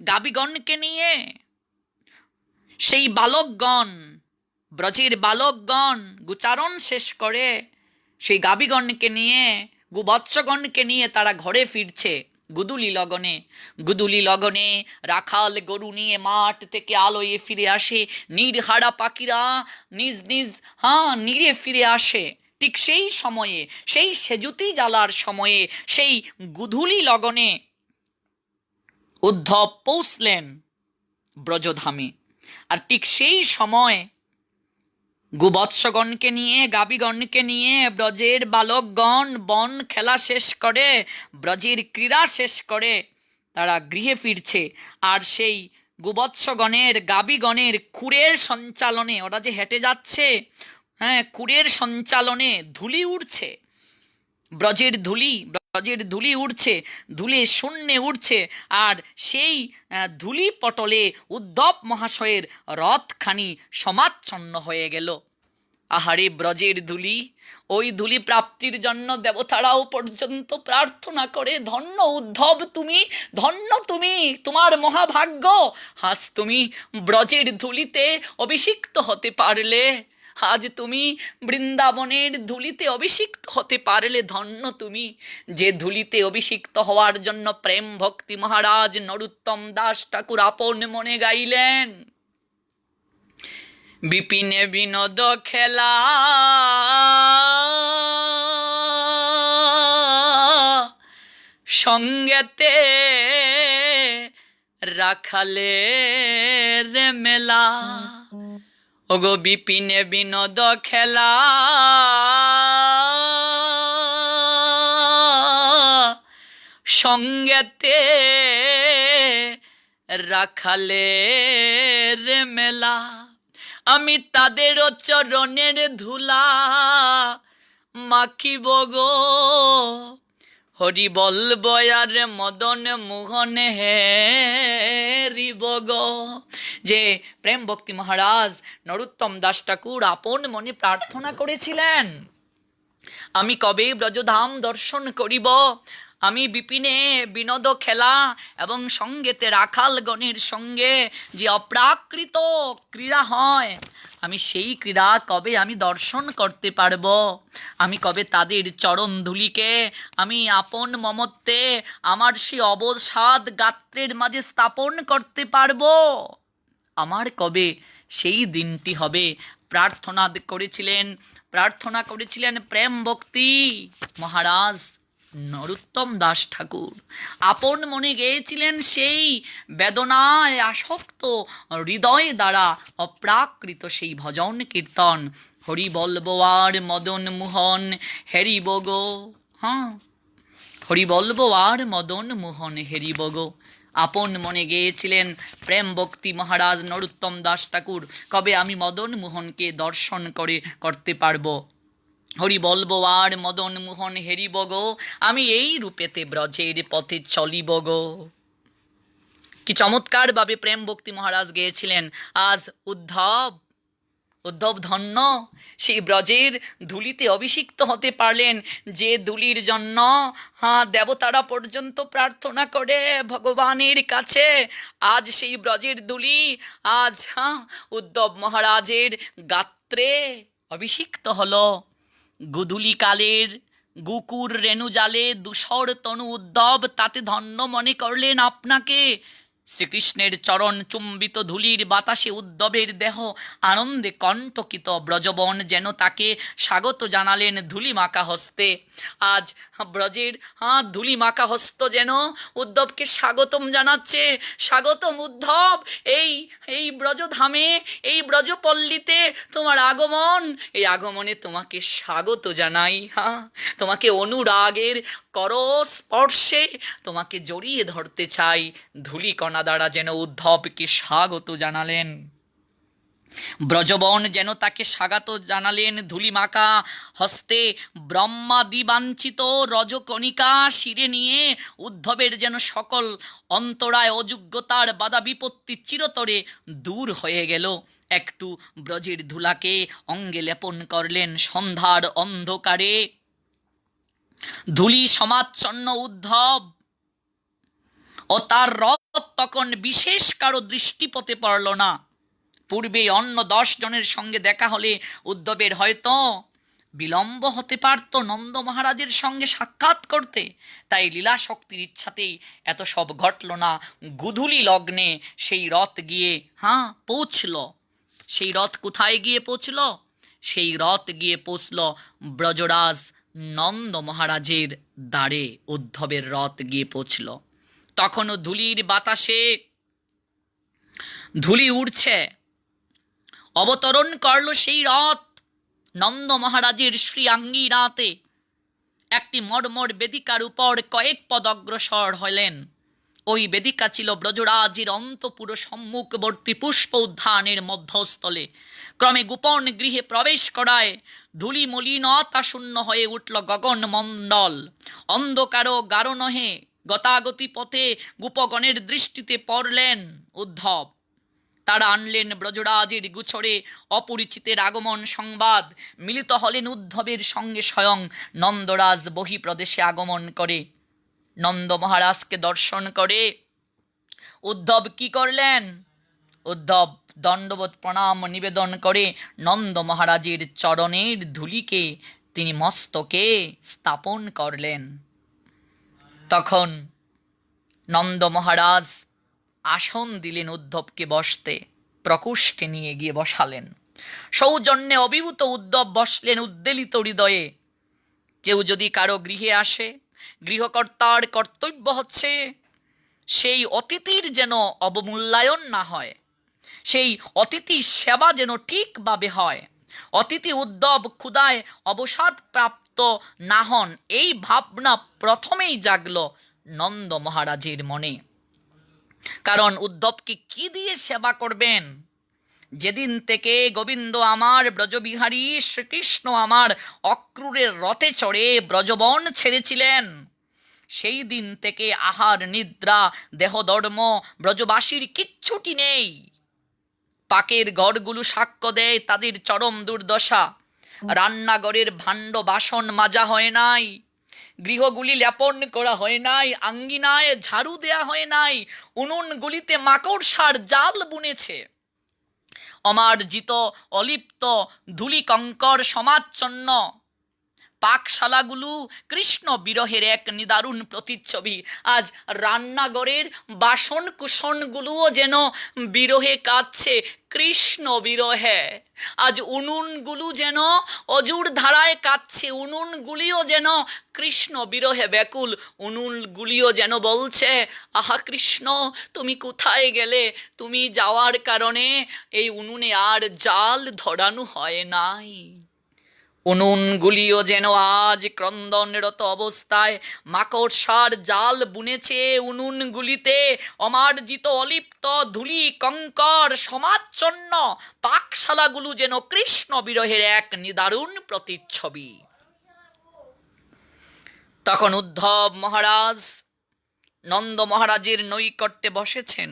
গাবিগণকে নিয়ে। সেই বালকগণ, ব্রজের বালকগণ গোচারণ শেষ করে সেই গাবিগণকে নিয়ে, গোবৎসগণকে নিয়ে তারা ঘরে ফিরছে। গুদুলি লগনে রাখাল গরু নিয়ে মাঠ থেকে আলোয় ফিরে আসে, নির্হারা পাখিরা নিজ নিজ নীড়ে ফিরে আসে। ঠিক সেই সময়ে, সেই সেজুতি জ্বালার সময়ে, সেই গুধুলি লগনে উদ্ধব পৌঁছলেন ব্রজধামে। আর ঠিক সেই সময় গোবৎসগণকে নিয়ে, গাবিগণকে নিয়ে ব্রজের বালকগণ বন খেলা শেষ করে, ব্রজের ক্রীড়া শেষ করে তারা গৃহে ফিরছে। আর সেই গোবৎসগণের, গাবিগণের খুরের সঞ্চালনে, ওরা যে হেঁটে যাচ্ছে, খুরের সঞ্চালনে ধুলি উড়ছে, ব্রজের ধুলি উড়ছে, ধুলি শূন্যে উড়ছে। আর সেই ধুলি পটলে উদ্ধব মহাশয়ের রথখানি সমাচ্ছন্ন হয়ে গেল। আহারে ব্রজের ধুলি, ওই ধুলি প্রাপ্তির জন্য দেবতারাও পর্যন্ত প্রার্থনা করে, ধন্য উদ্ধব তুমি, ধন্য তুমি, তোমার মহাভাগ্য, আজ তুমি ব্রজের ধুলিতে অভিষিক্ত হতে পারলে, আজ তুমি বৃন্দাবনের ধুলিতে অভিষিক্ত হতে পারলে, ধন্য তুমি। যে ধুলিতে অভিষিক্ত হওয়ার জন্য প্রেম ভক্তি মহারাজ নরোত্তম দাস ঠাকুর আপন মনে গাইলেন, বিপিনে বিনোদ খেলা সঙ্গেতে রাখালে রে মেলা। ওগো বিপিনে বিনোদ খেলা সঙ্গেতে রাখালে রে মেলা। আমি তাদের চরণের ধুলা মাখিব গো, হরি বলব আর মদন মোহন হেরিব গো। যে প্রেম ভক্তি মহারাজ নরোত্তম দাস ঠাকুর আপন মনে প্রার্থনা করেছিলেন, আমি কবে ব্রজধাম দর্শন করিব, আমি বিপিনে বিনোদ খেলা এবং সঙ্গেতে রাখালগণের সঙ্গে যে অপ্রাকৃত ক্রীড়া হয়, আমি সেই ক্রীড়া কবে আমি দর্শন করতে পারব, আমি কবে তাদের চরণ ধুলিকে আমি আপন মমত্বে আমার সেই অবসাদ গাত্রের মাঝে স্থাপন করতে পারব, আমার কবে সেই দিনটি হবে। প্রার্থনা করেছিলেন প্রেম ভক্তি মহারাজ নরোত্তম দাস ঠাকুর। আপন মনে গেয়েছিলেন সেই বেদনায় আসক্ত হৃদয় দ্বারা অপ্রাকৃত সেই ভজন কীর্তন, হরি বলব আর মদন মোহন হেরিব গো। হরি বলব আর মদন মোহন হেরিব গো। আপন মনে গেয়েছিলেন প্রেম ভক্তি মহারাজ নরোত্তম দাস ঠাকুর, কবে আমি মদন মোহনকে দর্শন করতে পারবো। হরি বলব আর মদন মোহন হেরিব গো, আমি এই রূপেতে ব্রজের পথে চলিব গো। কি চমৎকার ভাবে প্রেম ভক্তি মহারাজ গেয়েছিলেন। আজ উদ্ধব ধন্য, সেই ব্রজের ধুলিতে অভিষিক্ত হতে পারলেন, যে ধুলির জন্য দেবতারা পর্যন্ত প্রার্থনা করে ভগবানের কাছে। আজ সেই ব্রজের ধুলি আজ উদ্ধব মহারাজের গাত্রে অভিষিক্ত হলো। গুধুলি কালের গুকুর রেণু জালে দুসর তনু উদ্ধব তাতে ধন্য মনে করলেন আপনাকে। শ্রীকৃষ্ণের চরণ চুম্বিত ধুলির বাতাসে উদ্ধবের দেহ আনন্দে কণ্টকিত, ব্রজবন যেন তাকে স্বাগত জানালেন ধুলি মাখা হস্তে। আজ ব্রজের ধুলি মাখা হস্ত যেন উদ্ধবকে স্বাগতম জানাচ্ছে, স্বাগতম উদ্ধব, এই ব্রজধামে, এই ব্রজপল্লীতে তোমার আগমন, এই আগমনে তোমাকে স্বাগত জানাই। তোমাকে অনুরাগের করস্পর্শে তোমাকে জড়িয়ে ধরতে চাই। ধূলিকণা দ্বারা যেন উদ্ধবকে স্বাগত জানালেন, ব্রজবন যেন তাকে স্বাগত জানালেন। ধূলিমাখা হস্তে ব্রহ্মাদি বাঞ্ছিত রজকণিকা শিরে নিয়ে উদ্ধবের যেন সকল অন্তরায় অযোগ্যতার বাধা বিপত্তি চিরতরে দূর হয়ে গেল। একটু ব্রজের ধুলাকে অঙ্গে লেপন করলেন সন্ধ্যার অন্ধকারে। ধূলি সমাচ্ছন্ন উদ্ধব ও তার রথ তখন বিশেষ কারো দৃষ্টিপথে পড়ল না। পূর্বে অন্য 10 জনের সঙ্গে দেখা হলে উদ্ধবের হয়তো বিলম্ব হতে পারত নন্দ মহারাজের সঙ্গে সাক্ষাৎ করতে, তাই লীলা শক্তির ইচ্ছাতেই এত সব ঘটল না। গুধূলি লগ্নে সেই রথ গিয়ে পৌঁছল। সেই রথ কোথায় গিয়ে পৌঁছল? সেই রথ গিয়ে পৌঁছল ব্রজরাজ নন্দ মহারাজের দ্বারে। উদ্ধবের রথ গিয়ে পৌঁছল। তখনও ধূলির বাতাসে ধূলি উড়ছে। অবতরণ করল সেই রথ নন্দ মহারাজের শ্রী আঙ্গিনাতে। একটি মর্মর বেদিকার উপর কয়েক পদ অগ্রসর হলেন। ওই বেদিকা ছিল ব্রজরাজের অন্তপুর সম্মুখবর্তী পুষ্প উদ্যানের মধ্যস্থলে। ক্রমে গোপন গৃহে প্রবেশ করায় ধূলি মলিনতা শূন্য হয়ে উঠল গগন মণ্ডল। অন্ধকার গাঢ় নহে গতাগতি পথে গোপগণের দৃষ্টিতে পড়লেন উদ্ধব। তারা আনলেন ব্রজরাজের গুছরে অপরিচিতের আগমন সংবাদ। মিলিত হলেন উদ্ধবের সঙ্গে স্বয়ং নন্দরাজ বহিঃপ্রদেশে আগমন করে। নন্দ মহারাজকে দর্শন করে উদ্ধব কি করলেন? উদ্ধব দণ্ডবত প্রণাম নিবেদন করে নন্দ মহারাজের চরণের ধূলিকে তিনি মস্তকে স্থাপন করলেন। তখন নন্দ মহারাজ আসন দিলেন উদ্ধবকে বসতে, প্রকোষ্ঠে নিয়ে গিয়ে বসালেন। সৌজন্যে অভিভূত উদ্ধব বসলেন উদ্বেলিত হৃদয়ে। কেউ যদি কারো গৃহে আসে, গৃহকর্তার কর্তব্য হচ্ছে সেই অতিথির যেন অবমূল্যায়ন না হয়, সেই অতিথি সেবা যেন ঠিকভাবে হয়। অতিথি উদ্ধব ক্ষুধায় অবসাদ প্রাপ্ত না হন, এই ভাবনা প্রথমেই জাগল নন্দ মহারাজের মনে। কারণ উদ্ধবকে কি দিয়ে সেবা করবেন? যেদিন থেকে গোবিন্দ আমার, ব্রজবিহারী শ্রীকৃষ্ণ আমার অক্রূরের রথে চড়ে ব্রজবন ছেড়েছিলেন, সেই দিন থেকে আহার নিদ্রা দেহধর্ম ব্রজবাসীর কিচ্ছুটি নেই। পাকের ঘরগুলো সাক্ষ্য দেয় তাদের চরম দুর্দশা। রান্নাঘরের ভাণ্ড বাসন মাজা হয় নাই, গৃহগুলি লেপন করা হয় নাই, আঙ্গিনায় ঝাড়ু দেয়া হয় নাই, উনুনগুলিতে মাকড়সার জাল বুনেছে। অমার্জিত অলিপ্ত ধূলি কঙ্কর সমাচ্ছন্ন পাকশালাগুলো কৃষ্ণ বিরহের এক নিদারুণ প্রতিচ্ছবি। আজ রান্নাঘরের বাসন কুসনগুলোও যেন বিরহে কাঁদছে, কৃষ্ণ বিরহে। আজ উনুনগুলো যেন অজুর ধারায় কাঁদছে, উনুনগুলিও যেন কৃষ্ণ বিরহে ব্যাকুল। উনুনগুলিও যেন বলছে, আহা কৃষ্ণ তুমি কোথায় গেলে? তুমি যাওয়ার কারণে এই উনুনে আর জাল ধরানো হয় নাই। উনুনগুলিও যেন আজ ক্রন্দনরত অবস্থায় মাকড়সার জাল বুনেছে উনুনগুলিতে। অমার্জিত অলিপ্ত ধূলি কঙ্কর সমাচ্ছন্ন পাকশালাগুলো যেন কৃষ্ণ বিরহের এক নিদারুণ প্রতিচ্ছবি। তখন উদ্ধব মহারাজ নন্দ মহারাজের নৈকট্যে বসেছেন।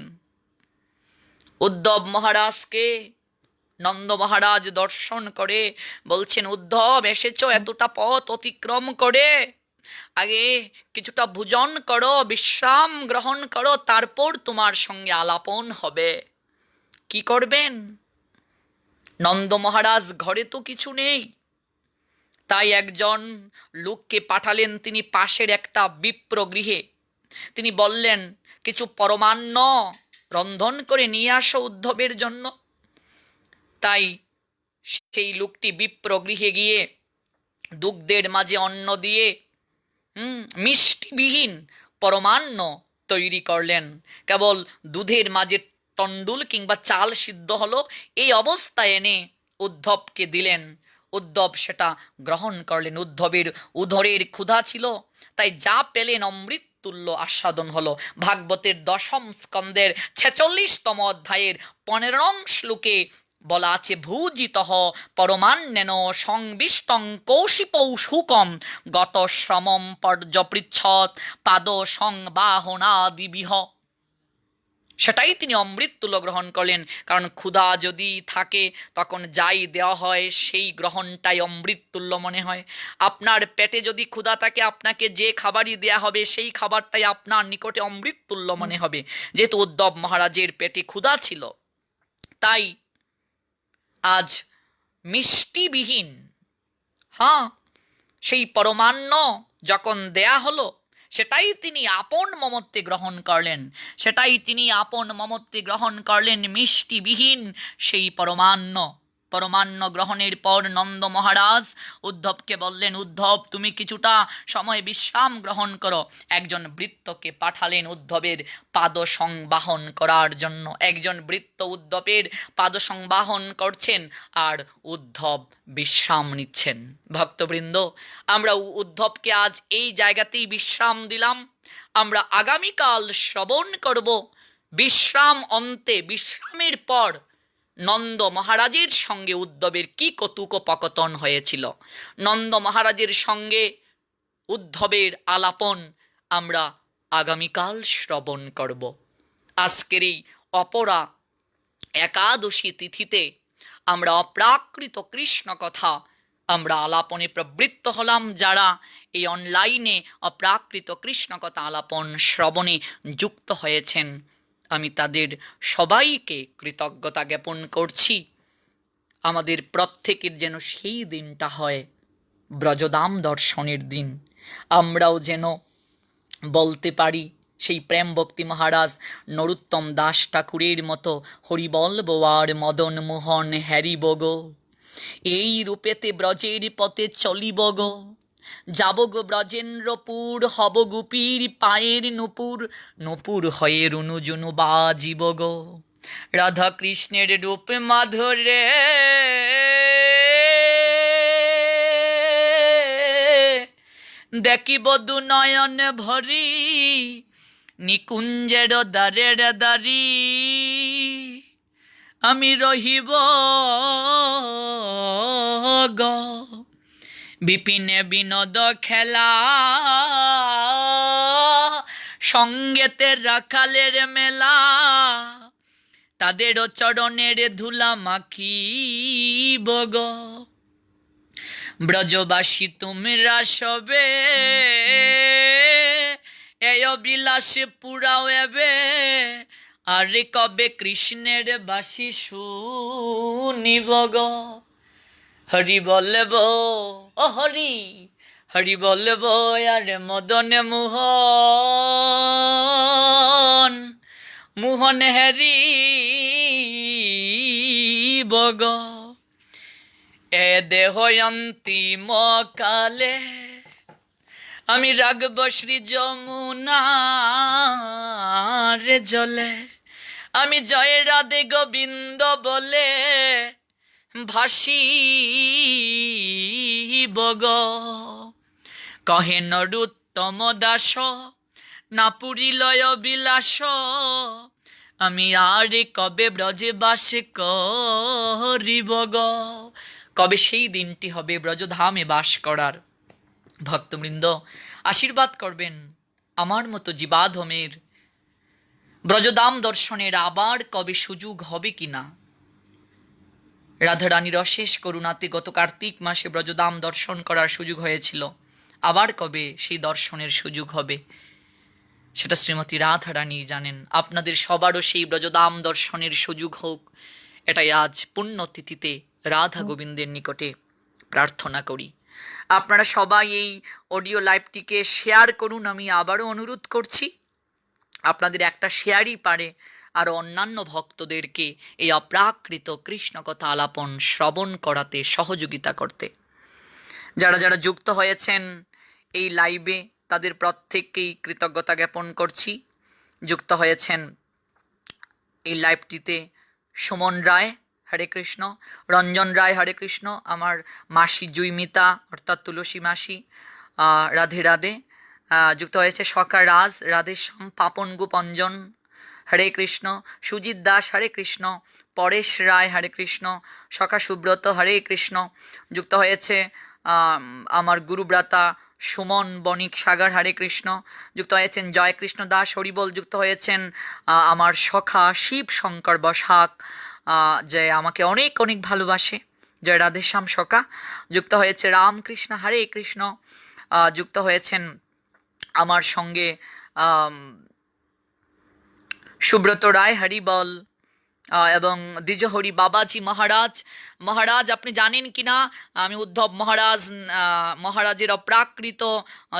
উদ্ধব মহারাজকে নন্দ মহারাজ দর্শন করে বলছেন, উদ্ধব এসেছ এতটা পথ অতিক্রম করে, আগে কিছুটা ভোজন করো, বিশ্রাম গ্রহণ করো, তারপর তোমার সঙ্গে আলাপন হবে। কি করবেন? নন্দ মহারাজ ঘরে তো কিছু নেই, তাই একজন লোককে পাঠালেন তিনি পাশের একটা বিপ্র গৃহে। তিনি বললেন, কিছু পরমান্ন রন্ধন করে নিয়ে আসো উদ্ধবের জন্য। তাই সেই লোকটি বিপ্র গৃহে গিয়ে দুগ্ধের মাঝে অন্ন দিয়ে মিষ্টিবিহীন পরমান্ন তৈরি করলেন। কেবল দুধের মাঝে তণ্ডুল কিংবা চাল সিদ্ধ হলো, এই অবস্থায় এনে উদ্ধবকে দিলেন। উদ্ধব সেটা গ্রহণ করলেন। উদ্ধবের উদরের ক্ষুধা ছিল, তাই যা পেলেন অমৃত তুল্য আস্বাদন হলো। ভাগবতের 10ম স্কন্ধের 46তম অধ্যায়ের 15নং শ্লোকে বলা আছে, ভূজিতঃ পরমান্নেন সংবিষ্টং কৌশিপৌ শুকম গত শ্রমম পর্যপৃচ্ছৎ পাদ সংবাহনাদিবিহ। সেটাই তিনি অমৃত তুল্য গ্রহণ করলেন। কারণ ক্ষুধা যদি থাকে তখন যাই দেওয়া হয় সেই গ্রহণটাই অমৃত তুল্য মনে হয়। আপনার পেটে যদি ক্ষুধা থাকে, আপনাকে যে খাবারই দেয়া হবে সেই খাবারটাই আপনার নিকটে অমৃত তুল্য মনে হবে। যেহেতু উদ্ধব মহারাজের পেটে ক্ষুধা ছিল, তাই আজ মিষ্টিবিহীন হ্যাঁ, সেই পরমান্ন যখন দেয়া হলো, সেটাই তিনি আপন মমত্বে গ্রহণ করলেন, সেটাই তিনি আপন মমত্বে গ্রহণ করলেন, মিষ্টিবিহীন সেই পরমান্ন। পরমান্ন গ্রহণের পর নন্দ মহারাজ উদ্ধবকে বললেন, উদ্ধব তুমি কিছুটা সময় বিশ্রাম গ্রহণ করো। একজন ভৃত্যকে পাঠালেন উদ্ধবের পাদ সংবাহন করার জন্য। একজন ভৃত্য উদ্ধবের পাদ সংবাহন করছেন আর উদ্ধব বিশ্রাম নিচ্ছেন। ভক্তবৃন্দ, আমরা উদ্ধবকে আজ এই জায়গাতেই বিশ্রাম দিলাম। আমরা আগামীকাল শ্রবণ করব বিশ্রাম অন্তে, বিশ্রামের পর নন্দ মহারাজের সঙ্গে উদ্ধবের কি কতুকপকথন হয়েছিল। নন্দ মহারাজের সঙ্গে উদ্ধবের আলাপন আমরা আগামীকাল শ্রবণ করব। আজকের এই অপরা একাদশী তিথিতে আমরা অপ্রাকৃত কৃষ্ণ কথা আমরা আলাপনে প্রবৃত্ত হলাম। যারা এই অনলাইনে অপ্রাকৃত কৃষ্ণ কথা আলাপন শ্রবণে যুক্ত হয়েছেন, আমি তাদের সবাইকে কৃতজ্ঞতা জ্ঞাপন করছি। আমাদের প্রত্যেকের যেন সেই দিনটা হয় ব্রজধাম দর্শনের দিন। আমরাও যেন বলতে পারি সেই প্রেম ভক্তি মহারাজ নরোত্তম দাস ঠাকুরের মতো, হরিবল বোয়ার মদন মোহন হ্যারিব গো, এই রূপেতে ব্রজের পথে চলিব গো, যাব গো ব্রজেন্দ্রপুর, হব গুপির পায়ের নুপুর, নুপুর হয়ে রুনু জুনু বাজিব গো, রাধা কৃষ্ণের রূপ মাধুরে দেখিব দু নয়ন ভরি, নিকুঞ্জের দ্বারের দ্বারি আমি রহিব গো, বিপিনে বিনোদ খেলা সঙ্গেতে রাখালের মেলা, তাদেরও চরণের ধুলা মাখিব গো, ব্রজবাসী তোমরা সবে এই অবিলাসে পুরাও এবে, আরে কবে কৃষ্ণের বাসি শুনিব গো, হরি বলব ও হরি, হরি বলব আরে মদন মোহন, মোহন হরি বগ, এ দেহ অন্তিম কালে আমি রাগব শ্রী যমুনার জলে, আমি জয় রাধে গোবিন্দ বলে ভাসিব গো, কহে নরোত্তম দাস না পুরিলয় বিলাস, আমি আর কবে ব্রজে বাস করিব গো। কবে সেই দিনটি হবে ব্রজধামে বাস করার। ভক্তবৃন্দ আশীর্বাদ করবেন আমার মতো জীবাধমের ব্রজধাম দর্শনের আবার কবে সুযোগ হবে কিনা। রাধারানীর অশেষ করুণাতে গত কার্তিক মাসে ব্রজধাম দর্শন করার সুযোগ হয়েছিল, আবার কবে সেই দর্শনের সুযোগ হবে সেটা শ্রীমতী রাধারানী জানেন। আপনাদের সবারও সেই ব্রজধাম দর্শনের সুযোগ হোক, এটাই আজ পুণ্যতিথিতে রাধা গোবিন্দের নিকটে প্রার্থনা করি। আপনারা সবাই এই অডিও লাইভটিকে শেয়ার করুন। আমি আবারও অনুরোধ করছি, আপনাদের একটা শেয়ারই পারে আর অন্যান্য ভক্তদেরকে এই অপ্রাকৃত কৃষ্ণ কথা আলাপন শ্রবণ করাতে সহযোগিতা করতে। যারা যারা যুক্ত হয়েছেন এই লাইভে তাদের প্রত্যেককেই কৃতজ্ঞতা জ্ঞাপন করছি। যুক্ত হয়েছেন এই লাইভটিতে সুমন রায় হরে কৃষ্ণ, রঞ্জন রায় হরে কৃষ্ণ, আমার মাসি জুইমিতা অর্থাৎ তুলসী মাসি রাধে রাধে, যুক্ত হয়েছে সখা রাজ রাধেশ্যাম, পাপন গোপঞ্জন হরে কৃষ্ণ, সুজিত দাস হরে কৃষ্ণ, পরেশ রায় হরে কৃষ্ণ, সখা সুব্রত হরে কৃষ্ণ, যুক্ত হয়েছে আমার গুরুব্রাতা সুমন বণিক সাগর হরে কৃষ্ণ, যুক্ত হয়েছেন জয় কৃষ্ণ দাস হরিবল, যুক্ত হয়েছেন আমার সখা শিব শঙ্কর বসাক, যে আমাকে অনেক অনেক ভালোবাসে, জয় রাধেশ্যাম সখা, যুক্ত হয়েছে রামকৃষ্ণ হরে কৃষ্ণ, যুক্ত হয়েছেন আমার সঙ্গে সুব্রত রায় হরিবল, এবং দ্বিজহরি বাবাজি মহারাজ। মহারাজ আপনি জানেন কি না, আমি উদ্ধব মহারাজের অপ্রাকৃত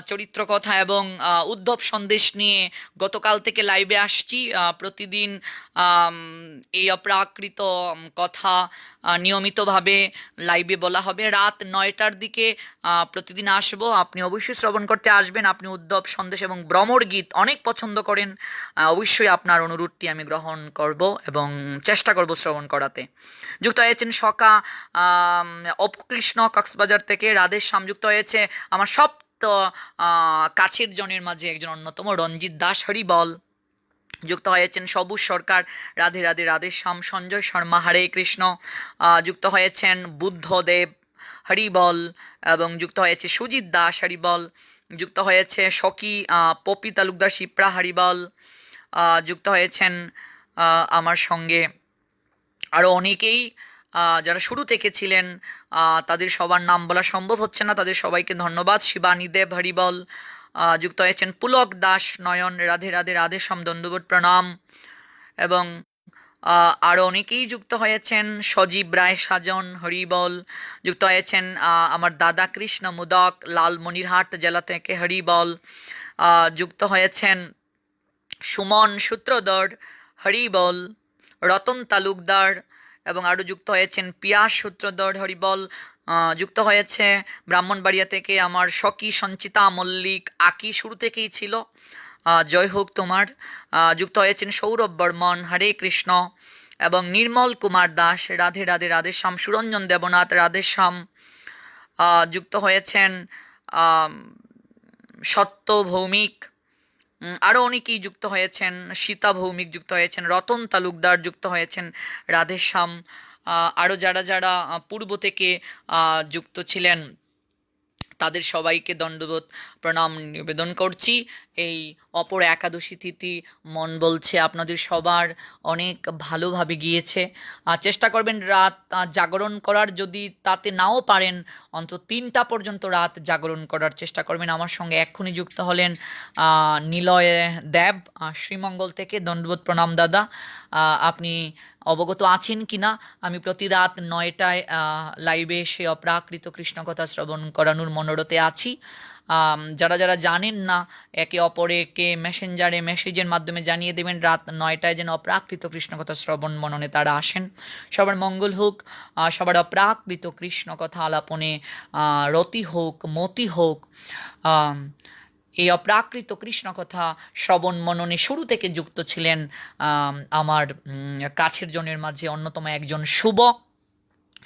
চরিত্র কথা এবং উদ্ধব সন্দেশ নিয়ে গতকাল থেকে লাইভে আসছি। প্রতিদিন আম, এই অপ্রাকৃত কথা নিয়মিতভাবে লাইভে বলা হবে। রাত 9টার দিকে প্রতিদিন আসবো, আপনি অবশ্যই শ্রবণ করতে আসবেন। আপনি উদ্ধব সন্দেশ এবং ভ্রমর গীত অনেক পছন্দ করেন, অবশ্যই আপনার অনুরোধটি আমি গ্রহণ করব এবং চেষ্টা করব শ্রবণ করাতে। যুক্ত হয়েছেন সকা অপকৃষ্ণ কক্সবাজার থেকে। রাধেশ্যাম যুক্ত হয়েছে আমার কাছের জনের মাঝে একজন অন্যতম রঞ্জিত দাস, হরিবল। যুক্ত হয়েছেন সবুজ সরকার, রাধে রাধে রাধেশ্যাম। সঞ্জয় শর্মা, হরে কৃষ্ণ। যুক্ত হয়েছেন বুদ্ধদেব, হরিবল। এবং যুক্ত হয়েছে সুজিত দাস, হরিবল। যুক্ত হয়েছে সখী পপি তালুকদার, শিপ্রা, হরিবল। যুক্ত হয়েছেন আমার সঙ্গে আরও অনেকেই যারা শুরু থেকে ছিলেন, তাদের সবার নাম বলা সম্ভব হচ্ছে না, তাদের সবাইকে ধন্যবাদ। শিবানী দেব, হরিবল। যুক্ত হয়েছেন পুলক দাস, নয়ন, রাধে রাধে রাধেশ্যাম, দণ্ডবোধ প্রণাম। এবং আরও অনেকেই যুক্ত হয়েছেন, সজীব রায়, সাজন, হরিবল। যুক্ত হয়েছেন আমার দাদা কৃষ্ণ মুদক, লালমনিরহাট জেলা থেকে, হরিবল। যুক্ত হয়েছেন সুমন সূত্রধর, হরিবল। রতন তালুকদার এবং আরও যুক্ত হয়েছেন পিয়াস সূত্রধর, হরিবল। যুক্ত হয়েছে ব্রাহ্মণবাড়িয়া থেকে আমার সখী সঞ্চিতা মল্লিক, আকি শুরু থেকেই ছিল, জয় হোক তোমার। যুক্ত হয়েছেন সৌরভ বর্মন, হরে কৃষ্ণ। এবং নির্মল কুমার দাস, রাধে রাধে রাধেশ্যাম। সুরঞ্জন দেবনাথ, রাধেশ্যাম। যুক্ত হয়েছেন সত্য ভৌমিক, আরও অনেকেই যুক্ত হয়েছেন, সীতা ভৌমিক যুক্ত হয়েছেন, রতন তালুকদার যুক্ত হয়েছেন, রাধেশ্যাম। আরও যারা যারা পূর্ব থেকে যুক্ত ছিলেন তাদের সবাইকে দণ্ডবোধ প্রণাম নিবেদন করছি। এই অপর একাদশী তিথি মন বলছে আপনাদের সবার অনেক ভালোভাবে গিয়েছে। চেষ্টা করবেন রাত জাগরণ করার, যদি তাতে নাও পারেন অন্তত 3টা পর্যন্ত রাত জাগরণ করার চেষ্টা করবেন। আমার সঙ্গে এক্ষুনি যুক্ত হলেন নিলয় দেব, শ্রীমঙ্গল থেকে। দণ্ডবোধ প্রণাম দাদা। আপনি অবগত আছেন কি না, আমি প্রতি রাত 9টায় লাইভে এসে অপ্রাকৃত কৃষ্ণকথা শ্রবণ করানোর মনোরথে আছি। যারা যারা জানেন না, একে অপরকে মেসেজের মাধ্যমে জানিয়ে দেবেন রাত 9টায় যেন অপ্রাকৃত কৃষ্ণকথা শ্রবণ মননে তারা আসেন। সবার মঙ্গল হোক, সবার অপ্রাকৃত কৃষ্ণকথা আলাপনে রতি হোক, মতি হোক। এই অপ্রাকৃত কৃষ্ণকথা শ্রবণ মননে শুরু থেকে যুক্ত ছিলেন আমার কাছের জনের মাঝে অন্যতম একজন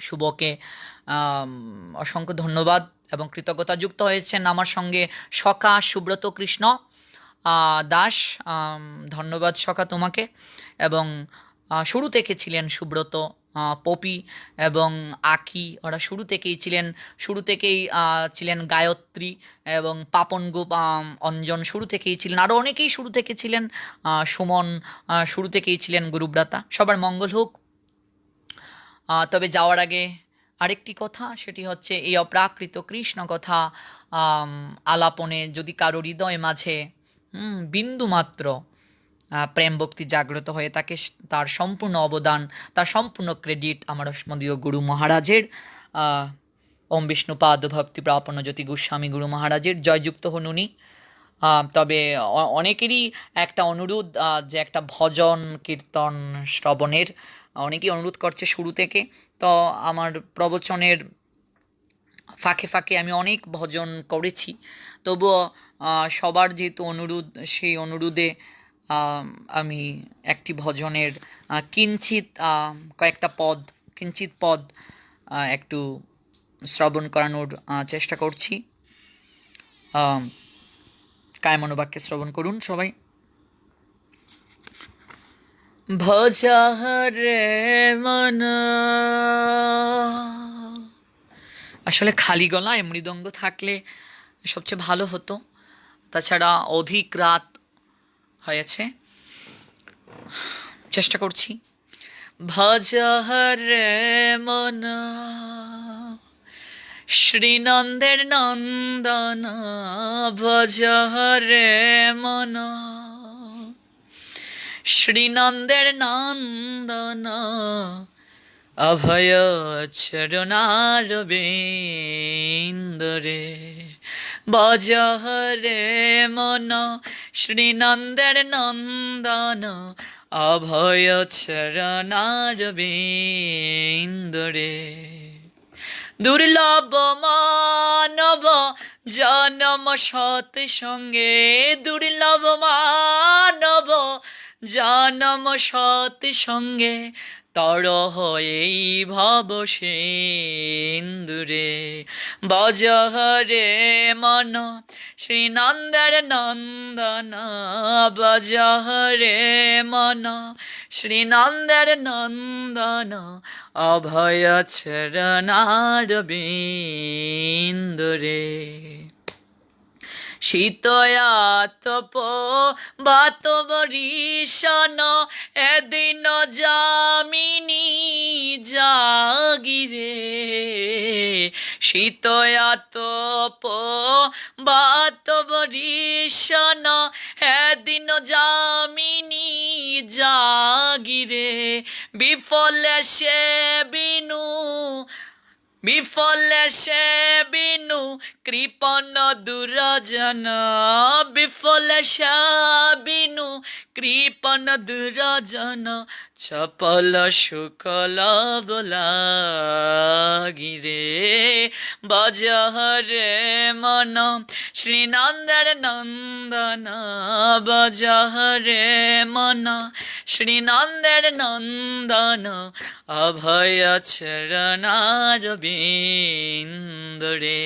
শুভকে অসংখ্য ধন্যবাদ এবং কৃতজ্ঞতা। যুক্ত হয়েছেন আমার সঙ্গে সখা সুব্রত কৃষ্ণ দাস, ধন্যবাদ সখা তোমাকে। এবং শুরু থেকে ছিলেন সুব্রত, পপি এবং আকি, ওরা শুরু থেকেই ছিলেন গায়ত্রী এবং পাপন গোপ, অঞ্জন শুরু থেকেই ছিলেন, আরও অনেকেই শুরু থেকে ছিলেন, সুমন শুরু থেকেই ছিলেন, গুরুব্রাতা। সবার মঙ্গল হোক। তবে যাওয়ার আগে আরেকটি কথা, সেটি হচ্ছে এই অপ্রাকৃত কৃষ্ণ কথা আলাপনে যদি কারো হৃদয় মাঝে বিন্দুমাত্র প্রেম ভক্তি জাগ্রত হয়ে থাকে, তার সম্পূর্ণ অবদান, তার সম্পূর্ণ ক্রেডিট আমার অস্মদীয় গুরু মহারাজের, ওম বিষ্ণুপাদ ভক্তি প্রাপন্ন জ্যোতি গোস্বামী গুরু মহারাজের। জয়যুক্ত হন উনি। তবে অনেকেরই একটা অনুরোধ, যে একটা ভজন কীর্তন শ্রবণের অনেকেই অনুরোধ করছে শুরু থেকে। তো আমার প্রবচনের ফাঁকে ফাঁকে আমি অনেক ভজন করেছি, তবুও সবার যেহেতু অনুরোধ, সেই অনুরোধে আমি একটি ভজনের কয়েকটা কিঞ্চিত পদ একটু শ্রবণ করানোর চেষ্টা করছি। কায় মনোবাক্যে শ্রবণ করুন সবাই। ভজ হরে মন। আসলে খালি গলায় মৃদঙ্গ থাকলে সবচেয়ে ভালো হতো, তাছাড়া অধিক রাত হয়েছে, চেষ্টা করছি। ভজ হরে মন শ্রীনন্দের নন্দন, ভজ হরে মন শ্রীনন্দের নন্দন অভয় চরণার বিন্দরে বজহরে মন শ্রীনন্দের নন্দন অভয় চরণার বিন্দরে দুর্লভ মানব জনম সৎ সঙ্গে দুর্লভ মানব জনম সৎ সঙ্গে তর হয়েই ভব সিন্দুরে বজহরে মন শ্রীনন্দের নন্দন বজহরে মন শ্রীনন্দের নন্দন অভয় চরণার বিন্দুরে শীতয়াতপ বাত বরিশন এদিন যামিনী জাগিরে শীতয়াতপ বাত বরিশন এদিন যামিনী জাগিরে বিফলে সে বিনু বিফলে সে বিনু কৃপণ দুরজন বিফলে সে বিনু কৃপণ দুরজন চপল শুকল গোলাগিরে বজহরে মন শ্রীনন্দের নন্দন বজহরে মন শ্রীনন্দের নন্দন অভয় চরণার বিন্দরে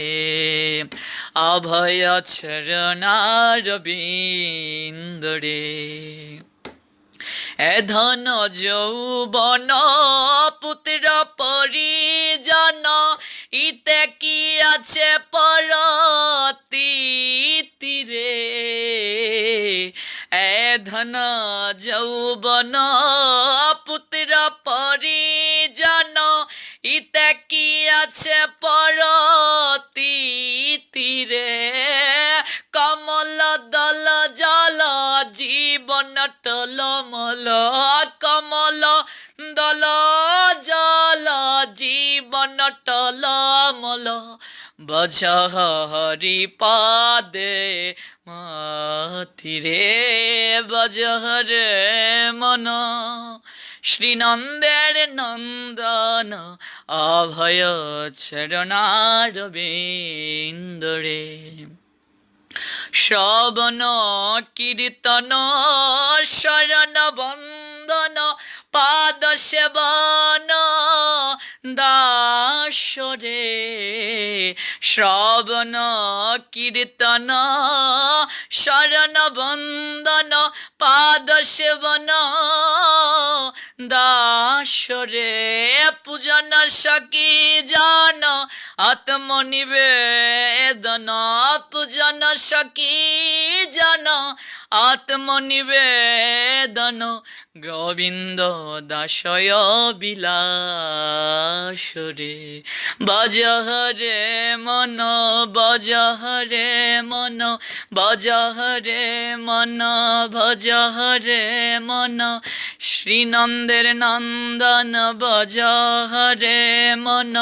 অভয় চরণার বিন্দরে এ ধন যৌবন পুত্র পরিজন ইতে কি আছে পরতীরে এ ধন যৌবন পুত্র পরিজন ইতে কি আছে পরতীরে কমল দল জল জীবন টলমল কমল দল জল জীবন টলমল বজহরি পাদে মাথিরে বজহরে মন শ্রীনন্দের নন্দন অভয় চরণার বিন্দরে শ্রবণ কীর্তন শরণ বন্দন পাদ সেবন দাসরে শ্রবণ কীর্তন শরণ বন্দন পাদ সেবন দাসরে পূজন সখী জন আত্মনিবেদন পূজন সখী জন আত্মনিবেদন গোবিন্দ দাসয় বিলাসরে বজহরে মন বজহরে মন বজহরে মন ভজহরে মন শ্রীনন্দের নন্দন বজহরে মন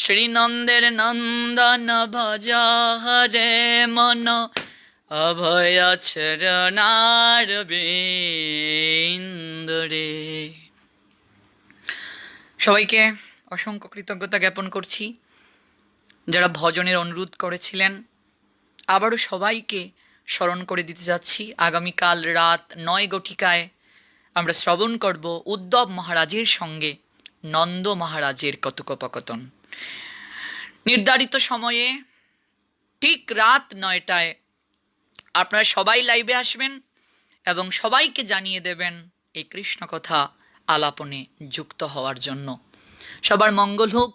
শ্রীনন্দের নন্দন ভজহরে মন অভয় চরণার বিন্দরে। সবাইকে অসংখ্য কৃতজ্ঞতা জ্ঞাপন করছি যারা ভজনের অনুরোধ করেছিলেন। আবারও সবাইকে স্মরণ করে দিতে যাচ্ছি, আগামীকাল রাত 9 ঘটিকায় আমরা শ্রবণ করব উদ্ধব মহারাজের সঙ্গে নন্দ মহারাজের কথোপকথন। নির্ধারিত সময়ে ঠিক রাত 9টায় আপনারা সবাই লাইভে আসবেন এবং সবাইকে জানিয়ে দেবেন এই কৃষ্ণ কথা আলাপনে যুক্ত হওয়ার জন্য। সবার মঙ্গল হোক।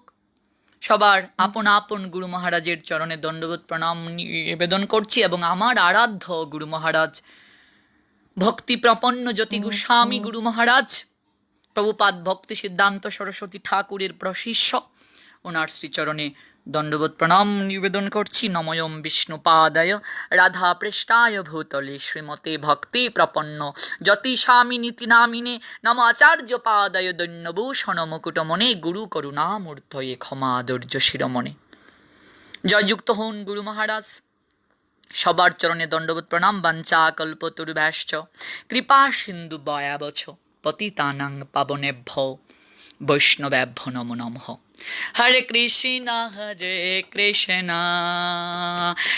সবার আপন আপন গুরু মহারাজের চরণে দণ্ডবোধ প্রণাম নিবেদন করছি এবং আমার আরাধ্য গুরু মহারাজ ভক্তি প্রপন্ন জ্যোতি গোস্বামী গুরু মহারাজ প্রভুপাদ ভক্তি সিদ্ধান্ত সরস্বতী ঠাকুরের প্রশিষ্য, ওনার শ্রীচরণে দণ্ডবোধ প্রণাম নিবেদন করছি নময়ম বিষ্ণুপাদায় রাধা পৃষ্ঠায় ভূতলে শ্রীমতে ভক্তি প্রপন্ন জ্যোতিষামি নীতি নামিনে নম আচার্য পাদায় দৈন্যভূষণ মুকুটমনে গুরু করুণামূর্তয়ে ক্ষমাদর্য শিরোমণি। জয়যুক্ত হন গুরু মহারাজ। সবার চরণে দণ্ডবোধ প্রণাম। বাঞ্ছা কল্পতরুভ্যাশ্চ কৃপা সিন্ধু বয়াবচ পতিতানাং পাবনেভ্যো বৈষ্ণবেভ্যো নমো নমঃ। হরে কৃষ্ণ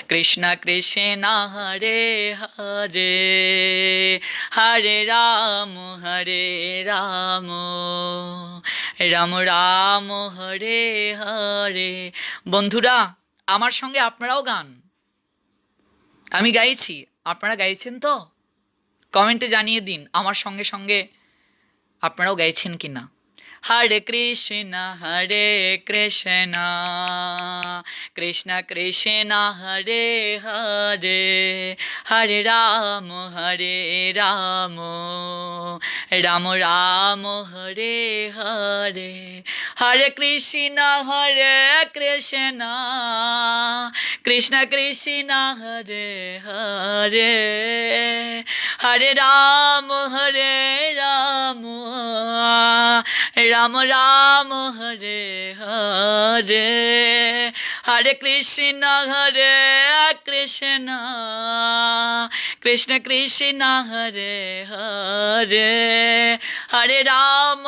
কৃষ্ণ কৃষ্ণ হরে হরে হরে রাম রাম রাম হরে হরে। বন্ধুরা, আমার সঙ্গে আপনারাও গান। আমি গাইছি, আপনারা গাইছেন তো? কমেন্টে জানিয়ে দিন আমার সঙ্গে সঙ্গে আপনারাও গাইছেন কি না। হরে কৃষ্ণ কৃষ্ণ কৃষ্ণ হরে হরে হরে রাম রাম রাম হরে হরে। হরে কৃষ্ণ কৃষ্ণ কৃষ্ণ হরে হরে হরে রাম রাম রাম হরে হরে। হরে কৃষ্ণ কৃষ্ণ কৃষ্ণ হরে হরে হরে রাম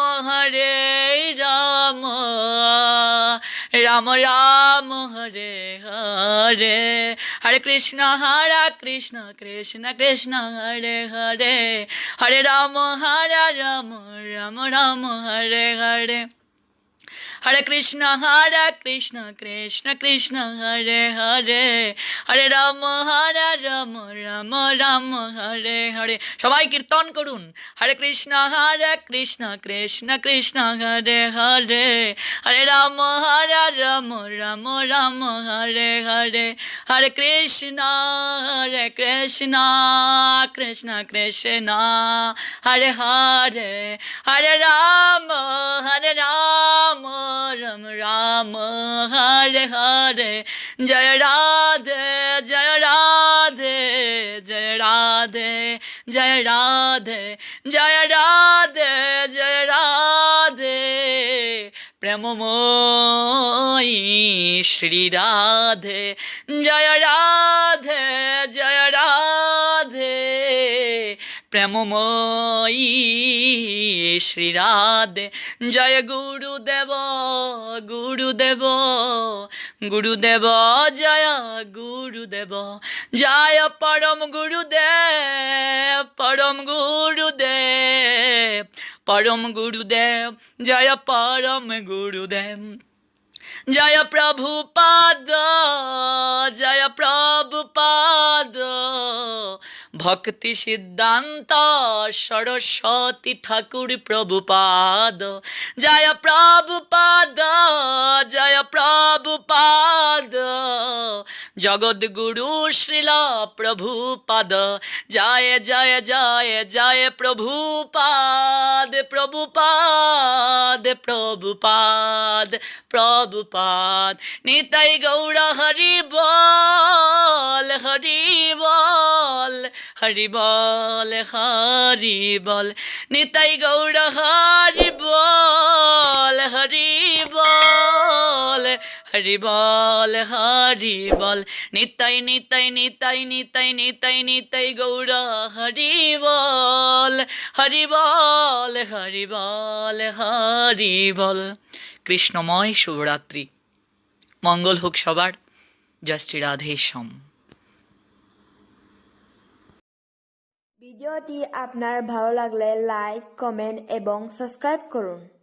রাম রাম হরে হরে। হরে কৃষ্ণ কৃষ্ণ কৃষ্ণ হরে হরে হরে রাম রাম রাম হরে হরে। হরে কৃষ্ণ কৃষ্ণ কৃষ্ণ হরে হরে হরে রাম রাম রাম হরে হরে। সবাই কীর্তন করুন। হরে কৃষ্ণ কৃষ্ণ কৃষ্ণ হরে হরে হরে রাম রাম রাম হরে হরে। হরে কৃষ্ণ কৃষ্ণ কৃষ্ণ হরে হরে হরে রাম রাম রাম হরে হরে। জয় রাধে জয় রাধে জয় রাধে জয় রাধে জয় রাধে জয় রাধে প্রেমময়ী শ্রী রাধে। জয় রাধে জয় রাধে প্রেমময়ী শ্রী রাধে। জয় গুরুদেব গুরুদেব গুরুদেব জয় গুরুদেব জয় পরম গুরুদেব পরম গুরুদেব পরম গুরুদেব জয় পরম গুরুদেব। জয় প্রভুপাদ জয় প্রভুপাদ ভক্তি সিদ্ধান্ত সরস্বতী ঠাকুর প্রভুপাদ। জয় প্রভুপাদ জয় প্রভুপাদ জগদ্গুরু শ্রীল প্রভুপাদ। জয় জয় জয় জয় প্রভুপাদ প্রভুপাদ প্রভুপাদ প্রভুপাদ। নিতাই গৌর হরি বল হরি বল হরি বল হরি বল। নিতাই গৌর হরি বল হরি বল হরি বল হরি বল। নিতাই নিতাই নিতাই নিতাই নিতাই নিতাই গৌর হরি বল হরি বল হরি বল হরি বল। কৃষ্ণময় শুভরাত্রি। মঙ্গল হোক সবার। জয় শ্রী রাধেশ্যাম।
ভিডিওটি আপনার ভালো লাগলে লাইক, কমেন্ট এবং সাবস্ক্রাইব করুন।